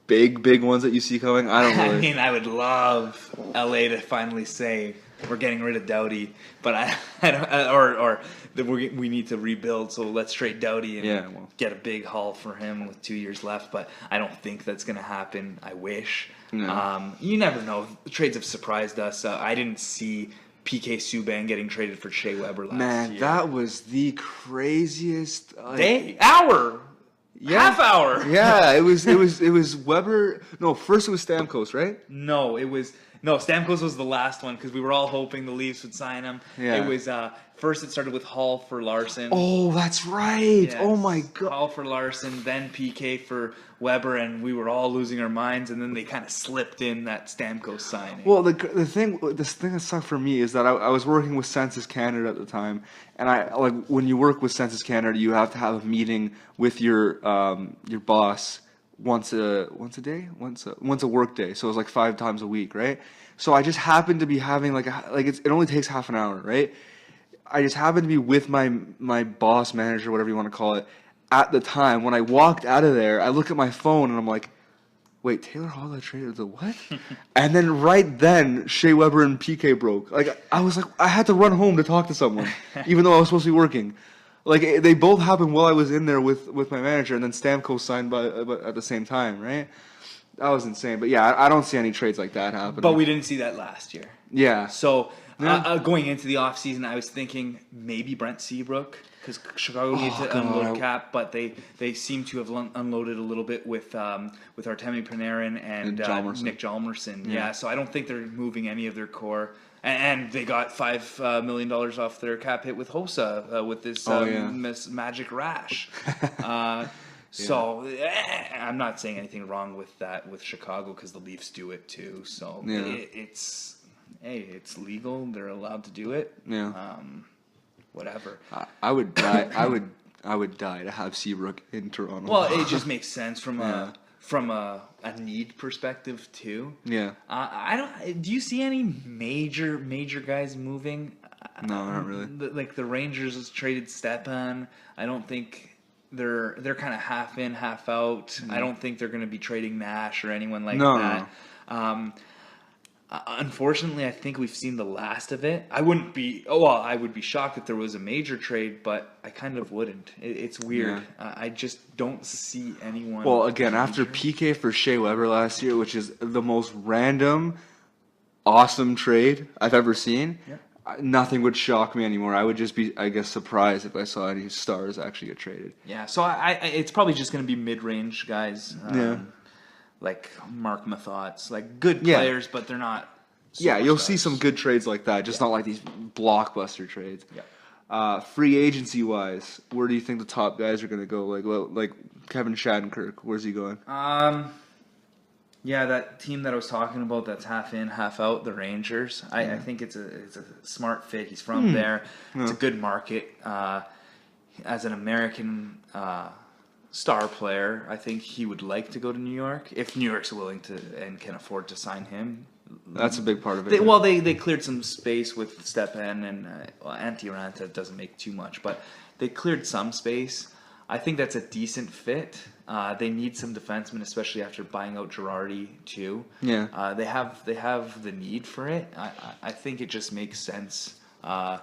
big ones that you see coming? I don't really. I mean, I would love LA to finally say we're getting rid of Doughty, but I don't, or that we need to rebuild, so let's trade Doughty and get a big haul for him with 2 years left. But I don't think that's going to happen. I wish. No. You never know. The trades have surprised us. I didn't see PK Subban getting traded for Shea Weber last year. That was the craziest hour. Yeah. Half hour. Yeah, it was Weber. No, first it was Stamkos, right? No, Stamkos was the last one because we were all hoping the Leafs would sign him. Yeah. It was first it started with Hall for Larson. Oh, that's right. Yes. Oh my God. Hall for Larson, then PK for Weber, and we were all losing our minds. And then they kind of slipped in that Stamkos signing. Well, the thing that sucked for me is that I was working with Census Canada at the time, and when you work with Census Canada, you have to have a meeting with your boss once a work day. So it was like 5 times a week, right? So I just happened to be having it only takes half an hour, right? I just happened to be with my boss, manager, whatever you want to call it, at the time. When I walked out of there, I look at my phone and I'm like, wait, Taylor Hall got traded to what? And then right then, Shea Weber and PK broke. I was like, I had to run home to talk to someone, even though I was supposed to be working. Like they both happened while I was in there with my manager, and then Stamkos signed at the same time, right? That was insane. But yeah, I don't see any trades like that happening. But we didn't see that last year. Yeah. So Yeah. going into the offseason, I was thinking maybe Brent Seabrook, because Chicago needs to unload cap, but they seem to have unloaded a little bit with Artemi Panarin and Nick Hjalmarsson. Yeah, so I don't think they're moving any of their core. And they got $5 million off their cap hit with Hossa with this magic rash. So I'm not saying anything wrong with that with Chicago, because the Leafs do it too. So it's legal. They're allowed to do it. Yeah. Whatever. I would die. I would die to have Seabrook in Toronto. Well, it just makes sense from a need perspective too. Yeah. I don't. Do you see any major guys moving? No, not really. Like the Rangers has traded Stepan. I don't think they're kind of half in, half out. Mm. I don't think they're going to be trading Nash or anyone like that. No. Unfortunately, I think we've seen the last of it. I would be shocked if there was a major trade, but I kind of wouldn't. It's weird. Yeah. I just don't see anyone. Well, again, after PK for Shea Weber last year, which is the most random, awesome trade I've ever seen, nothing would shock me anymore. I would just be, I guess, surprised if I saw any stars actually get traded. Yeah, so it's probably just going to be mid-range guys. Like Mark Mathot's, like good players, but they're not. Yeah, you'll see some good trades like that, just not like these blockbuster trades. Yeah. Free agency wise, where do you think the top guys are going to go? Like Kevin Shattenkirk, where's he going? Yeah, that team that I was talking about, that's half in, half out, the Rangers. I think it's a smart fit. He's from there. It's a good market. As an American star player, I think he would like to go to New York if New York's willing to and can afford to sign him. That's a big part of it. They cleared some space with Stepan and Antti Raanta doesn't make too much, but they cleared some space. I think that's a decent fit. They need some defensemen, especially after buying out Girardi too. Yeah. They have the need for it. I think it just makes sense to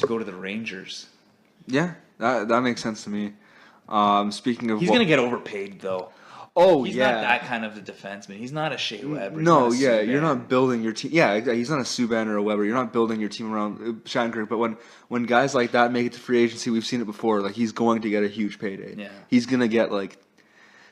go to the Rangers. Yeah, that makes sense to me. Speaking of, he's gonna get overpaid though. Oh, he's not that kind of a defenseman. He's not a Shea Weber. No, you're not building your team. Yeah, he's not a Subban or a Weber. You're not building your team around Shattenkirk. But when guys like that make it to free agency, we've seen it before. Like, he's going to get a huge payday. Yeah, he's gonna get like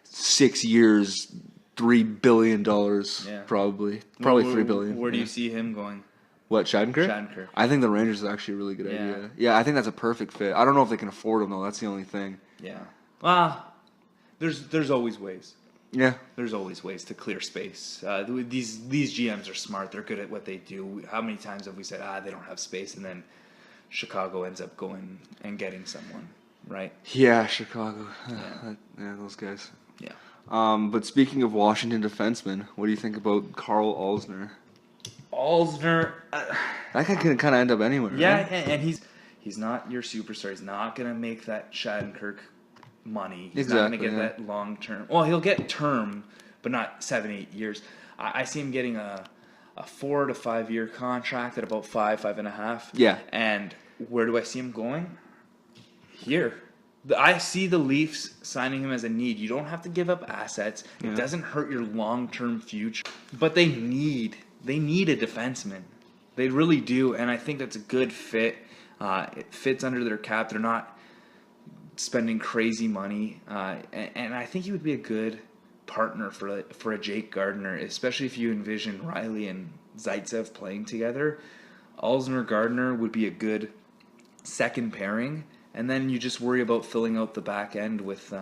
6 years, $3 billion, probably $3 billion. Where do you see him going? What, Shattenkirk? Shattenkirk. I think the Rangers is actually a really good idea. Yeah, I think that's a perfect fit. I don't know if they can afford him though. That's the only thing. Yeah. There's always ways. Yeah. There's always ways to clear space. These GMs are smart. They're good at what they do. How many times have we said, they don't have space, and then Chicago ends up going and getting someone, right? Yeah, Chicago. Yeah, those guys. Yeah. But speaking of Washington defensemen, what do you think about Carl Alsner? That guy can kind of end up anywhere. Yeah, right? and he's not your superstar. He's not going to make that Shattenkirk money. He's exactly, not going to get that long term. Well, he'll get term, but not 7-8 years. I see him getting a 4 to 5 year contract at about 5.5. Yeah. And where do I see him going? Here. I see the Leafs signing him as a need. You don't have to give up assets. It doesn't hurt your long-term future. But they need a defenseman. They really do, and I think that's a good fit. It fits under their cap. They're not spending crazy money, and I think he would be a good partner for a Jake Gardiner, especially if you envision Riley and Zaitsev playing together. Alsner Gardiner would be a good second pairing. And then you just worry about filling out the back end with,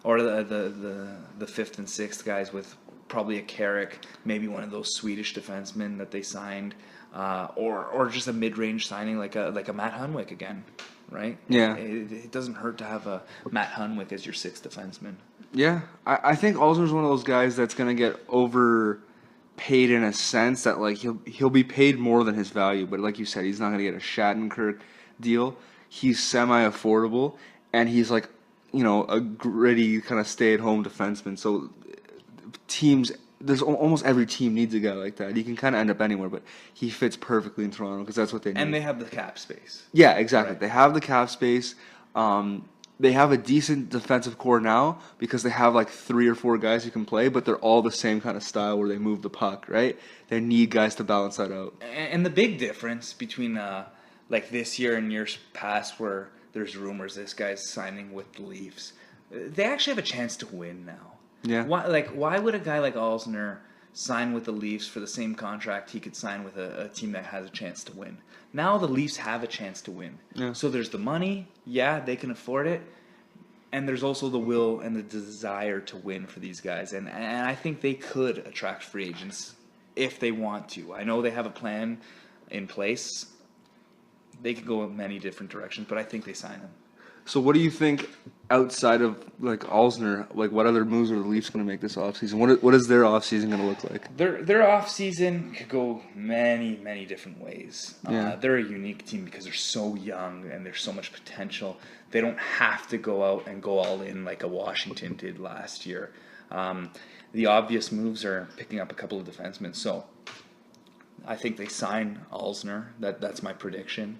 or the fifth and sixth guys with probably a Carrick, maybe one of those Swedish defensemen that they signed, or just a mid-range signing like a Matt Hunwick again, right? Yeah. It doesn't hurt to have a Matt Hunwick as your sixth defenseman. Yeah, I think Alsner's one of those guys that's gonna get overpaid in a sense that like he'll be paid more than his value, but like you said, he's not gonna get a Shattenkirk deal. He's semi-affordable, and he's like, a gritty kind of stay-at-home defenseman. So there's almost every team needs a guy like that. He can kind of end up anywhere, but he fits perfectly in Toronto because that's what they need. And they have the cap space. Yeah, exactly. Right. They have the cap space. They have a decent defensive core now because they have like 3 or 4 guys who can play, but they're all the same kind of style where they move the puck, right? They need guys to balance that out. And the big difference between like this year and years past, where there's rumors this guy's signing with the Leafs, they actually have a chance to win now. Yeah. Why would a guy like Alzner sign with the Leafs for the same contract he could sign with a team that has a chance to win? Now the Leafs have a chance to win. Yeah. So there's the money, yeah, they can afford it, and there's also the will and the desire to win for these guys. And I think they could attract free agents if they want to. I know they have a plan in place. They could go in many different directions, but I think they sign him. So what do you think outside of like Alzner, like what other moves are the Leafs going to make this offseason? What is their offseason going to look like? Their off season could go many different ways. Yeah. They're a unique team because they're so young and there's so much potential. They don't have to go out and go all in like a Washington did last year. The obvious moves are picking up a couple of defensemen. So I think they sign Alzner. That's my prediction.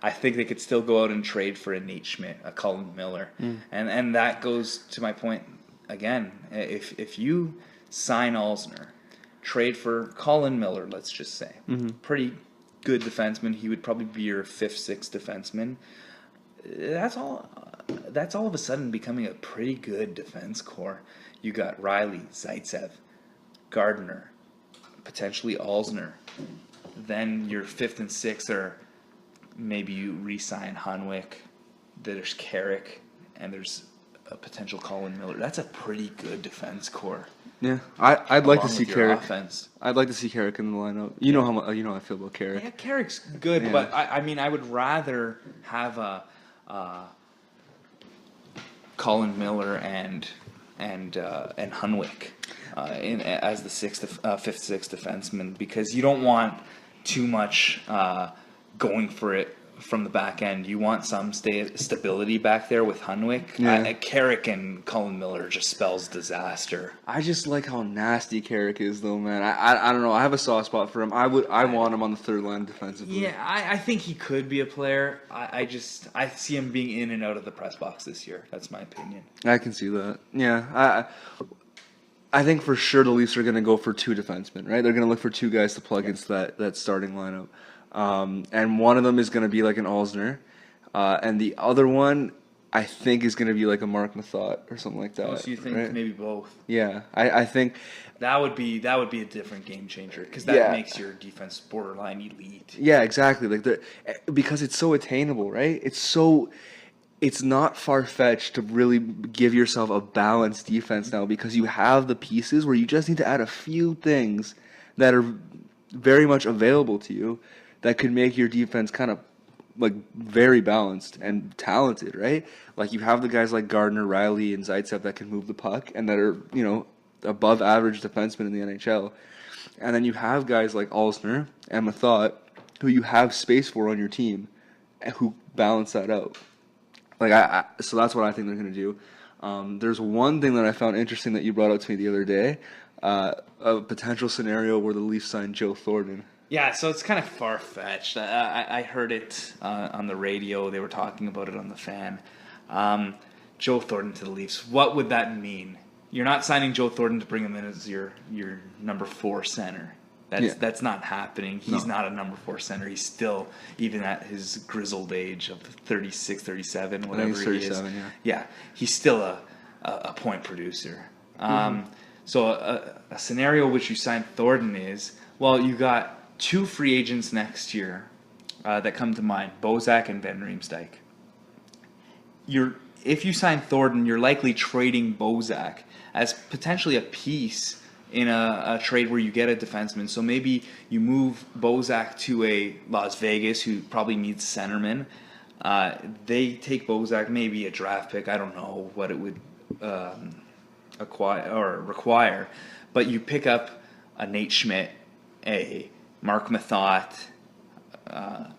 I think they could still go out and trade for a Nate Schmidt, a Colin Miller. And that goes to my point again. If you sign Alzner, trade for Colin Miller, let's just say, pretty good defenseman. He would probably be your 5th, 6th defenseman. That's all of a sudden becoming a pretty good defense core. You got Riley, Zaitsev, Gardner, potentially Alzner. Then your 5th and 6th are maybe you re-sign Hunwick. There's Carrick, and there's a potential Colin Miller. That's a pretty good defense core. Yeah, I'd like to along see with your Carrick. offense. I'd like to see Carrick in the lineup. You know how I feel about Carrick. Yeah, Carrick's good, Yeah. but I mean, I would rather have a Colin Miller and Hunwick as the 5th, 6th defenseman, because you don't want too much going for it from the back end. You want some stability back there with Hunwick. Yeah. Carrick and Colin Miller just spells disaster. I just like how nasty Carrick is, though, man. I don't know. I have a soft spot for him. I want him on the third line defensively. Yeah, I think he could be a player. I see him being in and out of the press box this year. That's my opinion. I can see that. Yeah, I think for sure the Leafs are going to go for 2 defensemen, right? They're going to look for 2 guys to plug into that starting lineup. And one of them is going to be like an Alzner, and the other one I think is going to be like a Mark Mathot or something like that. Oh, so you think right? maybe both? Yeah, I think that would be a different game changer, because that Yeah. makes your defense borderline elite. Yeah, exactly. Because it's so attainable, right? It's not far-fetched to really give yourself a balanced defense now, because you have the pieces where you just need to add a few things that are very much available to you that could make your defense kind of like very balanced and talented, right? Like you have the guys like Gardner, Riley, and Zaitsev that can move the puck and that are, above average defensemen in the NHL. And then you have guys like Alzner and Mathot who you have space for on your team and who balance that out. So that's what I think they're going to do. There's one thing that I found interesting that you brought up to me the other day, a potential scenario where the Leafs sign Joe Thornton. Yeah, so it's kind of far-fetched. I heard it on the radio. They were talking about it on the Fan. Joe Thornton to the Leafs. What would that mean? You're not signing Joe Thornton to bring him in as your number 4 center. That's not happening. He's not a number 4 center. He's still, even at his grizzled age of 36, 37, whatever he's 37, he is. yeah. Yeah, he's still a point producer. So a scenario which you sign Thornton is, well, you got 2 free agents next year that come to mind, Bozak and Van Riemsdyk. If you sign Thornton, you're likely trading Bozak as potentially a piece in a trade where you get a defenseman. So maybe you move Bozak to a Las Vegas, who probably needs centerman. They take Bozak, maybe a draft pick. I don't know what it would acquire or require, but you pick up a Nate Schmidt, a Mark Mathot,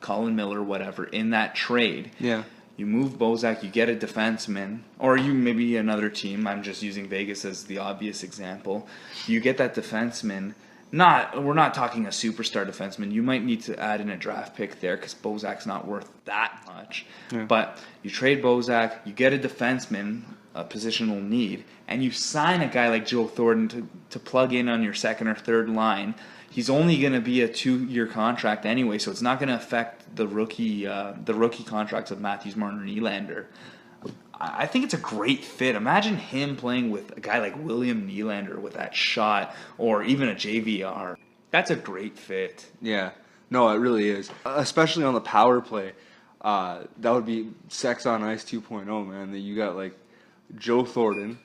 Colin Miller, whatever, in that trade. Yeah. You move Bozak, you get a defenseman, or you maybe another team. I'm just using Vegas as the obvious example. You get that defenseman, we're not talking a superstar defenseman. You might need to add in a draft pick there because Bozak's not worth that much. Yeah. But you trade Bozak, you get a defenseman, a positional need, and you sign a guy like Joe Thornton to plug in on your second or third line. He's only going to be a 2-year contract anyway, so it's not going to affect the rookie contracts of Matthews, Marner, and Nylander. I think it's a great fit. Imagine him playing with a guy like William Nylander with that shot, or even a JVR. That's a great fit. Yeah. No, it really is. Especially on the power play. That would be Sex on Ice 2.0, man. That you got like Joe Thornton,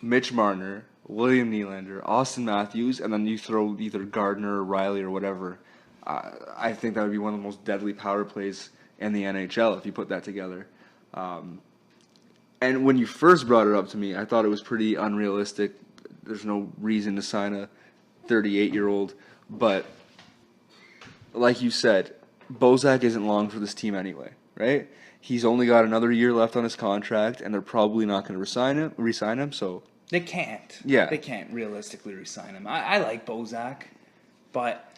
Mitch Marner, William Nylander, Austin Matthews, and then you throw either Gardner or Riley or whatever. I think that would be one of the most deadly power plays in the NHL if you put that together. And when you first brought it up to me, I thought it was pretty unrealistic. There's no reason to sign a 38-year-old. But like you said, Bozak isn't long for this team anyway, right? He's only got another year left on his contract, and they're probably not going to re-sign him. So they can't. Yeah. They can't realistically re-sign him. I like Bozak, but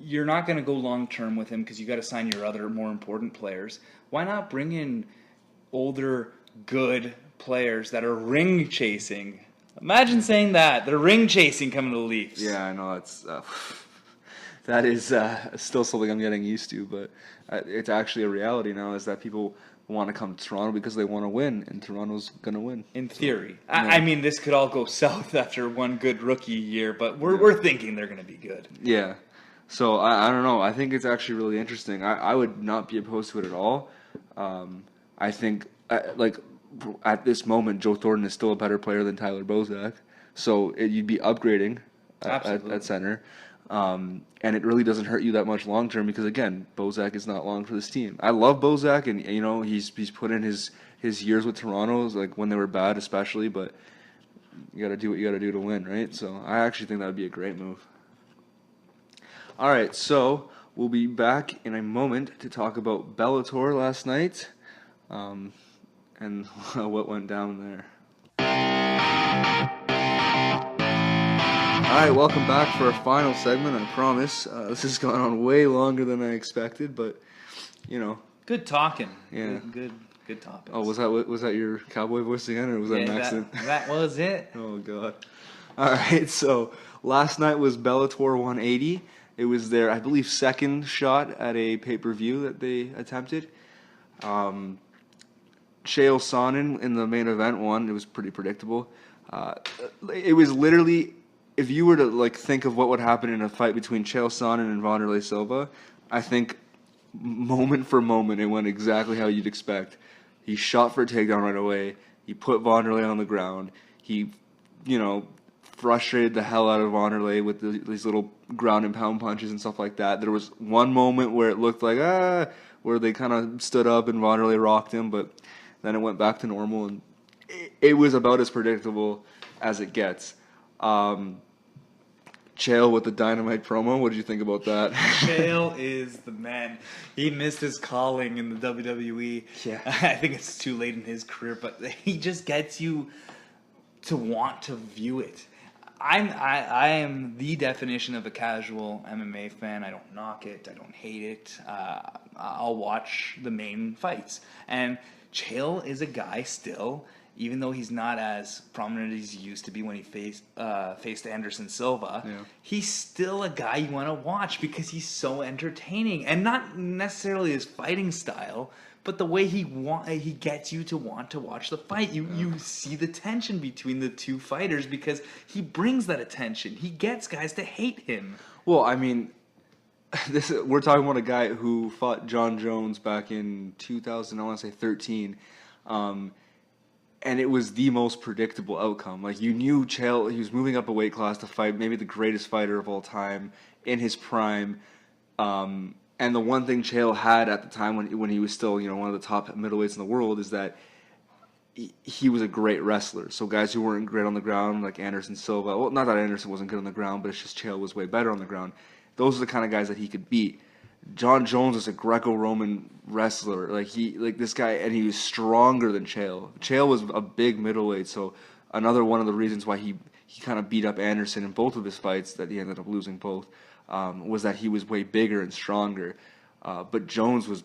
you're not going to go long-term with him because you got to sign your other more important players. Why not bring in older, good players that are ring chasing? Imagine saying that. They're ring chasing coming to the Leafs. yeah, I know that is still something I'm getting used to, but it's actually a reality now. Is that people want to come to Toronto because they want to win, and Toronto's gonna win. In theory, I mean, this could all go south after one good rookie year, but we're thinking they're going to be good. Yeah. So I don't know. I think it's actually really interesting. I would not be opposed to it at all. I think like at this moment, Joe Thornton is still a better player than Tyler Bozak. So you'd be upgrading at center. And it really doesn't hurt you that much long term because again, Bozak is not long for this team. I love Bozak, and you know he's put in his years with Toronto, like when they were bad especially. But you got to do what you got to do to win, right? So I actually think that would be a great move. All right, so we'll be back in a moment to talk about Bellator last night, and what went down there. All right, welcome back for our final segment. I promise this has gone on way longer than I expected, but you know, good talking. Yeah, good topics. Oh, was that your cowboy voice again, or was that an accent? That was it. Oh God! All right, so last night was Bellator 180. It was their, I believe, second shot at a pay-per-view that they attempted. Chael Sonnen in the main event won. It was pretty predictable. It was literally, if you were to like think of what would happen in a fight between Chael Sonnen and Wanderlei Silva, I think moment for moment it went exactly how you'd expect. He shot for a takedown right away. He put Wanderlei on the ground. He, frustrated the hell out of Wanderlei with these little ground and pound punches and stuff like that. There was one moment where it looked like, where they kind of stood up and Wanderlei rocked him, but then it went back to normal, and it was about as predictable as it gets. Chael with the Dynamite promo, what did you think about that? Chael is the man. He missed his calling in the WWE. Yeah. I think it's too late in his career, but he just gets you to want to view it. I am the definition of a casual MMA fan. I don't knock it. I don't hate it. I'll watch the main fights. And Chael is a guy still, even though he's not as prominent as he used to be when he faced Anderson Silva, he's still a guy you want to watch because he's so entertaining. And not necessarily his fighting style, but the way he gets you to want to watch the fight. You see the tension between the two fighters because he brings that attention. He gets guys to hate him. Well, I mean, we're talking about a guy who fought John Jones back in 2013, and it was the most predictable outcome. Like, you knew Chael, he was moving up a weight class to fight maybe the greatest fighter of all time in his prime. And the one thing Chael had at the time when he was still, one of the top middleweights in the world is that he was a great wrestler. So guys who weren't great on the ground, like Anderson Silva, well, not that Anderson wasn't good on the ground, but it's just Chael was way better on the ground. Those are the kind of guys that he could beat. John Jones is a Greco-Roman wrestler. This guy, and he was stronger than Chael. Chael was a big middleweight, so another one of the reasons why he kind of beat up Anderson in both of his fights that he ended up losing both, was that he was way bigger and stronger. But Jones was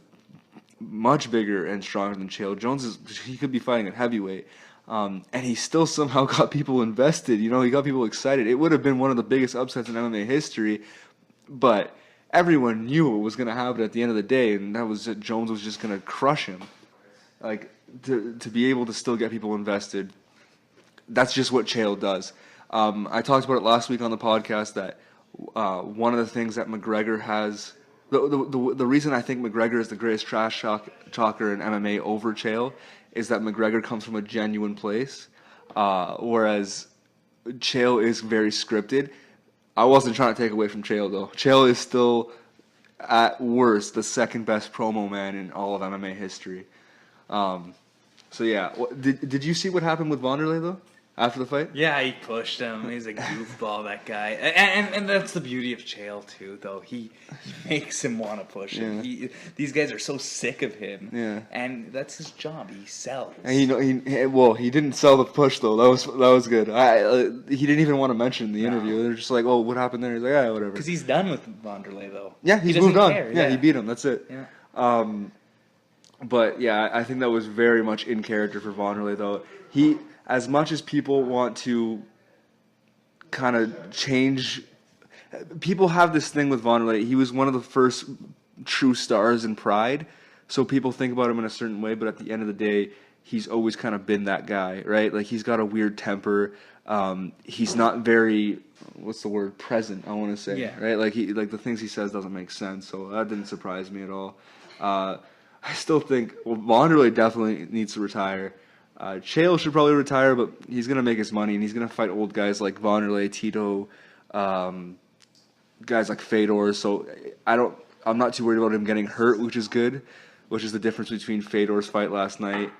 much bigger and stronger than Chael. He could be fighting at heavyweight. And he still somehow got people invested. He got people excited. It would have been one of the biggest upsets in MMA history, but everyone knew it was going to happen at the end of the day, and that was that Jones was just going to crush him. Like, to be able to still get people invested, that's just what Chael does. I talked about it last week on the podcast that one of the things that McGregor has, the reason I think McGregor is the greatest trash talker in MMA over Chael is that McGregor comes from a genuine place, whereas Chael is very scripted. I wasn't trying to take away from Chael, though. Chael is still, at worst, the second best promo man in all of MMA history. So yeah, did you see what happened with Wanderlei, though, after the fight? Yeah, he pushed him. He's a goofball, that guy. And that's the beauty of Chael, too, though. He makes him want to push him. Yeah. These guys are so sick of him. Yeah. And that's his job. He sells. And he didn't sell the push, though. That was good. He didn't even want to mention the interview. They're just like, oh, what happened there? He's like, yeah, whatever. Because he's done with Wanderlei, though. Yeah, he's moved on. Care. Yeah, he beat him. That's it. Yeah. But yeah, I think that was very much in character for Wanderlei, though. As much as people want to kind of change, people have this thing with Wanderlei. He was one of the first true stars in Pride, so people think about him in a certain way. But at the end of the day, he's always kind of been that guy, right? Like, he's got a weird temper. He's not very, what's the word, present, I want to say, right? Like the things he says doesn't make sense. So that didn't surprise me at all. I still think Wanderlei definitely needs to retire. Chael should probably retire, but he's gonna make his money and he's gonna fight old guys like Wanderlei, Tito, guys like Fedor. So I'm not too worried about him getting hurt, which is good. Which is the difference between Fedor's fight last night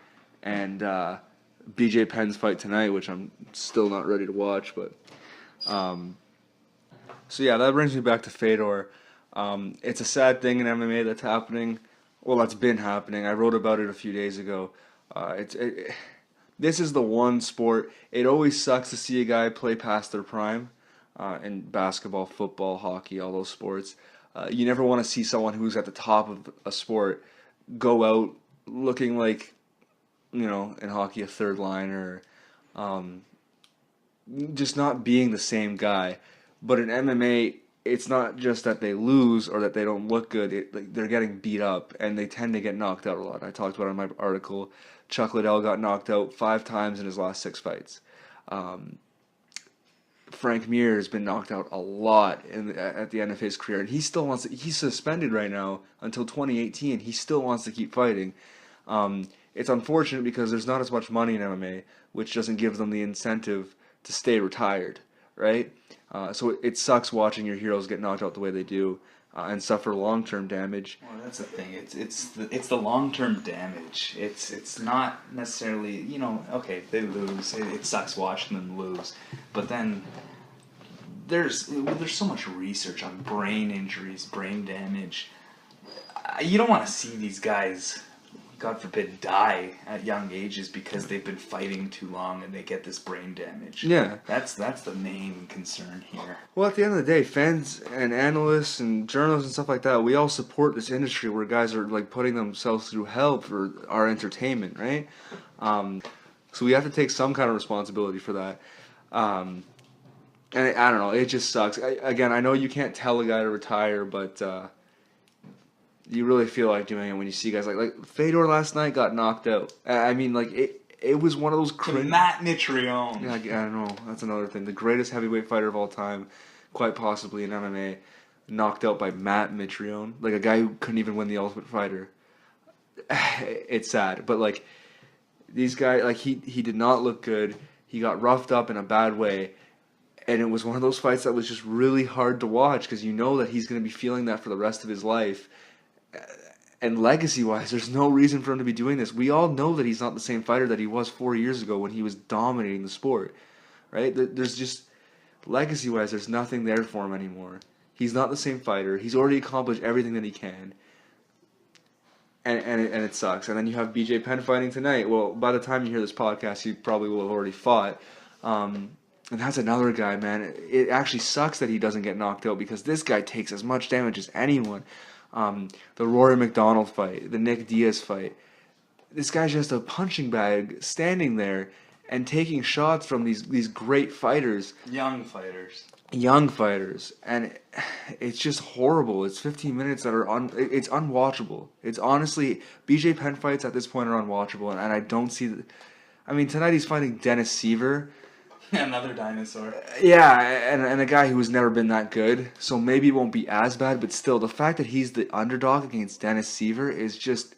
and BJ Penn's fight tonight, which I'm still not ready to watch. But so yeah, that brings me back to Fedor. It's a sad thing in MMA that's happening. Well, that's been happening. I wrote about it a few days ago. This is the one sport. It always sucks to see a guy play past their prime in basketball, football, hockey, all those sports. You never want to see someone who's at the top of a sport go out looking like, in hockey, a third liner, just not being the same guy. But in MMA, it's not just that they lose or that they don't look good. They're getting beat up, and they tend to get knocked out a lot. I talked about it in my article. Chuck Liddell got knocked out 5 times in his last 6 fights. Frank Mir has been knocked out a lot at the end of his career, and he still wants to, he's suspended right now until 2018. He still wants to keep fighting. It's unfortunate because there's not as much money in MMA, which doesn't give them the incentive to stay retired, right? So it sucks watching your heroes get knocked out the way they do and suffer long-term damage. Well, that's the thing. It's the long-term damage. It's not necessarily, okay, they lose. It sucks watching them lose, but then there's so much research on brain injuries, brain damage. You don't want to see these guys, God forbid, die at young ages because they've been fighting too long and they get this brain damage. Yeah. That's the main concern here. Well, at the end of the day, fans and analysts and journalists and stuff like that, we all support this industry where guys are like putting themselves through hell for our entertainment, right? So we have to take some kind of responsibility for that. And I don't know, it just sucks. Again, I know you can't tell a guy to retire, but you really feel like doing it when you see guys like Fedor last night got knocked out. I mean, like it was one of those Matt Mitrione. Yeah, I don't know. That's another thing. The greatest heavyweight fighter of all time, quite possibly in MMA, knocked out by Matt Mitrione, like a guy who couldn't even win the Ultimate Fighter. It's sad, but like these guys, like he did not look good. He got roughed up in a bad way. And it was one of those fights that was just really hard to watch because you know that he's going to be feeling that for the rest of his life. And legacy-wise, there's no reason for him to be doing this. We all know that he's not the same fighter that he was 4 years ago when he was dominating the sport, right? There's just, legacy-wise, there's nothing there for him anymore. He's not the same fighter. He's already accomplished everything that he can. And it sucks. And then you have BJ Penn fighting tonight. Well, by the time you hear this podcast, he probably will have already fought. And that's another guy, man. It actually sucks that he doesn't get knocked out because this guy takes as much damage as anyone. The Rory McDonald fight, the Nick Diaz fight. This guy's just a punching bag standing there and taking shots from these great fighters, young fighters, and it's just horrible. It's 15 minutes that are it's unwatchable. It's honestly BJ Penn fights at this point are unwatchable, and I don't see. I mean, tonight he's fighting Dennis Seaver. Another dinosaur. Yeah, and a guy who has never been that good, so maybe it won't be as bad, but still, the fact that he's the underdog against Dennis Seaver is just,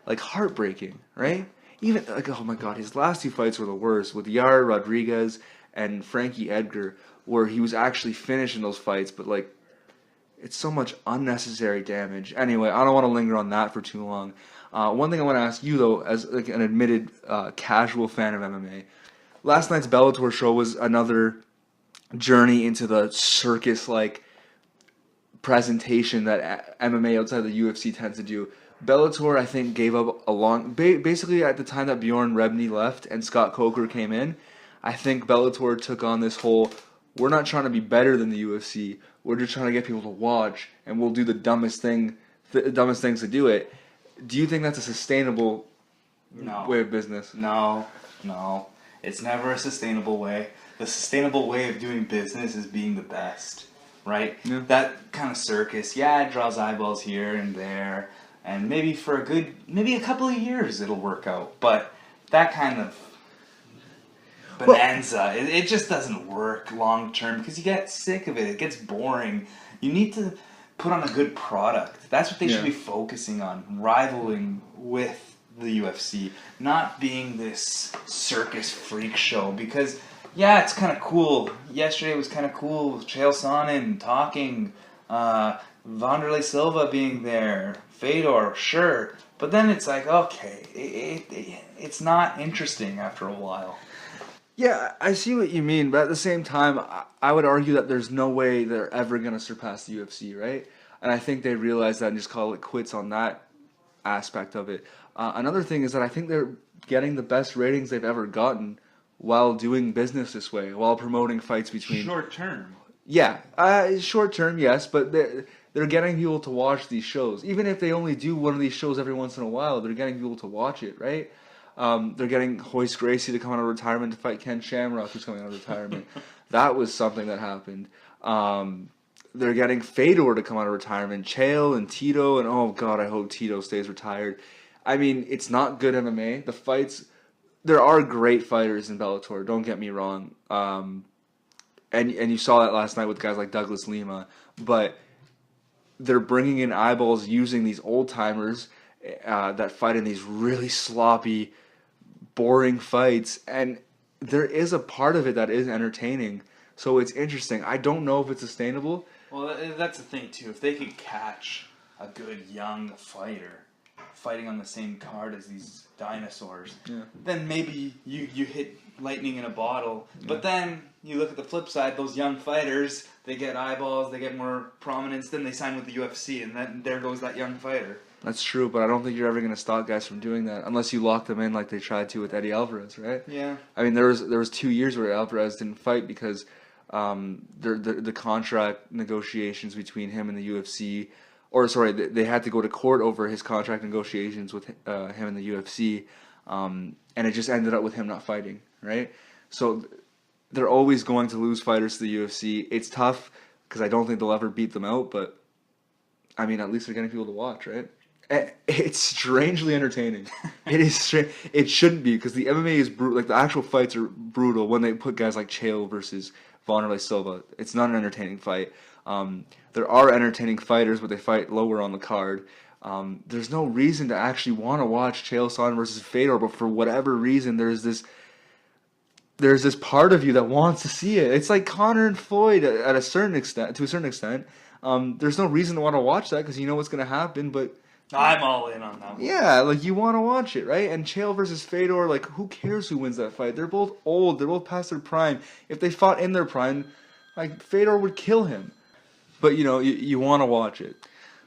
like, heartbreaking, right? Even, like, oh my god, his last two fights were the worst, with Yair Rodriguez and Frankie Edgar, where he was actually finishing those fights, but, like, it's so much unnecessary damage. Anyway, I don't want to linger on that for too long. One thing I want to ask you, though, as like an admitted casual fan of MMA, last night's Bellator show was another journey into the circus-like presentation that MMA outside the UFC tends to do. Bellator, I think, gave up a long... basically, at the time that Bjorn Rebney left and Scott Coker came in, I think Bellator took on this whole, we're not trying to be better than the UFC, we're just trying to get people to watch, and we'll do the dumbest things to do it. Do you think that's a sustainable way of business? No. It's never a sustainable way. The sustainable way of doing business is being the best, right? Yeah. That kind of circus, it draws eyeballs here and there, and maybe for a couple of years it'll work out. But that kind of bonanza, it just doesn't work long term because you get sick of it. It gets boring. You need to put on a good product. That's what they should be focusing on, rivaling with the UFC, not being this circus freak show, because it's kind of cool. Yesterday was kind of cool with Chael Sonnen talking, Wanderlei Silva being there, Fedor, sure, but then it's like, okay, it's not interesting after a while. Yeah, I see what you mean, but at the same time, I would argue that there's no way they're ever going to surpass the UFC, right? And I think they realize that and just call it quits on that aspect of it. Another thing is that I think they're getting the best ratings they've ever gotten while doing business this way, while promoting fights between... Short term. Yeah, short term, yes, but they're getting people to watch these shows. Even if they only do one of these shows every once in a while, they're getting people to watch it, right? They're getting Hoist Gracie to come out of retirement to fight Ken Shamrock, who's coming out of retirement. That was something that happened. They're getting Fedor to come out of retirement, Chael and Tito, and oh god, I hope Tito stays retired. I mean, it's not good MMA. The fights, there are great fighters in Bellator, don't get me wrong. And you saw that last night with guys like Douglas Lima, but they're bringing in eyeballs using these old-timers that fight in these really sloppy, boring fights, and there is a part of it that is entertaining, so it's interesting. I don't know if it's sustainable. Well, that's the thing, too. If they could catch a good young fighter fighting on the same card as these dinosaurs, then maybe you hit lightning in a bottle. Yeah. But then you look at the flip side, those young fighters, they get eyeballs, they get more prominence, then they sign with the UFC, and then there goes that young fighter. That's true, but I don't think you're ever going to stop guys from doing that unless you lock them in like they tried to with Eddie Alvarez, right? Yeah. I mean, there was 2 years where Alvarez didn't fight because the contract negotiations between him and the UFC, they had to go to court over his contract negotiations with him and the UFC, and it just ended up with him not fighting, right? So they're always going to lose fighters to the UFC. It's tough because I don't think they'll ever beat them out, but I mean, at least they're getting people to watch, right? It's strangely entertaining. It is strange. It shouldn't be because the MMA is brutal. Like the actual fights are brutal when they put guys like Chael versus Wanderlei Silva. It's not an entertaining fight. There are entertaining fighters, but they fight lower on the card. There's no reason to actually want to watch Chael Sonnen versus Fedor, but for whatever reason, there's this part of you that wants to see it. It's like Conor and Floyd to a certain extent. There's no reason to want to watch that because you know what's going to happen, but I'm all in on that one. Yeah, like you want to watch it, right? And Chael versus Fedor, like who cares who wins that fight? They're both old. They're both past their prime. If they fought in their prime, like Fedor would kill him. But you want to watch it.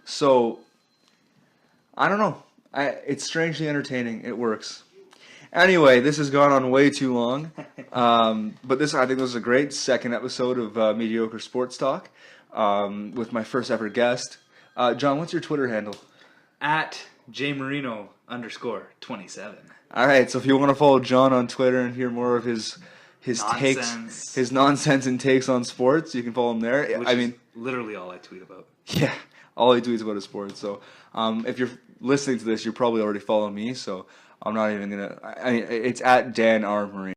So I don't know. It's strangely entertaining. It works. Anyway, this has gone on way too long. But I think this was a great second episode of Mediocre Sports Talk with my first ever guest. John, what's your Twitter handle? At jmarino_27. All right, so if you want to follow John on Twitter and hear more of his Nonsense. takes, his nonsense and takes on sports, you can follow him there. Which I is mean, literally all I tweet about. yeah, all he tweets about is sports. So if you're listening to this, you're probably already following me. So I'm not even gonna. I mean, it's at Dan R. Marine.